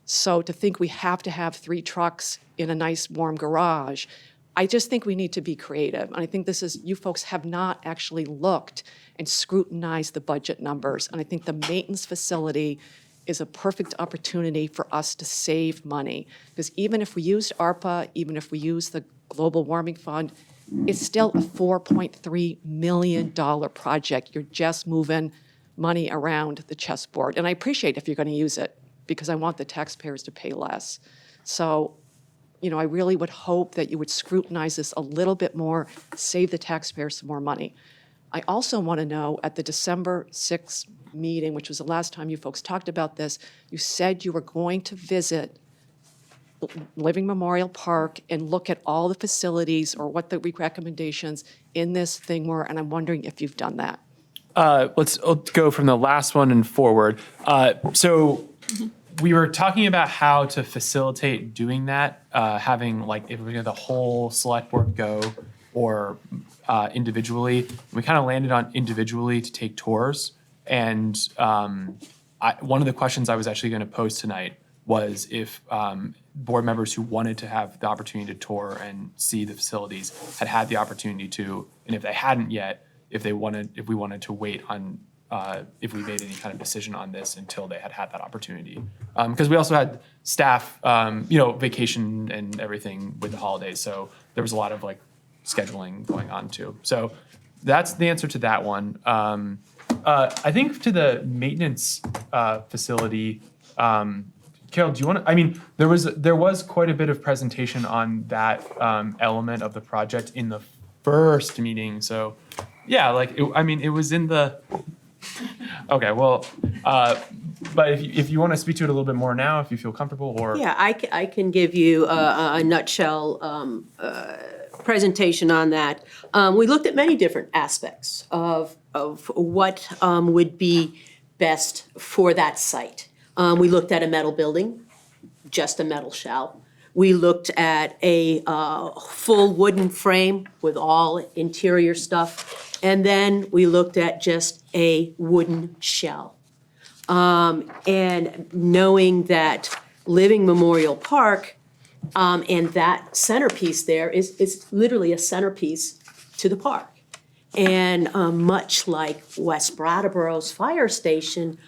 So to think we have to have 3 trucks in a nice warm garage, I just think we need to be creative. And I think you folks have not actually looked and scrutinized the budget numbers. And I think the maintenance facility is a perfect opportunity for us to save money. Because even if we used ARPA, even if we used the Global Warming Fund, it's still a $4.3 million project. You're just moving money around the chessboard. And I appreciate if you're going to use it, because I want the taxpayers to pay less. So, I really would hope that you would scrutinize this a little bit more, save the taxpayers some more money. I also want to know, at the December 6th meeting, which was the last time you folks talked about this, you said you were going to visit Living Memorial Park and look at all the facilities or what the recommendations in this thing were, and I'm wondering if you've done that. Let's go from the last one and forward. So we were talking about how to facilitate doing that, having if we're going to the whole select board go or individually. We kind of landed on individually to take tours. And one of the questions I was actually going to pose tonight was if board members who wanted to have the opportunity to tour and see the facilities had the opportunity to, and if they hadn't yet, if we wanted to wait on if we made any kind of decision on this until they had that opportunity. Because we also had staff, vacation and everything with the holidays. So there was a lot of scheduling going on too. So that's the answer to that one. I think to the maintenance facility, Carol, do you want to, there was quite a bit of presentation on that element of the project in the first meeting. So yeah, it was in the, okay, well, but if you want to speak to it a little bit more now, if you feel comfortable, or. Yeah, I can give you a nutshell presentation on that. We looked at many different aspects of what would be best for that site. We looked at a metal building, just a metal shell. We looked at a full wooden frame with all interior stuff. And then we looked at just a wooden shell. And knowing that Living Memorial Park and that centerpiece there is literally a centerpiece to the park. And much like West Brattleboro's fire station,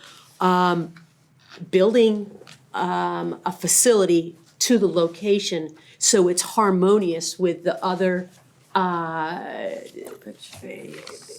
building a facility to the location so it's harmonious with the other,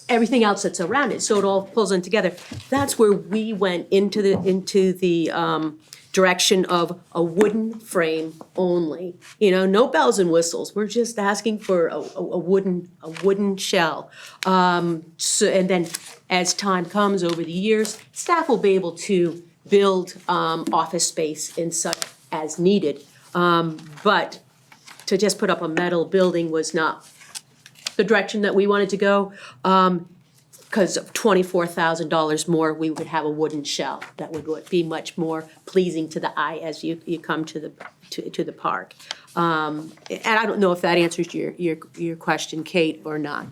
everything else that's around it, so it all pulls in together. That's where we went into the direction of a wooden frame only. No bells and whistles. We're just asking for a wooden shell. And then as time comes over the years, staff will be able to build office space in such as needed. But to just put up a metal building was not the direction that we wanted to go. Because of $24,000 more, we would have a wooden shell that would be much more pleasing to the eye as you come to the park. And I don't know if that answers your question, Kate, or not.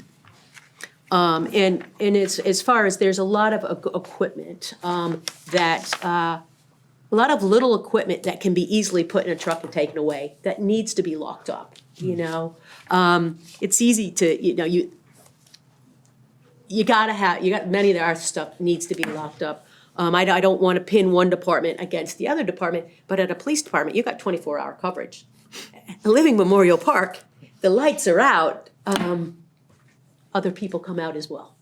And as far as, there's a lot of equipment a lot of little equipment that can be easily put in a truck and taken away that needs to be locked up, you know? It's easy to, you got many of our stuff needs to be locked up. I don't want to pin one department against the other department, but at a police department, you got 24-hour coverage. Living Memorial Park, the lights are out, other people come out as well.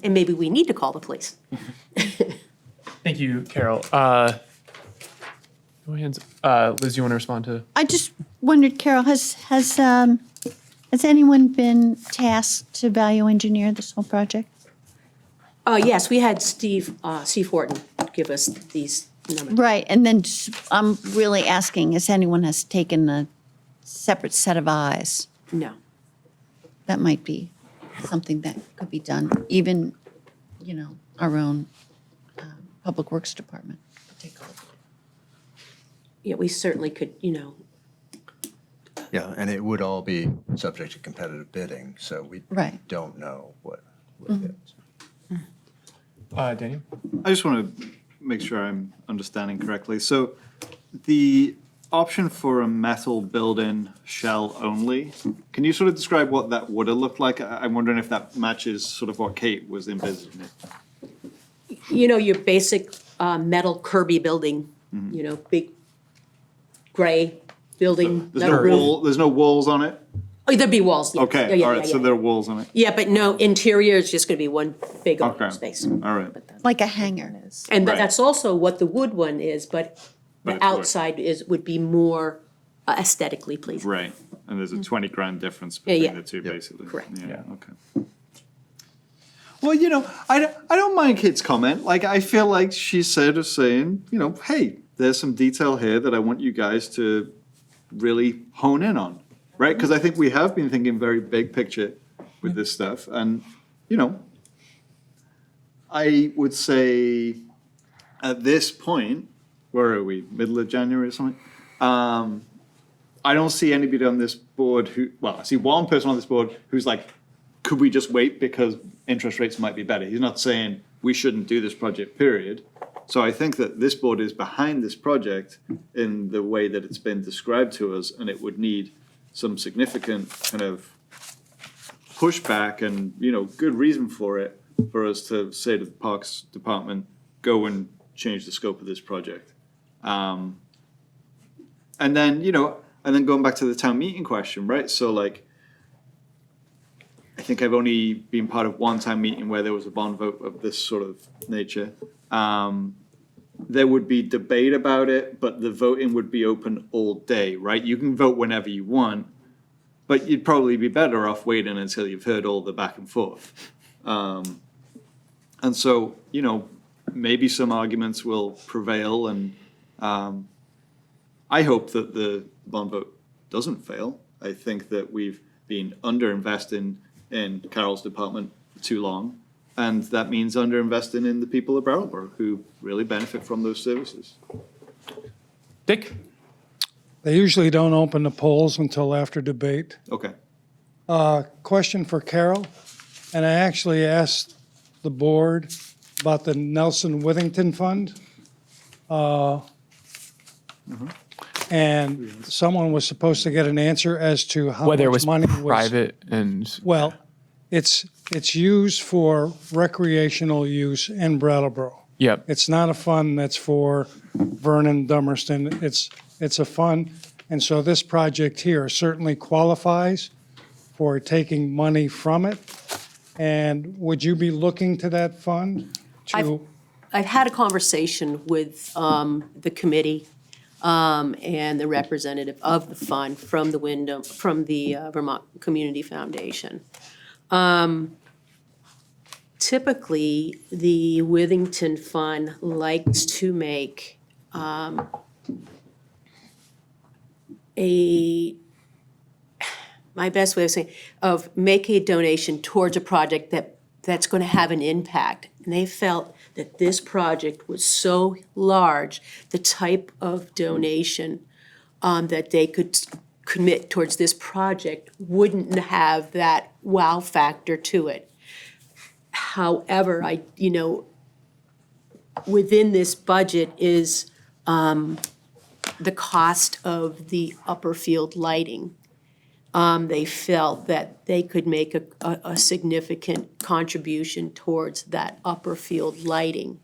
And maybe we need to call the police. Thank you, Carol. Liz, you want to respond to? I just wondered, Carol, has anyone been tasked to value engineer this whole project? Yes, we had Steve Horton give us these numbers. Right, and then I'm really asking, has anyone has taken a separate set of eyes? No. That might be something that could be done, even, our own Public Works Department. Take a look. Yeah, we certainly could, Yeah, and it would all be subject to competitive bidding, so we Right. don't know what Mhm. it is. Daniel? I just want to make sure I'm understanding correctly. So the option for a metal build-in shell only, can you sort of describe what that would have looked like? I'm wondering if that matches sort of what Kate was envisioning. Your basic metal Kirby building, big gray building. There's metal no roof. wall, there's no walls on it? Oh, there'd be walls, yeah. Okay, Yeah, all right, yeah, so yeah. there are walls on it? Yeah, but no, interior is just gonna be one big open Okay, space. all right. Like a hangar. And Right. that's also what the wood one is, but But the it's wood. outside would be more aesthetically pleasing. Right, and there's a 20 grand difference Yeah, between yeah. the two, basically. Correct. Yeah, okay. Well, I don't mind Kate's comment. Like, I feel like she's saying, hey, there's some detail here that I want you guys to really hone in on, right? Because I think we have been thinking very big picture with this stuff. And, I would say at this point, where are we, middle of January or something? I don't see anybody on this board I see one person on this board who's like, could we just wait because interest rates might be better? He's not saying we shouldn't do this project, period. So I think that this board is behind this project in the way that it's been described to us, and it would need some significant kind of pushback and, good reason for it, for us to say to the Parks Department, go and change the scope of this project. And then, going back to the town meeting question, right? So like, I think I've only been part of one town meeting where there was a bond vote of this sort of nature. There would be debate about it, but the voting would be open all day, right? You can vote whenever you want, but you'd probably be better off waiting until you've heard all the back and forth. And so, maybe some arguments will prevail, and I hope that the bond vote doesn't fail. I think that we've been underinvesting in Carol's department for too long, and that means underinvesting in the people of Brattleboro who really benefit from those services. Dick? They usually don't open the polls until after debate. Okay. Question for Carol, and I actually asked the board about the Nelson Withington Fund. And someone was supposed to get an answer as to how Whether it much was money was. private and. Well, it's used for recreational use in Brattleboro. Yep. It's not a fund that's for Vernon, Dummerston. It's a fund, and so this project here certainly qualifies for taking money from it. And would you be looking to that fund to? I've had a conversation with the committee and the representative of the fund from the Vermont Community Foundation. Typically, the Withington Fund likes to make my best way of saying, of making a donation towards a project that's going to have an impact. And they felt that this project was so large, the type of donation that they could commit towards this project wouldn't have that wow factor to it. However, within this budget is the cost of the upper field lighting. They felt that they could make a significant contribution towards that upper field lighting,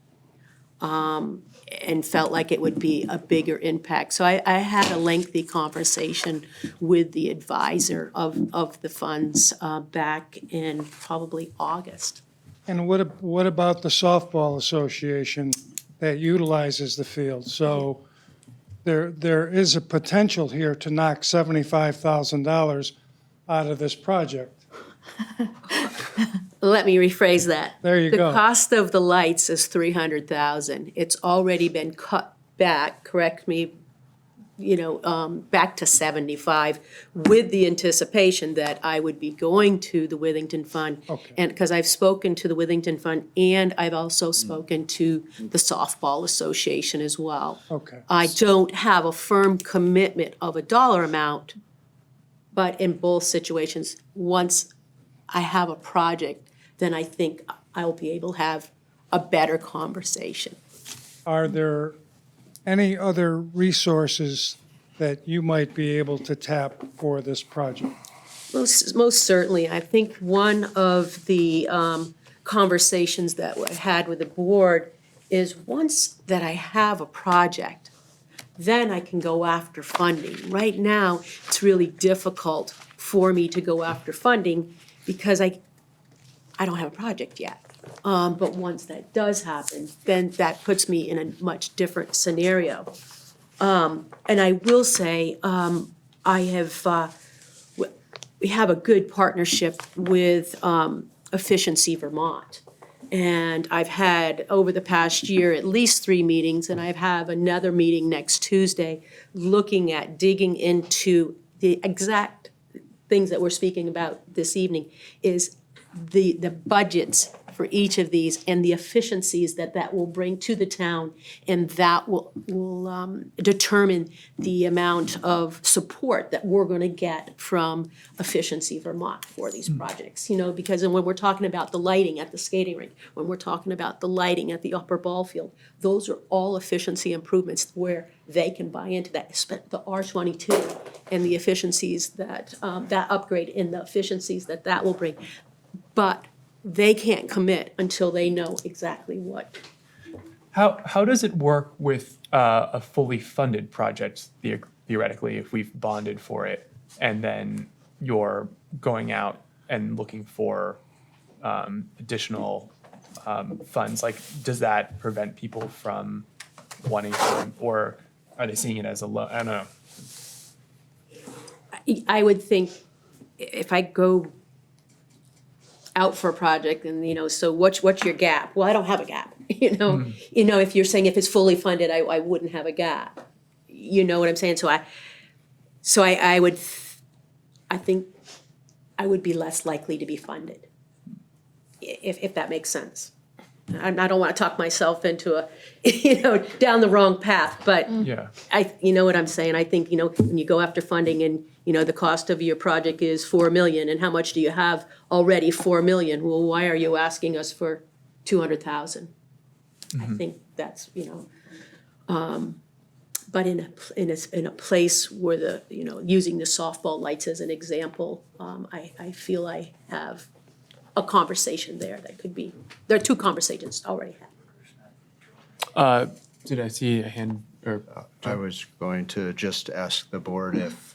and felt like it would be a bigger impact. So I had a lengthy conversation with the advisor of the funds back in probably August. And what about the softball association that utilizes the field? So there is a potential here to knock $75,000 out of this project. Let me rephrase that. There you go. The cost of the lights is $300,000. It's already been cut back, correct me, back to 75, with the anticipation that I would be going to the Withington Fund. Okay. And because I've spoken to the Withington Fund, and I've also spoken to the Softball Association as well. Okay. I don't have a firm commitment of a dollar amount, but in both situations, once I have a project, then I think I'll be able to have a better conversation. Are there any other resources that you might be able to tap for this project? Most certainly. I think one of the conversations that I had with the board is once that I have a project, then I can go after funding. Right now, it's really difficult for me to go after funding because I don't have a project yet. But once that does happen, then that puts me in a much different scenario. And I will say, we have a good partnership with Efficiency Vermont. And I've had, over the past year, at least 3 meetings, and I have another meeting next Tuesday, looking at digging into the exact things that we're speaking about this evening, is the budgets for each of these and the efficiencies that will bring to the town, and that will determine the amount of support that we're going to get from Efficiency Vermont for these projects. Because when we're talking about the lighting at the skating rink, when we're talking about the lighting at the upper ball field, those are all efficiency improvements where they can buy into that, the R22 and the efficiencies that upgrade and the efficiencies that will bring. But they can't commit until they know exactly what. How does it work with a fully funded project, theoretically, if we've bonded for it, and then you're going out and looking for additional funds? Like, does that prevent people from wanting to, or are they seeing it as a loan? I don't know. I would think if I go out for a project and, so what's your gap? Well, I don't have a gap, if you're saying if it's fully funded, I wouldn't have a gap. You know what I'm saying? I think I would be less likely to be funded, if that makes sense. I don't want to talk myself into down the wrong path, but Yeah. you know what I'm saying? I think, when you go after funding and, the cost of your project is $4 million, and how much do you have already? $4 million. Well, why are you asking us for $200,000? I think that's, but in a place where using the softball lights as an example, I feel I have a conversation there that could be, there are 2 conversations already had. Did I see a hand? Or I was going to just ask the board if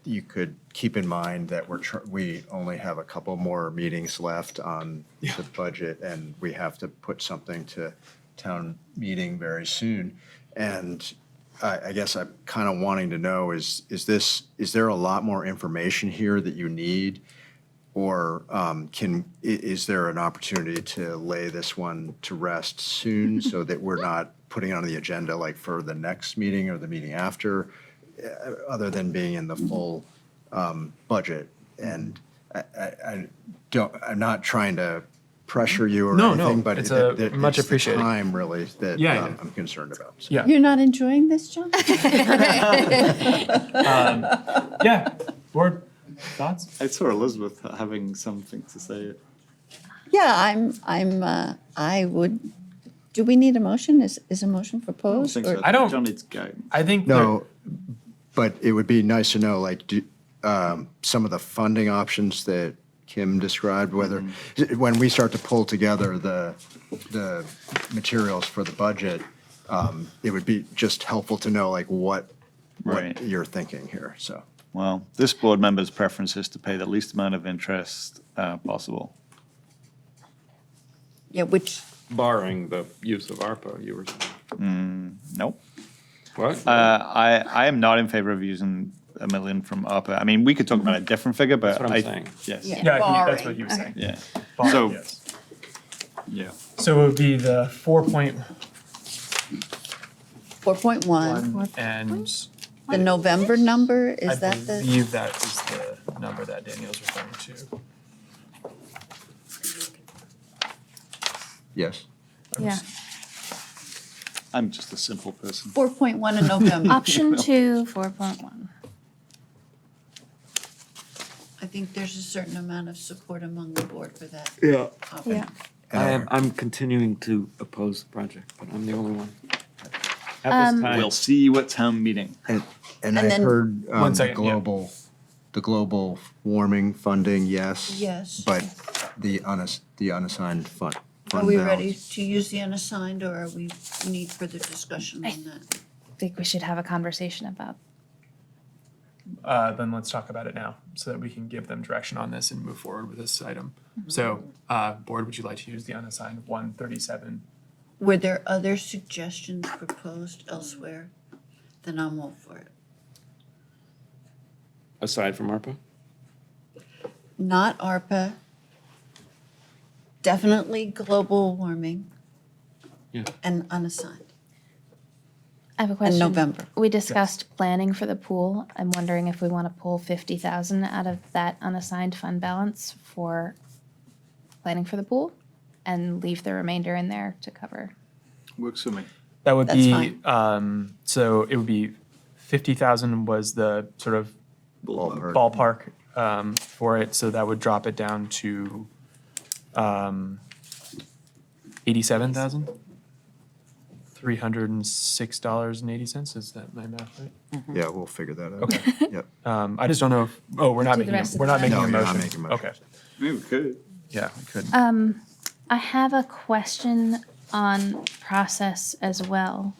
you could keep in mind that we only have a couple more meetings left on the budget, and we have to put something to town meeting very soon. And I guess I'm kind of wanting to know, is there a lot more information here that you need? Or is there an opportunity to lay this one to rest soon so that we're not putting it on the agenda like for the next meeting or the meeting after, other than being in the full budget. And I don't, I'm not trying to pressure you or No, no, anything, but it's it's much the appreciated. time really that Yeah, yeah. I'm concerned about. So. Yeah. You're not enjoying this, John? Yeah. Board thoughts? I saw Elizabeth having something to say. Yeah, I would, do we need a motion? Is a motion proposed? I don't think or- so. I don't- John needs to go. I think No, but it would be nice to know, like, some of the funding options that Kim described, whether, when we start to pull together the materials for the budget, it would be just helpful to know, like, what Right. you're thinking here, so. Well, this board member's preference is to pay the least amount of interest possible. Yeah, which, Barring the use of ARPA, you were saying. Nope. What? I am not in favor of using $1 million from ARPA. I mean, we could talk about a different figure, but That's what I'm saying. Yes. Yeah. Yeah, that's Barring. what he was saying. Yeah. Barring, So, yes. yeah. So it would be the 4.1 4.1, and the November number, I is that the? believe that is the number that Danielle's referring to. Yes. Yeah. I'm just a simple person. 4.1 in November. Option 2, 4.1. I think there's a certain amount of support among the board for that. Yeah. Yeah. I'm continuing to oppose the project, but I'm the only one. At this time. We'll see you at town meeting. And I then- heard One the second, yeah. global warming funding, yes. Yes. But the unassigned fund Are we balance. ready to use the unassigned, or are we need further discussion on that? I think we should have a conversation about. Then let's talk about it now so that we can give them direction on this and move forward with this item. Mm-hmm. So, board, would you like to use the unassigned 137? Were there other suggestions proposed elsewhere? Then I'm all for it. Aside from ARPA? Not ARPA. Definitely global warming. Yeah. And unassigned. I have a question. November. We discussed planning for the pool. I'm wondering if we want to pull 50,000 out of that unassigned fund balance for planning for the pool and leave the remainder in there to cover. Works for me. That would That's be, fine. so it would be 50,000 was the sort of ballpark for it. So that would drop it down to 87,000. $306.80. Is that my math right? Yeah, we'll figure that out. Okay. Yep. I just don't know if, we're not Do the making, rest of we're the not making No, a you're not motion. making a motion. Okay. Maybe we could. Yeah, we could. I have a question on process as well.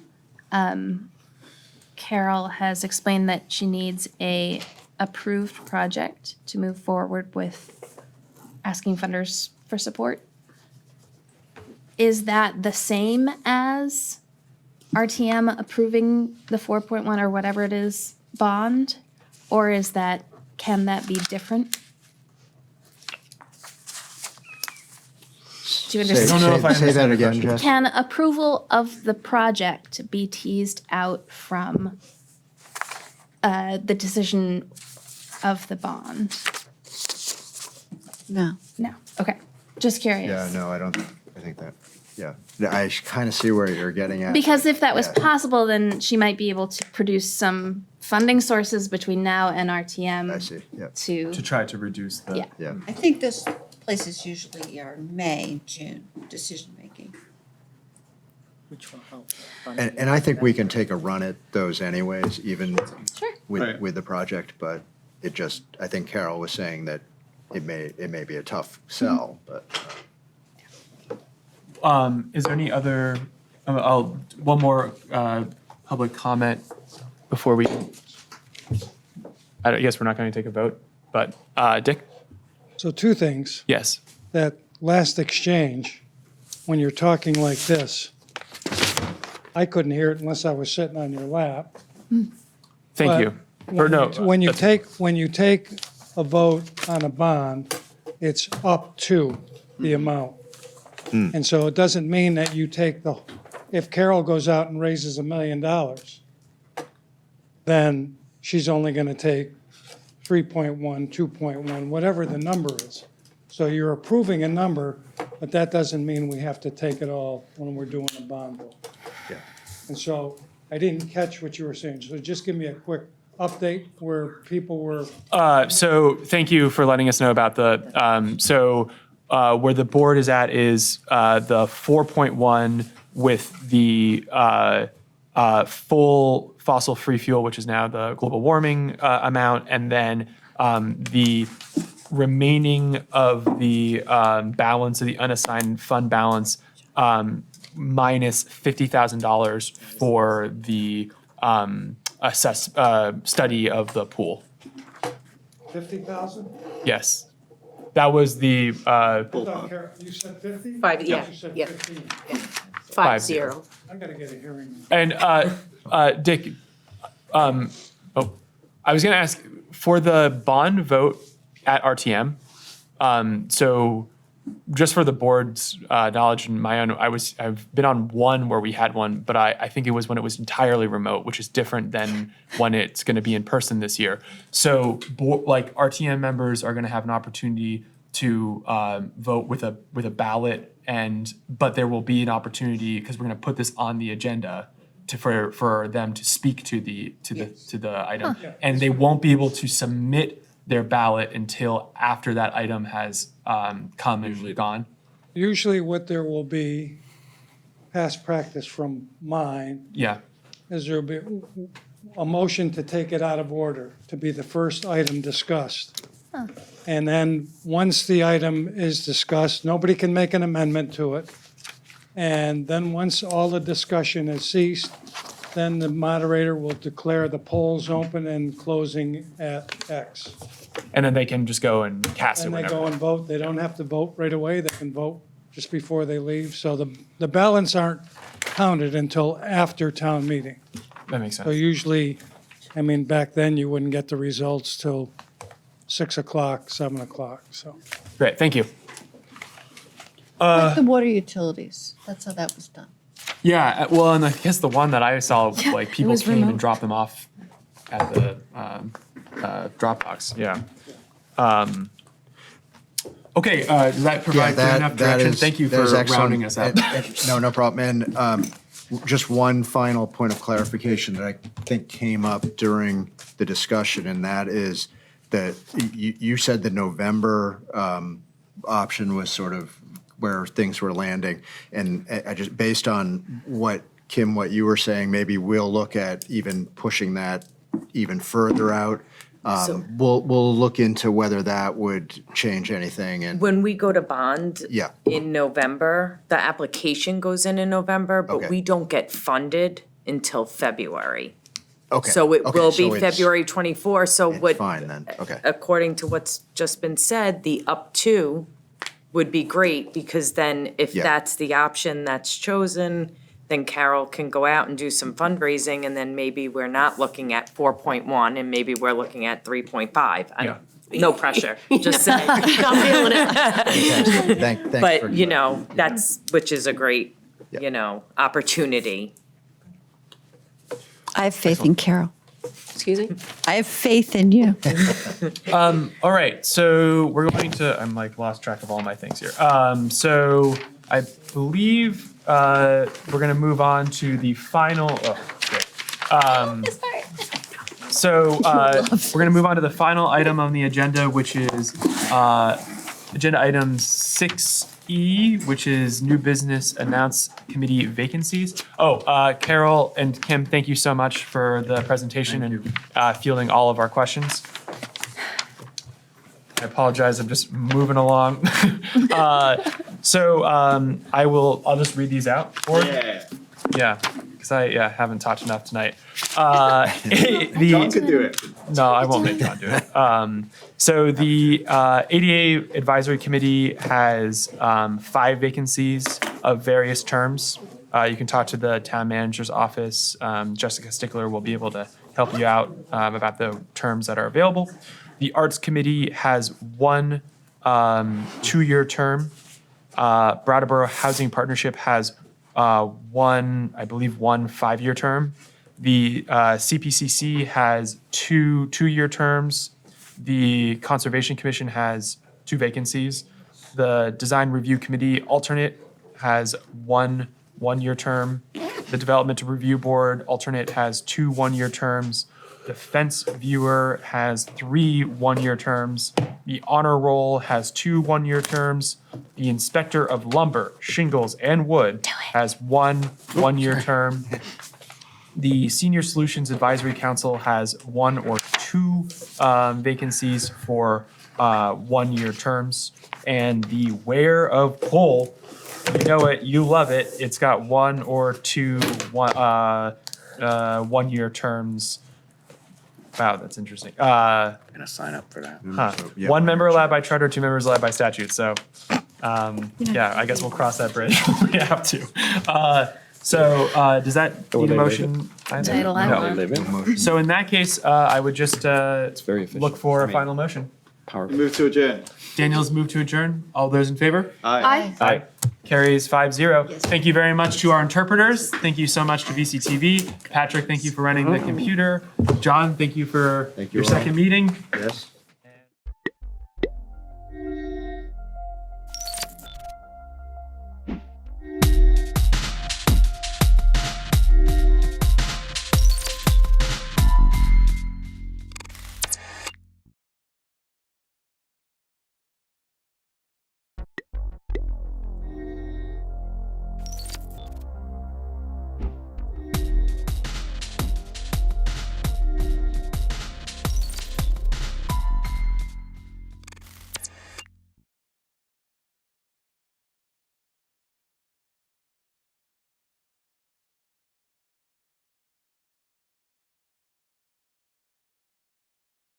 Carol has explained that she needs a approved project to move forward with asking funders for support. Is that the same as RTM approving the 4.1 or whatever it is bond? Or is that, can that be different? Do you Say, understand? don't know if I say that understand the again, question. Jess. Can approval of the project be teased out from the decision of the bond? No. No, okay, just curious. Yeah, no, I think that, yeah. I kind of see where you're getting at. Because if that was Yeah. possible, then she might be able to produce some funding sources between now and RTM. I see, yeah. To, To try to reduce the. yeah. Yeah. I think those places usually are May, June decision-making. Which will help. And I think we can take a run at those anyways, even Sure. Right. with the project, but it just, I think Carol was saying that it may be a tough sell, but. Is there any other, one more public comment before we, I guess we're not going to take a vote, but Dick? So two things. Yes. That last exchange, when you're talking like this, I couldn't hear it unless I was sitting on your lap. Thank But you. Or no. When you that's- when you take a vote on a bond, it's up to the amount. And so it doesn't mean that you take if Carol goes out and raises $1 million, then she's only going to take 3.1, 2.1, whatever the number is. So you're approving a number, but that doesn't mean we have to take it all when we're doing a bond vote. Yeah. And so I didn't catch what you were saying, so just give me a quick update where people were. So thank you for letting us know about the, where the board is at is the 4.1 with the full fossil-free fuel, which is now the global warming amount, and then the remaining of the balance of the unassigned fund balance minus $50,000 for the study of the pool. 50,000? Yes. That was the, You said 50? Five, yeah, You said yeah. 15. 5-0. I gotta get a hearing. and Dick, I was gonna ask, for the bond vote at RTM, so just for the board's knowledge and my own, I've been on one where we had one, but I think it was when it was entirely remote, which is different than when it's going to be in person this year. So like RTM members are going to have an opportunity to vote with a ballot, but there will be an opportunity because we're going to put this on the agenda for them to speak to the item, and they won't be able to submit their ballot until after that item has come and gone. Usually what there will be, past practice from mine, Yeah. is there'll be a motion to take it out of order, to be the first item discussed. And then, once the item is discussed, nobody can make an amendment to it. And then, once all the discussion has ceased, then the moderator will declare the polls open and closing at X. And then they can just go and cast it And they whenever. go and vote. They don't have to vote right away. They can vote just before they leave. So the ballots aren't counted until after town meeting. That makes So sense. usually, I mean, back then, you wouldn't get the results till 6 o'clock, 7 o'clock, so. Great, thank you. Like the water utilities, that's how that was done. Yeah, well, and I guess the one that I saw, like people was came remote. and dropped them off at the Dropbox. Yeah. Okay, does that provide good enough direction? Thank you for rounding us up. No problem. And just one final point of clarification that I think came up during the discussion, and that is that you said the November option was sort of where things were landing. And I just, based on what, Kim, what you were saying, maybe we'll look at even pushing that even further out. We'll look into whether that would change anything. And When we go to bond yeah, in November, the application goes in November, but Okay. we don't get funded until February. okay. So it Okay, will so be it's- February 24. So it's what, fine then. Okay. according to what's just been said, the up to would be great, because then if Yeah. that's the option that's chosen, then Carol can go out and do some fundraising, and then maybe we're not looking at 4.1 and maybe we're looking at 3.5. No pressure, just saying. I'm feeling it. Thanks for- But, you know, that's, which is a great, you know, opportunity. I have faith in Carol. Excuse me? I have faith in you. All right, so we're going to, I'm like lost track of all my things here. So I believe we're gonna move on to the final, so we're gonna move on to the final item on the agenda, which is agenda item 6E, which is new business announce committee vacancies. Carol and Kim, thank you so much for the presentation and fielding all of our questions. I apologize, I'm just moving along. I'll just read these out. Yeah, because I haven't talked enough tonight. John could do it. No, I won't make John do it. So the ADA Advisory Committee has 5 vacancies of various terms. You can talk to the town manager's office. Jessica Stickler will be able to help you out about the terms that are available. The Arts Committee has 1 2-year term. Brattleboro Housing Partnership has 1 5-year term. The CPCC has 2 2-year terms. The Conservation Commission has 2 vacancies. The Design Review Committee alternate has 1 one-year term. The Development Review Board alternate has 2 one-year terms. The Fence Viewer has 3 one-year terms. The Honor Roll has 2 one-year terms. The Inspector of Lumber, Shingles, and Wood has 1 one-year term. The Senior Solutions Advisory Council has 1 or 2 vacancies for 1-year terms. And the Ware of Pole, you know it, you love it. It's got 1 or 2 one-year terms. Wow, that's interesting. I'm gonna sign up for that. Huh. 1 member allowed by charter, 2 members allowed by statute. So, yeah, I guess we'll cross that bridge when we have to. Does that need a motion? Title I. So in that case, I would just very efficient. look for a final motion. Powerful. Move to adjourn. Daniel's moved to adjourn. All those in favor? Aye. Aye. Carries 5-0. Thank you very much to our interpreters. Thank you so much to VCTV. Patrick, thank you for running the computer. John, thank you for your second meeting. Yes.